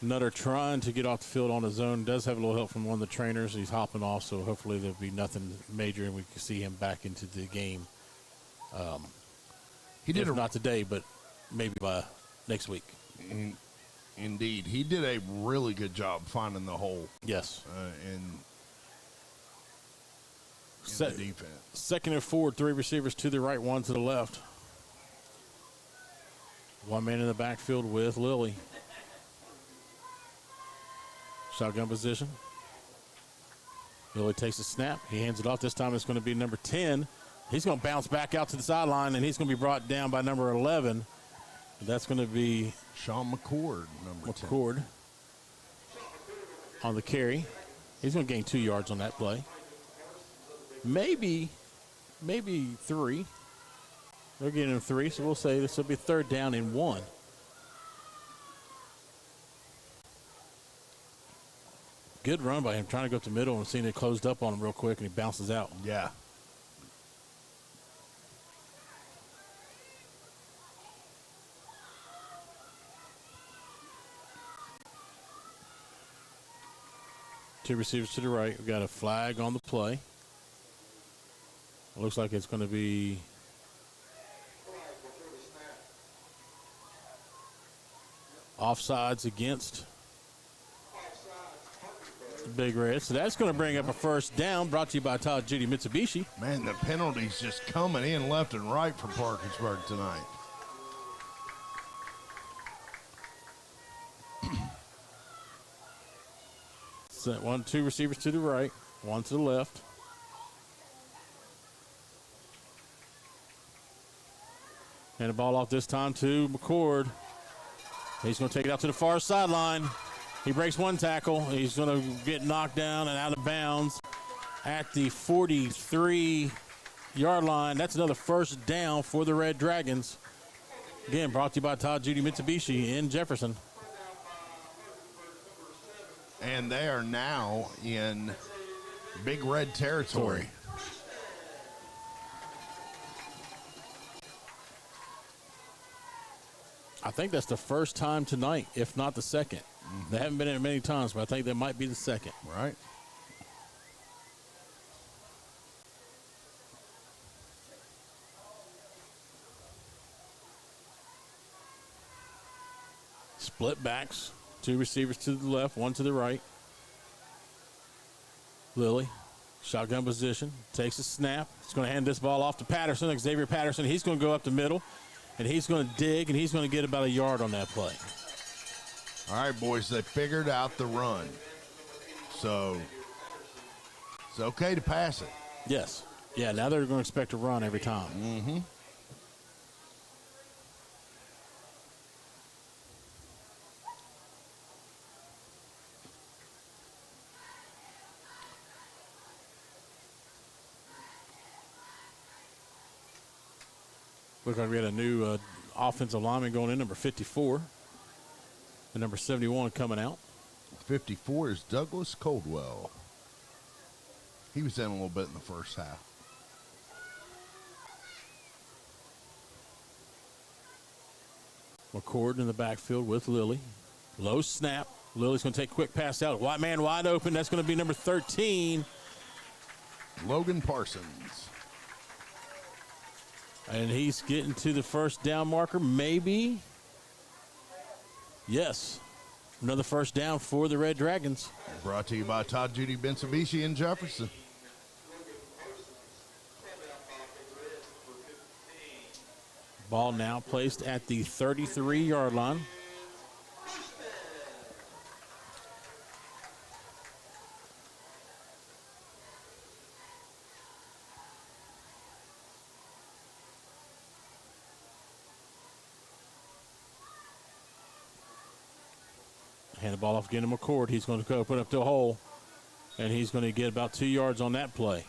Nutter trying to get off the field on his own. Does have a little help from one of the trainers. He's hopping off, so hopefully there'll be nothing major and we can see him back into the game. He did not today, but maybe by next week. Indeed. He did a really good job finding the hole. Yes. In the defense. 2nd and 4, 3 receivers to the right, 1 to the left. 1 man in the backfield with Lilly. Shotgun position. Lilly takes a snap. He hands it off. This time it's going to be number 10. He's going to bounce back out to the sideline, and he's going to be brought down by number 11. That's going to be Sean McCord, number 10. McCord on the carry. He's going to gain 2 yards on that play. Maybe 3. They're getting him 3, so we'll say this will be 3rd down and 1. Good run by him, trying to go up the middle and seeing it closed up on him real quick, and he bounces out. Yeah. Two receivers to the right. We've got a flag on the play. It looks like it's going to be offsides against the Big Red. So that's going to bring up a 1st down, brought to you by Todd Judy Mitsubishi. Man, the penalties just coming in left and right for Parkersburg tonight. So 2 receivers to the right, 1 to the left. And the ball off this time to McCord. He's going to take it out to the far sideline. He breaks 1 tackle. He's going to get knocked down and out of bounds at the 43-yard line. That's another 1st down for the Red Dragons. Again, brought to you by Todd Judy Mitsubishi in Jefferson. And they are now in Big Red territory. I think that's the first time tonight, if not the second. They haven't been in it many times, but I think that might be the second. Right. Split backs. 2 receivers to the left, 1 to the right. Lilly, shotgun position, takes a snap. He's going to hand this ball off to Patterson, Xavier Patterson. He's going to go up the middle, and he's going to dig, and he's going to get about a yard on that play. All right, boys, they figured out the run. So it's okay to pass it. Yes. Yeah, now they're going to expect a run every time. Mm-hmm. Looks like we had a new offensive lineman going in, number 54. And number 71 coming out. 54 is Douglas Coldwell. He was in a little bit in the first half. McCord in the backfield with Lilly. Low snap. Lilly's going to take a quick pass out. White man wide open. That's going to be number 13. Logan Parsons. And he's getting to the 1st down marker, maybe. Yes. Another 1st down for the Red Dragons. Brought to you by Todd Judy Mitsubishi in Jefferson. Ball now placed at the 33-yard line. Hand the ball off again to McCord. He's going to go open up the hole, and he's going to get about 2 yards on that play.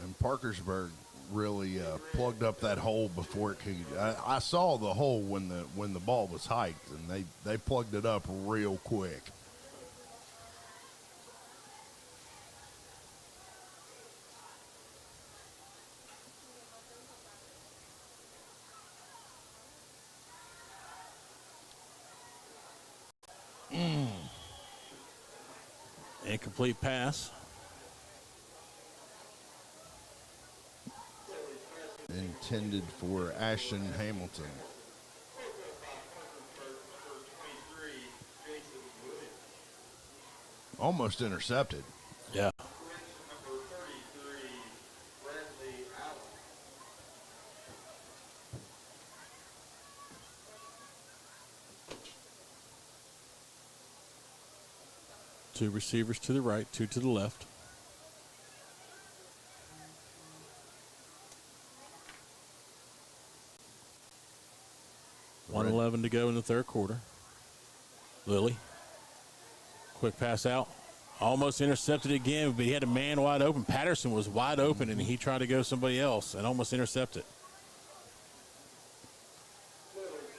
And Parkersburg really plugged up that hole before it could. I saw the hole when the ball was hiked, and they plugged it up real quick. Incomplete pass. Intended for Ashton Hamilton. Almost intercepted. Yeah. Two receivers to the right, two to the left. Right. 1:11 to go in the third quarter. Lilly. Quick pass out. Almost intercepted again, but he had a man wide open. Patterson was wide open, and he tried to go somebody else and almost intercepted.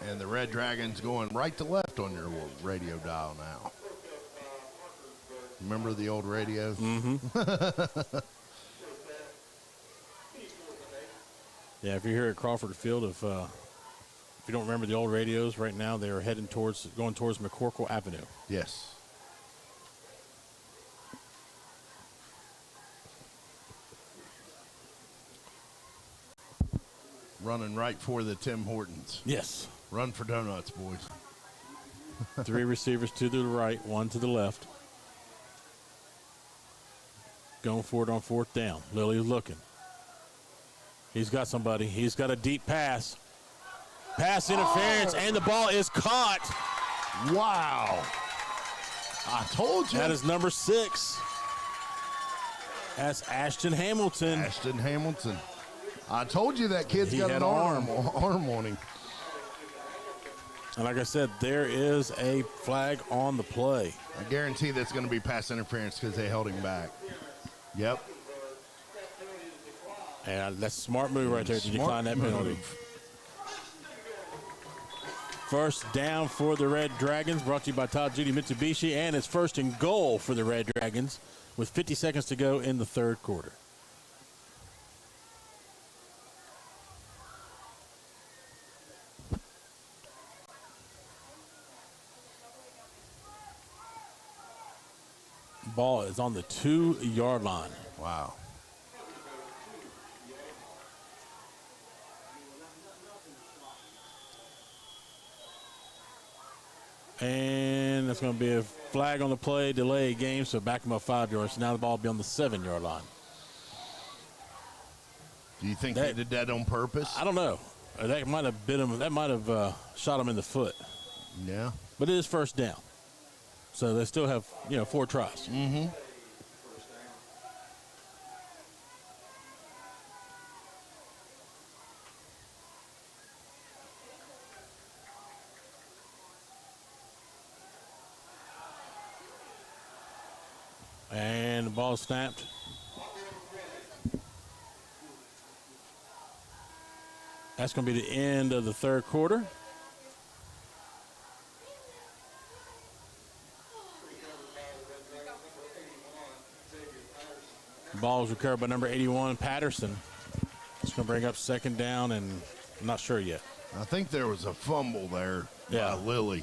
And the Red Dragons going right to left on your radio dial now. Remember the old radios? Mm-hmm. Yeah, if you're here at Crawford Field, if you don't remember the old radios, right now they are going towards McCorkle Avenue. Yes. Running right for the Tim Hortons. Yes. Run for donuts, boys. Three receivers to the right, one to the left. Going for it on fourth down. Lilly's looking. He's got somebody. He's got a deep pass. Pass interference, and the ball is caught. Wow. I told you. That is number 6. That's Ashton Hamilton. Ashton Hamilton. I told you that kid's got an arm on him. And like I said, there is a flag on the play. I guarantee that's going to be pass interference because they held him back. Yep. And that's a smart move right there to decline that penalty. First down for the Red Dragons, brought to you by Todd Judy Mitsubishi, and it's first and goal for the Red Dragons with 50 seconds to go in the third quarter. Ball is on the 2-yard line. Wow. And that's going to be a flag on the play, delay game, so back them up 5 yards. So now the ball will be on the 7-yard line. Do you think they did that on purpose? I don't know. That might have bit him. That might have shot him in the foot. Yeah. But it is first down. So they still have, 4 tries. Mm-hmm. And the ball snapped. That's going to be the end of the third quarter. Ball is recovered by number 81, Patterson. It's going to bring up second down, and I'm not sure yet. I think there was a fumble there by Lilly.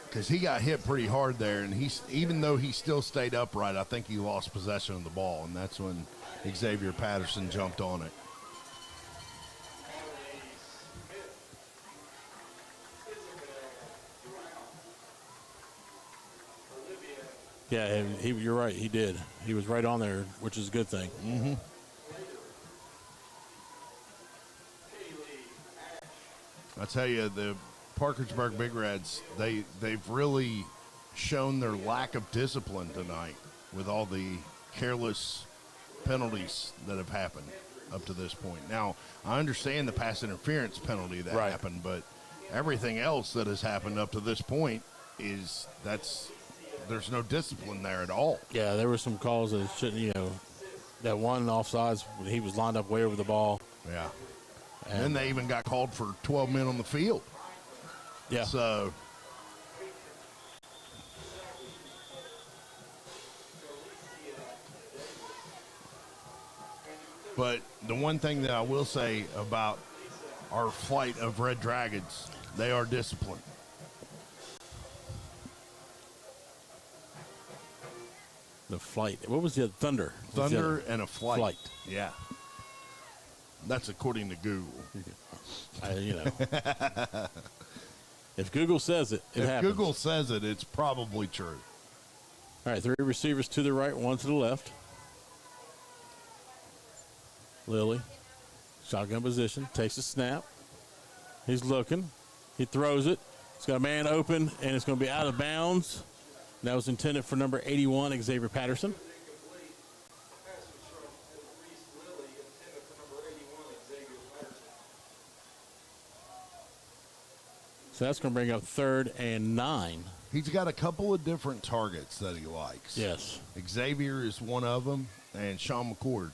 Because he got hit pretty hard there, and even though he still stayed upright, I think he lost possession of the ball, and that's when Xavier Patterson jumped on it. Yeah, you're right. He did. He was right on there, which is a good thing. Mm-hmm. I tell you, the Parkersburg Big Reds, they've really shown their lack of discipline tonight with all the careless penalties that have happened up to this point. Now, I understand the pass interference penalty that happened, but everything else that has happened up to this point there's no discipline there at all. Yeah, there were some calls that shouldn't, That one offsides, he was lined up way over the ball. Yeah. And then they even got called for 12 men on the field. Yeah. So. But the one thing that I will say about our flight of Red Dragons, they are disciplined. The flight. What was the Thunder? Thunder and a flight. Flight. Yeah. That's according to Google. If Google says it, it happens. If Google says it, it's probably true. All right, 3 receivers to the right, 1 to the left. Lilly, shotgun position, takes a snap. He's looking. He throws it. He's got a man open, and it's going to be out of bounds. That was intended for number 81, Xavier Patterson. So that's going to bring up 3rd and 9. He's got a couple of different targets that he likes. Yes. Xavier is one of them, and Sean McCord.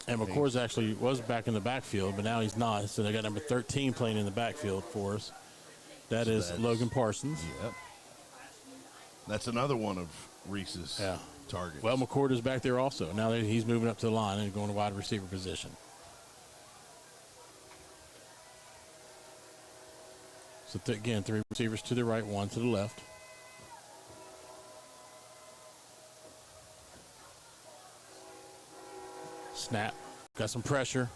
And McCord's actually was back in the backfield, but now he's not. So they got number 13 playing in the backfield for us. That is Logan Parsons. Yep. That's another one of Reese's targets. Well, McCord is back there also. Now he's moving up to the line and going to wide receiver position. So again, 3 receivers to the right, 1 to the left. Snap. Got some pressure.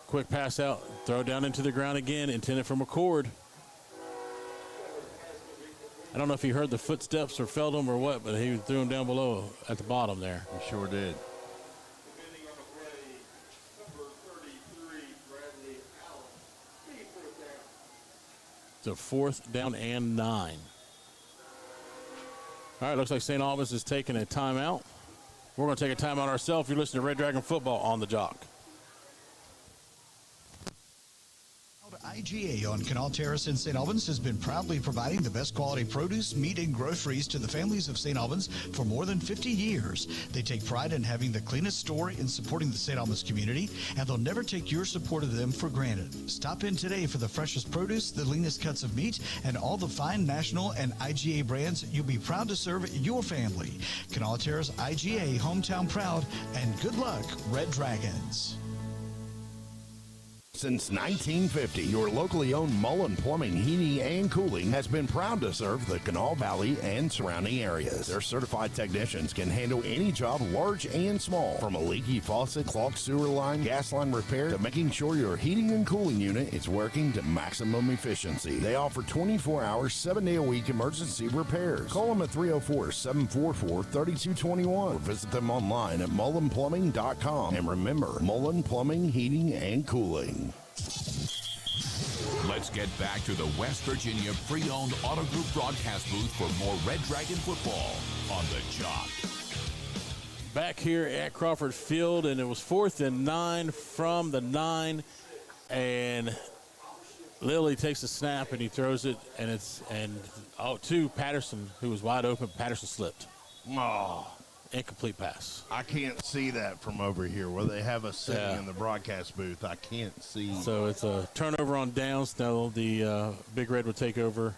Quick pass out. Throw down into the ground again. Intended for McCord. I don't know if he heard the footsteps or felt them or what, but he threw him down below at the bottom there. He sure did. So 4th down and 9. All right, looks like St. Albans is taking a timeout. We're going to take a timeout ourselves. You're listening to Red Dragon Football on the Jock. IGA on Canal Terrace in St. Albans has been proudly providing the best quality produce, meat, and groceries to the families of St. Albans for more than 50 years. They take pride in having the cleanest store in supporting the St. Albans community, and they'll never take your support of them for granted. Stop in today for the freshest produce, the leanest cuts of meat, and all the fine national and IGA brands you'll be proud to serve your family. Canal Terrace IGA, hometown proud, and good luck, Red Dragons. Since 1950, your locally owned Mullen Plumbing, Heating, and Cooling has been proud to serve the Kanawha Valley and surrounding areas. Their certified technicians can handle any job, large and small, from a leaky faucet, clogged sewer line, gas line repair, to making sure your heating and cooling unit is working to maximum efficiency. They offer 24-hour, 7-day-a-week emergency repairs. Call them at 304-744-3221 or visit them online at mullenplumbing.com. And remember, Mullen Plumbing, Heating, and Cooling. Let's get back to the West Virginia pre-owned Auto Group broadcast booth for more Red Dragon football on the Jock. Back here at Crawford Field, and it was 4th and 9 from the 9, and Lilly takes a snap and he throws it, and to Patterson, who was wide open. Patterson slipped. Oh. Incomplete pass. I can't see that from over here where they have us sitting in the broadcast booth. I can't see. So it's a turnover on downs. Now the Big Red will take over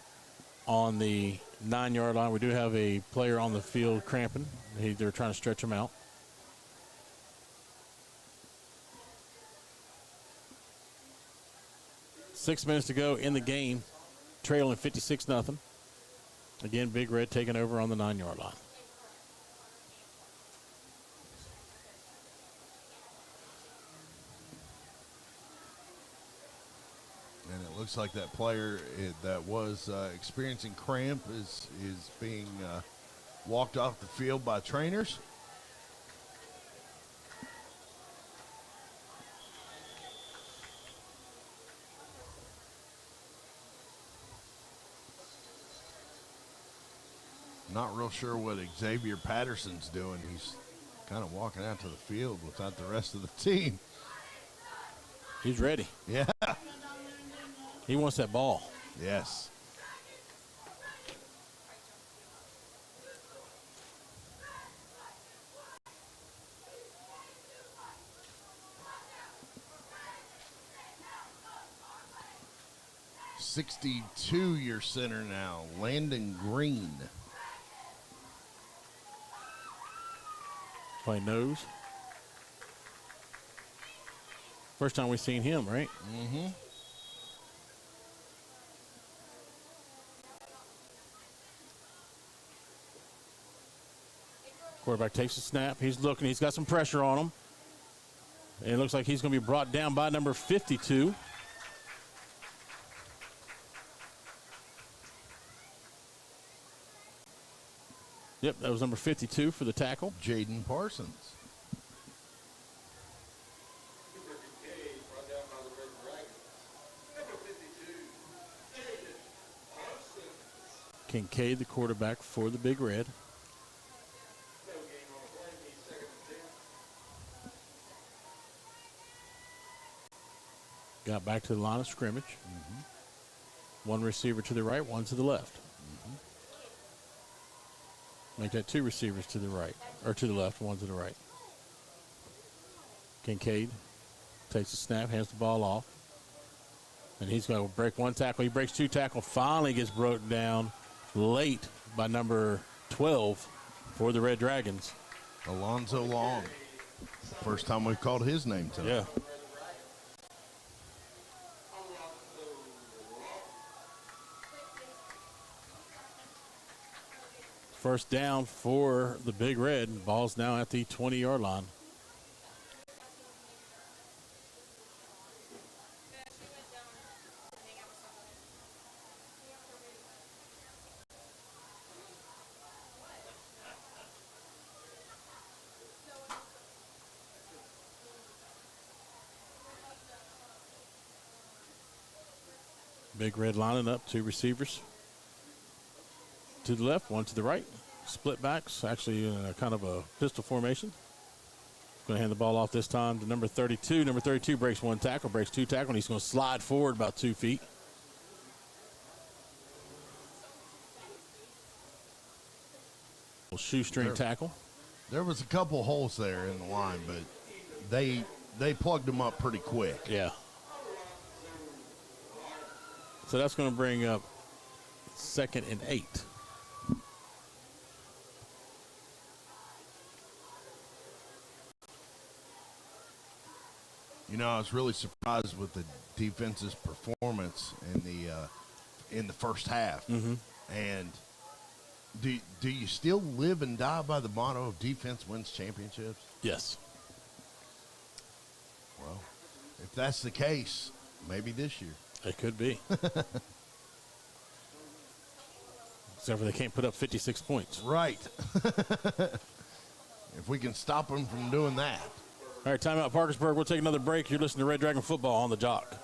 on the 9-yard line. We do have a player on the field cramping. They're trying to stretch him out. Six minutes to go in the game, trailing 56-0. Again, Big Red taking over on the 9-yard line. And it looks like that player that was experiencing cramp is being walked off the field by trainers. Not real sure what Xavier Patterson's doing. He's kind of walking out to the field without the rest of the team. He's ready. Yeah. He wants that ball. Yes. 62, your center now, Landon Green. Play nose. First time we've seen him, right? Mm-hmm. Quarterback takes a snap. He's looking. He's got some pressure on him. And it looks like he's going to be brought down by number 52. Yep, that was number 52 for the tackle. Jaden Parsons. Kincaid, the quarterback for the Big Red. Got back to the line of scrimmage. Mm-hmm. One receiver to the right, one to the left. Mm-hmm. Make that two receivers to the right, or to the left, one to the right. Kincaid takes the snap, hands the ball off. And he's going to break one tackle. He breaks two tackles, finally gets broken down late by number 12 for the Red Dragons. Alonzo Long. First time we've called his name tonight. Yeah. First down for the Big Red. Ball's now at the 20-yard line. Big Red lining up, two receivers to the left, one to the right. Split backs, actually in a kind of a pistol formation. Going to hand the ball off this time to number 32. Number 32 breaks one tackle, breaks two tackle, and he's going to slide forward about 2 feet. Shoestring tackle. There was a couple holes there in the line, but they plugged them up pretty quick. Yeah. So that's going to bring up 2nd and 8. You know, I was really surprised with the defense's performance in the first half. Mm-hmm. And do you still live and die by the motto of defense wins championships? Yes. Well, if that's the case, maybe this year. It could be. Except for they can't put up 56 points. Right. If we can stop them from doing that. All right, timeout Parkersburg. We'll take another break. You're listening to Red Dragon Football on the Jock.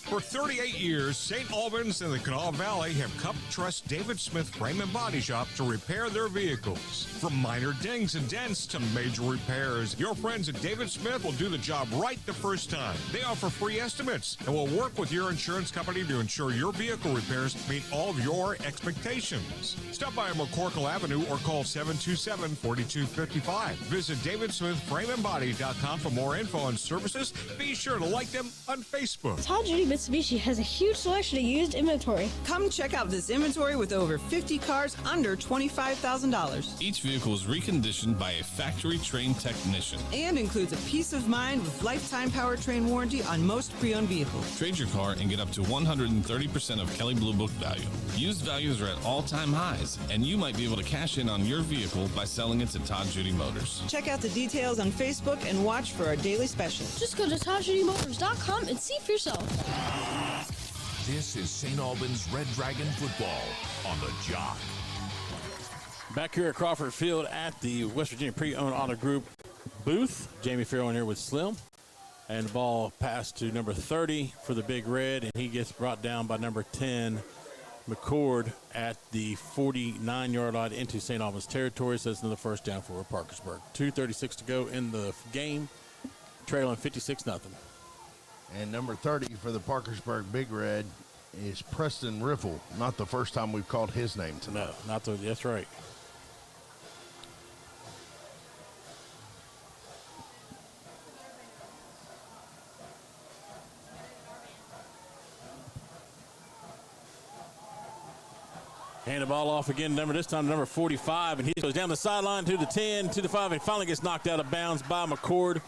For 38 years, St. Albans and the Kanawha Valley have Cup Trust David Smith Frame and Body Shop to repair their vehicles. From minor dings and dents to major repairs, your friends at David Smith will do the job right the first time. They offer free estimates and will work with your insurance company to ensure your vehicle repairs meet all of your expectations. Stop by McCorkle Avenue or call 727-4255. Visit DavidSmithFrameandBody.com for more info and services. Be sure to like them on Facebook. Todd Judy Mitsubishi has a huge selection of used inventory. Come check out this inventory with over 50 cars under $25,000. Each vehicle is reconditioned by a factory-trained technician. And includes a peace of mind with lifetime powertrain warranty on most pre-owned vehicles. Trade your car and get up to 130% of Kelley Blue Book value. Used values are at all-time highs, and you might be able to cash in on your vehicle by selling it to Todd Judy Motors. Check out the details on Facebook and watch for our daily specials. Just go to ToddJudyMotors.com and see for yourself. This is St. Albans Red Dragon Football on the Jock. Back here at Crawford Field at the West Virginia Pre-Owned Auto Group booth. Jamie Farrell in here with Slim. And the ball passed to number 30 for the Big Red, and he gets brought down by number 10, McCord, at the 49-yard line into St. Albans territory. So that's another first down for Parkersburg. 2:36 to go in the game, trailing 56-0. And number 30 for the Parkersburg Big Red is Preston Riffle. Not the first time we've called his name tonight. No, not the, that's right. Hand the ball off again, this time number 45, and he goes down the sideline to the 10, to the 5, and finally gets knocked out of bounds by McCord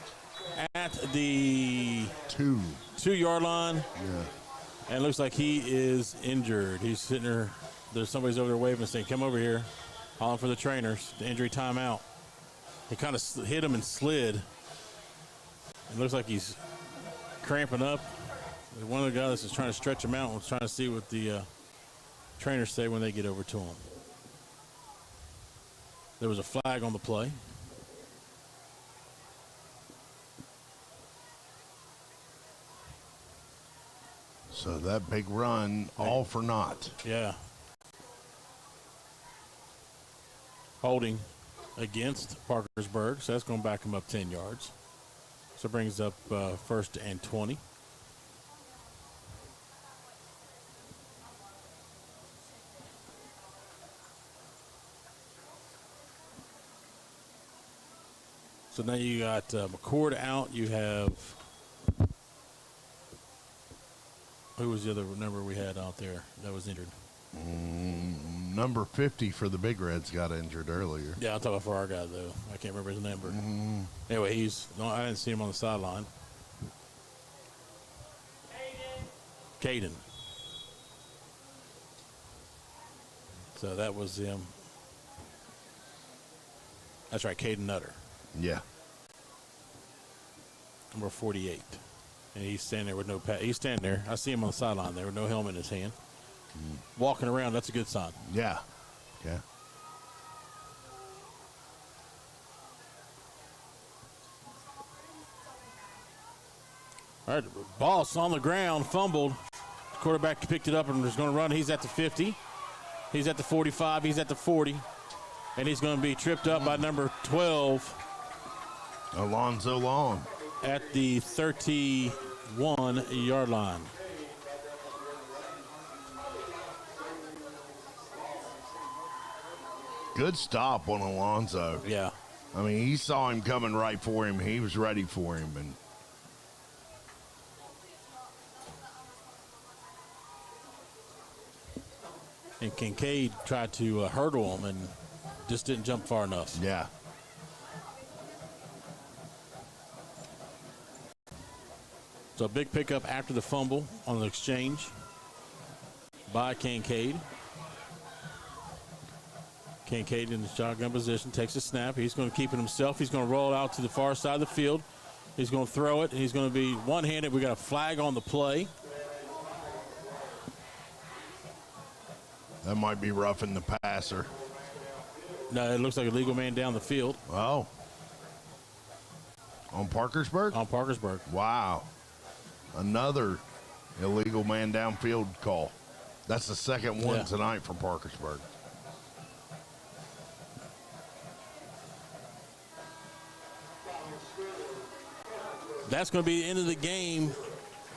at the 2-yard line. Yeah. And it looks like he is injured. He's sitting there. There's somebody's over there waving and saying, come over here. Calling for the trainers, the injury timeout. He kind of hit him and slid. It looks like he's cramping up. One of the guys that's trying to stretch him out was trying to see what the trainers say when they get over to him. There was a flag on the play. So that big run, all for naught. Yeah. Holding against Parkersburg, so that's going to back him up 10 yards. So it brings up 1st and 20. So now you got McCord out. You have, who was the other number we had out there that was injured? Number 50 for the Big Reds got injured earlier. Yeah, I'm talking for our guy, though. I can't remember his number. Anyway, I didn't see him on the sideline. Caden. So that was him. That's right, Caden Nutter. Yeah. Number 48. And he's standing there with no pad. He's standing there. I see him on the sideline there with no helmet in his hand. Walking around, that's a good sign. Yeah. Yeah. All right, ball's on the ground, fumbled. Quarterback picked it up and is going to run. He's at the 50. He's at the 45. He's at the 40. And he's going to be tripped up by number 12. Alonzo Long. At the 31-yard line. Good stop on Alonzo. Yeah. I mean, he saw him coming right for him. He was ready for him. And Kincaid tried to hurdle him and just didn't jump far enough. Yeah. So a big pickup after the fumble on the exchange by Kincaid. Kincaid in the shotgun position, takes a snap. He's going to keep it himself. He's going to roll it out to the far side of the field. He's going to throw it. He's going to be one-handed. We got a flag on the play. That might be roughing the passer. No, it looks like a legal man down the field. Oh. On Parkersburg? On Parkersburg. Wow. Another illegal man downfield call. That's the second one tonight for Parkersburg. That's going to be the end of the game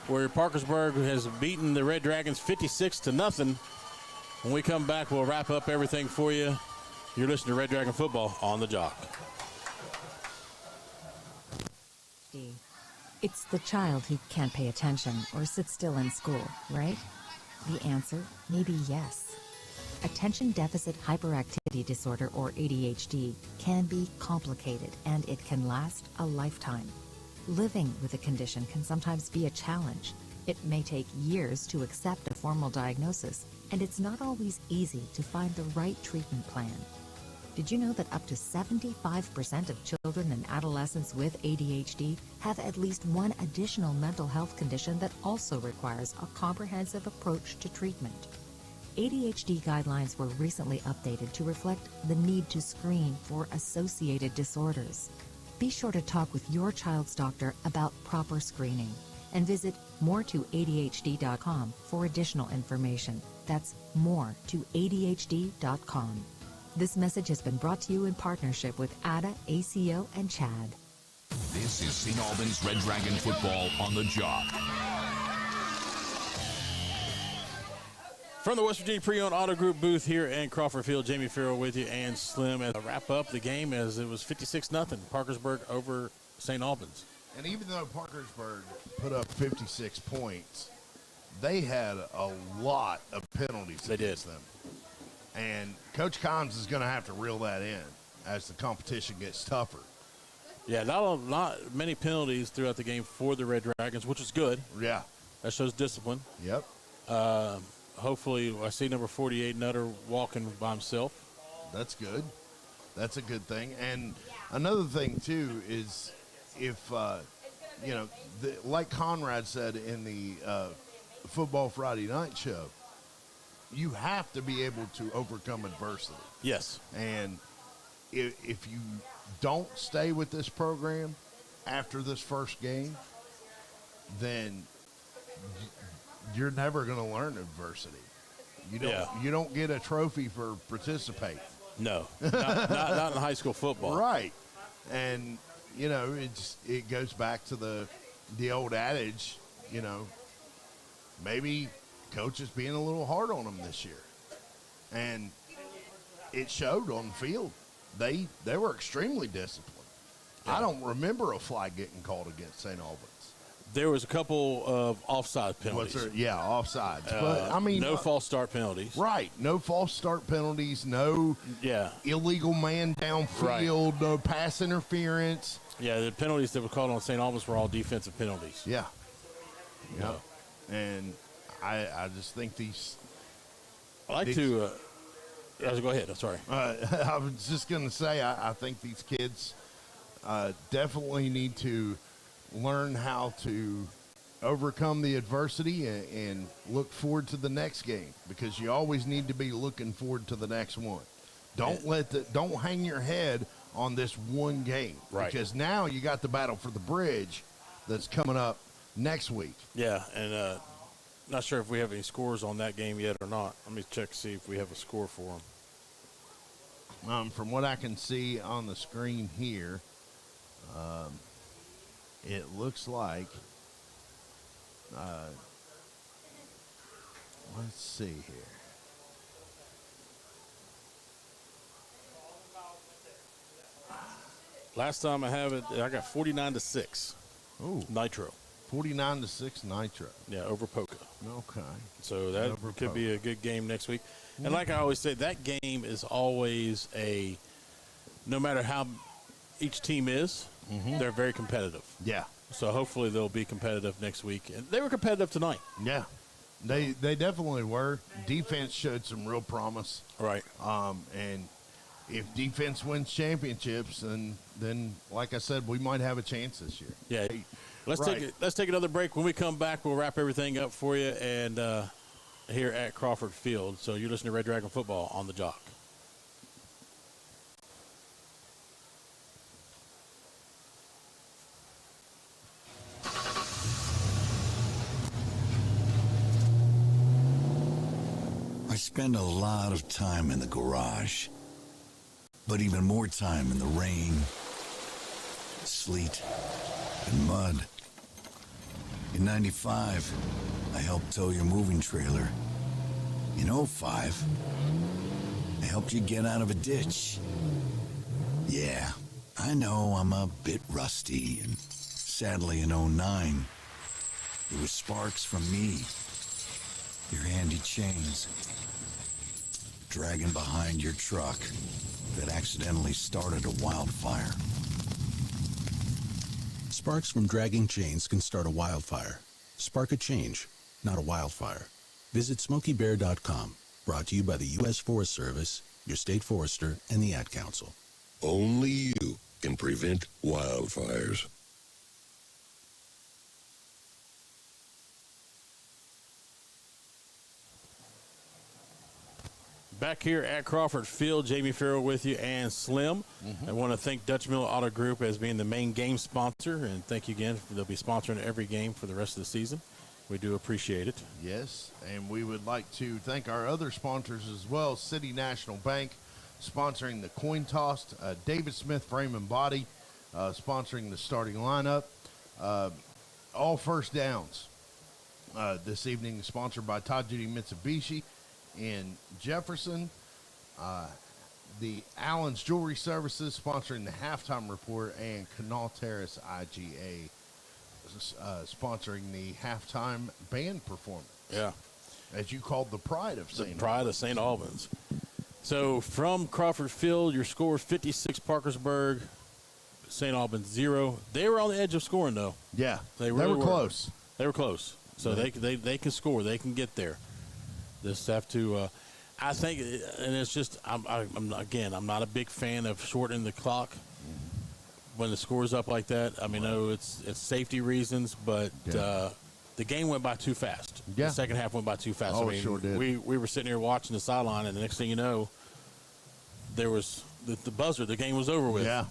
where Parkersburg has beaten the Red Dragons 56-0. When we come back, we'll wrap up everything for you. You're listening to Red Dragon Football on the Jock. It's the child who can't pay attention or sit still in school, right? The answer may be yes. Attention Deficit Hyperactivity Disorder, or ADHD, can be complicated and it can last a lifetime. Living with a condition can sometimes be a challenge. It may take years to accept a formal diagnosis, and it's not always easy to find the right treatment plan. Did you know that up to 75% of children and adolescents with ADHD have at least one additional mental health condition that also requires a comprehensive approach to treatment? ADHD guidelines were recently updated to reflect the need to screen for associated disorders. Be sure to talk with your child's doctor about proper screening and visit more2adhd.com for additional information. That's more2adhd.com. This message has been brought to you in partnership with ADA, ACO, and CHAD. This is St. Albans Red Dragon Football on the Jock. From the West Virginia Pre-Owned Auto Group booth here in Crawford Field, Jamie Farrell with you and Slim as I wrap up the game as it was 56-0. Parkersburg over St. Albans. And even though Parkersburg put up 56 points, they had a lot of penalties against them. And Coach Collins is going to have to reel that in as the competition gets tougher. Yeah, not many penalties throughout the game for the Red Dragons, which is good. Yeah. That shows discipline. Yep. Hopefully, I see number 48, Nutter, walking by himself. That's good. That's a good thing. And another thing, too, is if, like Conrad said in the Football Friday Night show, you have to be able to overcome adversity. Yes. And if you don't stay with this program after this first game, then you're never going to learn adversity. You don't get a trophy for participating. No, not in high school football. Right. And, it goes back to the old adage, maybe coach is being a little hard on them this year. And it showed on the field. They were extremely disciplined. Yeah. I don't remember a flag getting called against St. Albans. There was a couple of offside penalties. Yeah, offsides. But, no false start penalties. Right. No false start penalties. No illegal man downfield. Right. No pass interference. Yeah, the penalties that were called on St. Albans were all defensive penalties. Yeah. Yeah. And I just think these. I like to. Go ahead. I'm sorry. I was just going to say, I think these kids definitely need to learn how to overcome the adversity and look forward to the next game, because you always need to be looking forward to the next one. Don't hang your head on this one game, right? Because now you got the battle for the bridge that's coming up next week. Yeah, and not sure if we have any scores on that game yet or not. Let me check to see if we have a score for them. From what I can see on the screen here, it looks like, let's see here. Last time I have it, I got 49-6. Ooh, Nitro. 49-6 Nitro. Yeah, over Poca. Okay. So that could be a good game next week. And like I always say, that game is always no matter how each team is, they're very competitive. Yeah. So hopefully they'll be competitive next week. And they were competitive tonight. Yeah. They definitely were. Defense showed some real promise. Right. And if defense wins championships, then like I said, we might have a chance this year. Yeah. Let's take another break. When we come back, we'll wrap everything up for you and here at Crawford Field. So you're listening to Red Dragon Football on the Jock. I spend a lot of time in the garage, but even more time in the rain, sleet, and mud. In 95, I helped tow your moving trailer. In 05, I helped you get out of a ditch. Yeah, I know I'm a bit rusty, and sadly in 09, it was sparks from me, your handy chains, dragging behind your truck that accidentally started a wildfire. Sparks from dragging chains can start a wildfire. Spark a change, not a wildfire. Visit SmokeyBear.com. Brought to you by the U.S. Forest Service, your state forester, and the Ad Council. Only you can prevent wildfires. Back here at Crawford Field, Jamie Farrell with you and Slim. I want to thank Dutch Miller Auto Group as being the main game sponsor, and thank you again. They'll be sponsoring every game for the rest of the season. We do appreciate it. Yes, and we would like to thank our other sponsors as well. City National Bank sponsoring the coin toss. David Smith Frame and Body sponsoring the starting lineup. All First Downs this evening sponsored by Todd Judy Mitsubishi in Jefferson. The Albans Jewelry Services sponsoring the halftime report, and Canal Terrace IGA sponsoring the halftime band performance. Yeah. As you called the Pride of St. The Pride of St. Albans. So from Crawford Field, your score 56 Parkersburg, St. Albans 0. They were on the edge of scoring, though. Yeah, they really were close. They were close. So they can score. They can get there. Just have to. I think, and it's just I'm not a big fan of shortening the clock when the score's up like that. I mean, no, it's safety reasons, but the game went by too fast. Yeah. The second half went by too fast. Oh, I mean, it sure did. We were sitting here watching the sideline, and the next thing you know, there was the buzzer. The game was over with. Yeah.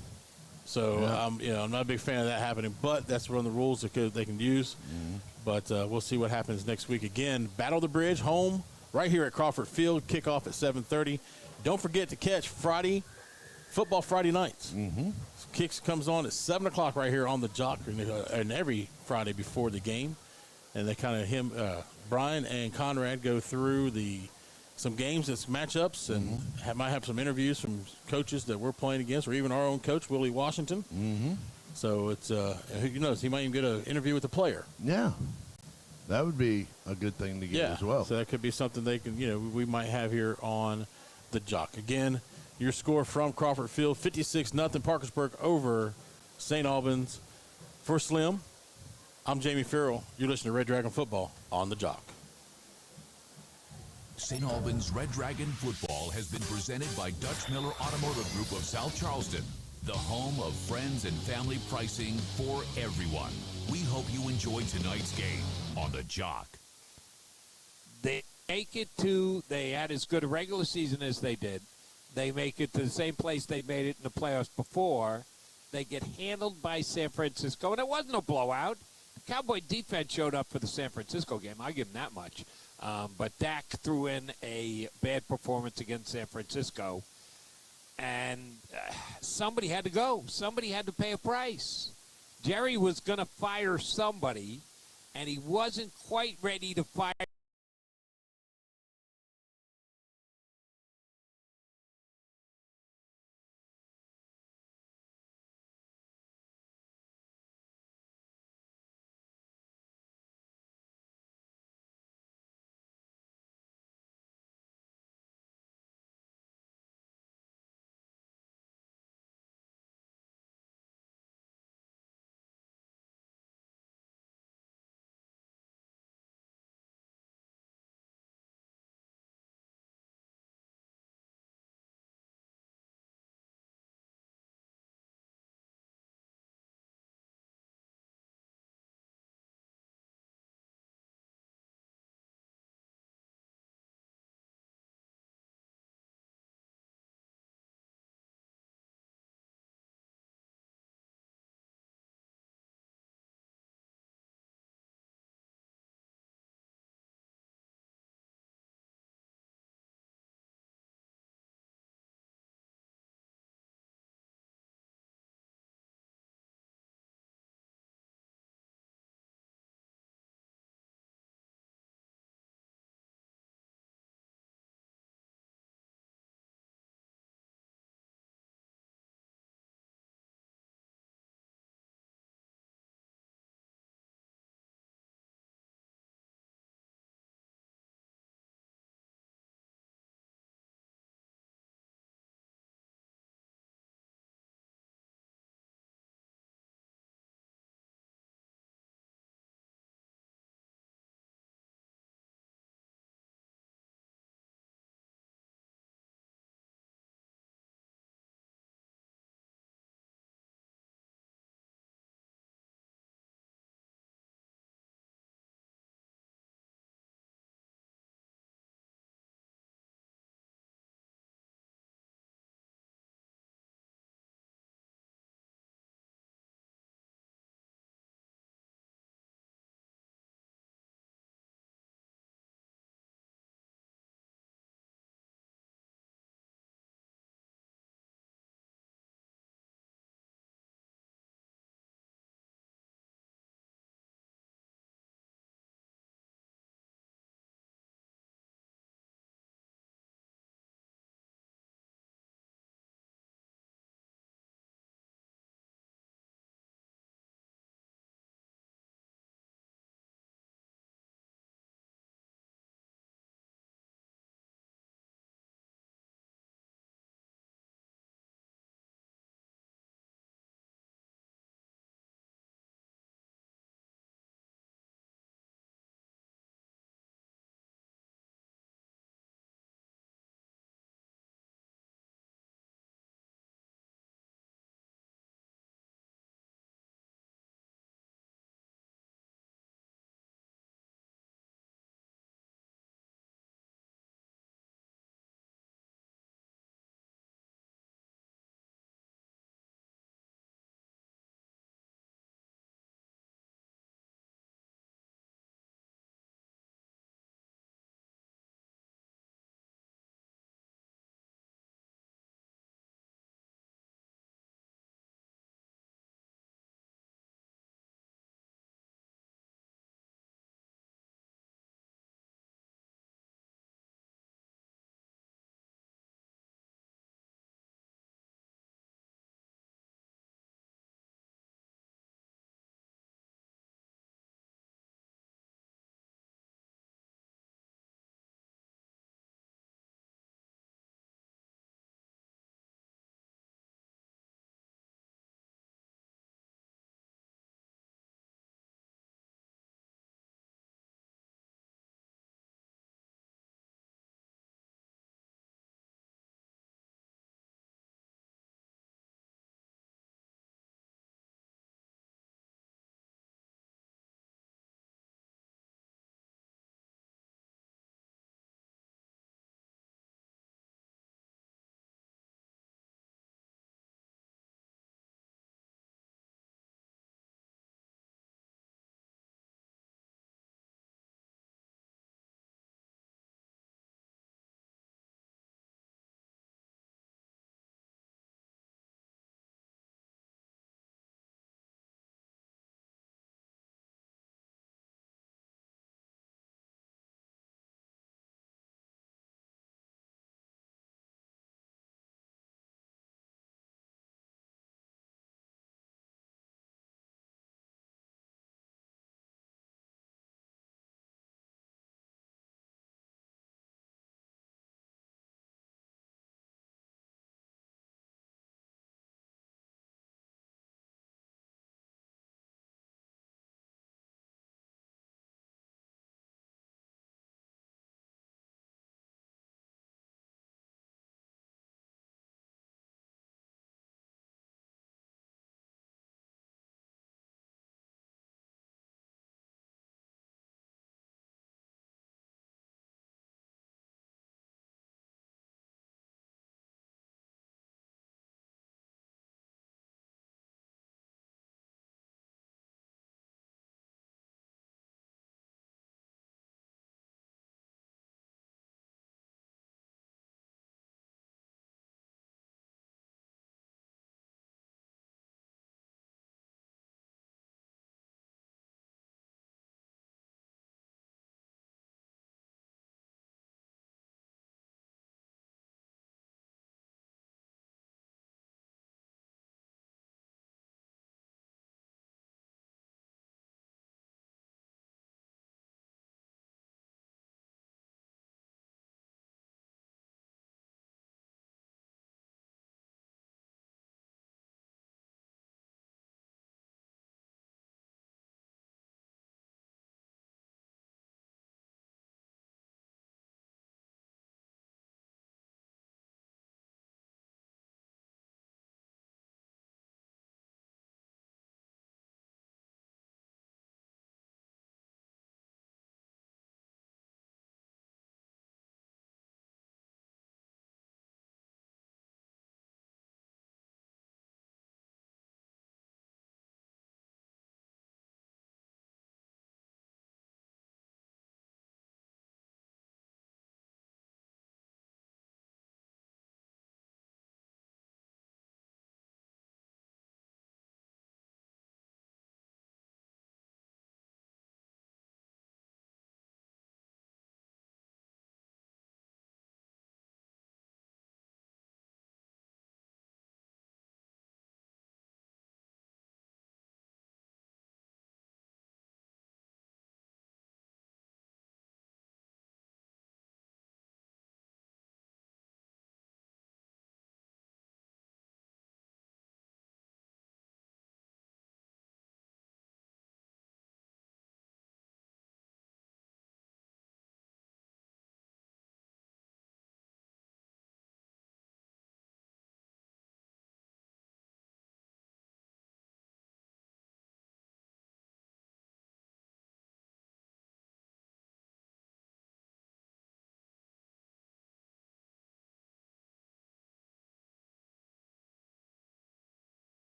So I'm not a big fan of that happening, but that's one of the rules that they can use. Mm-hmm. But we'll see what happens next week. Again, Battle of the Bridge, home right here at Crawford Field. Kickoff at 7:30. Don't forget to catch football Friday nights. Mm-hmm. Kicks comes on at 7 o'clock right here on the Jock, and every Friday before the game. And they kind of Brian and Conrad go through some games, that's matchups, and might have some interviews from coaches that we're playing against, or even our own coach, Willie Washington. Mm-hmm. So it's who knows, he might even get an interview with the player. Yeah, that would be a good thing to get as well. So that could be something they can, we might have here on the Jock. Again, your score from Crawford Field, 56-0 Parkersburg over St. Albans. For Slim, I'm Jamie Farrell. You're listening to Red Dragon Football on the Jock. St. Albans Red Dragon Football has been presented by Dutch Miller Automotive Group of South Charleston, the home of friends and family pricing for everyone. We hope you enjoy tonight's game on the Jock. They had as good a regular season as they did. They make it to the same place they made it in the playoffs before. They get handled by San Francisco, and it wasn't a blowout. The Cowboy defense showed up for the San Francisco game. I'll give them that much. But Dak threw in a bad performance against San Francisco, and somebody had to go. Somebody had to pay a price. Jerry was going to fire somebody, and he wasn't quite ready to fire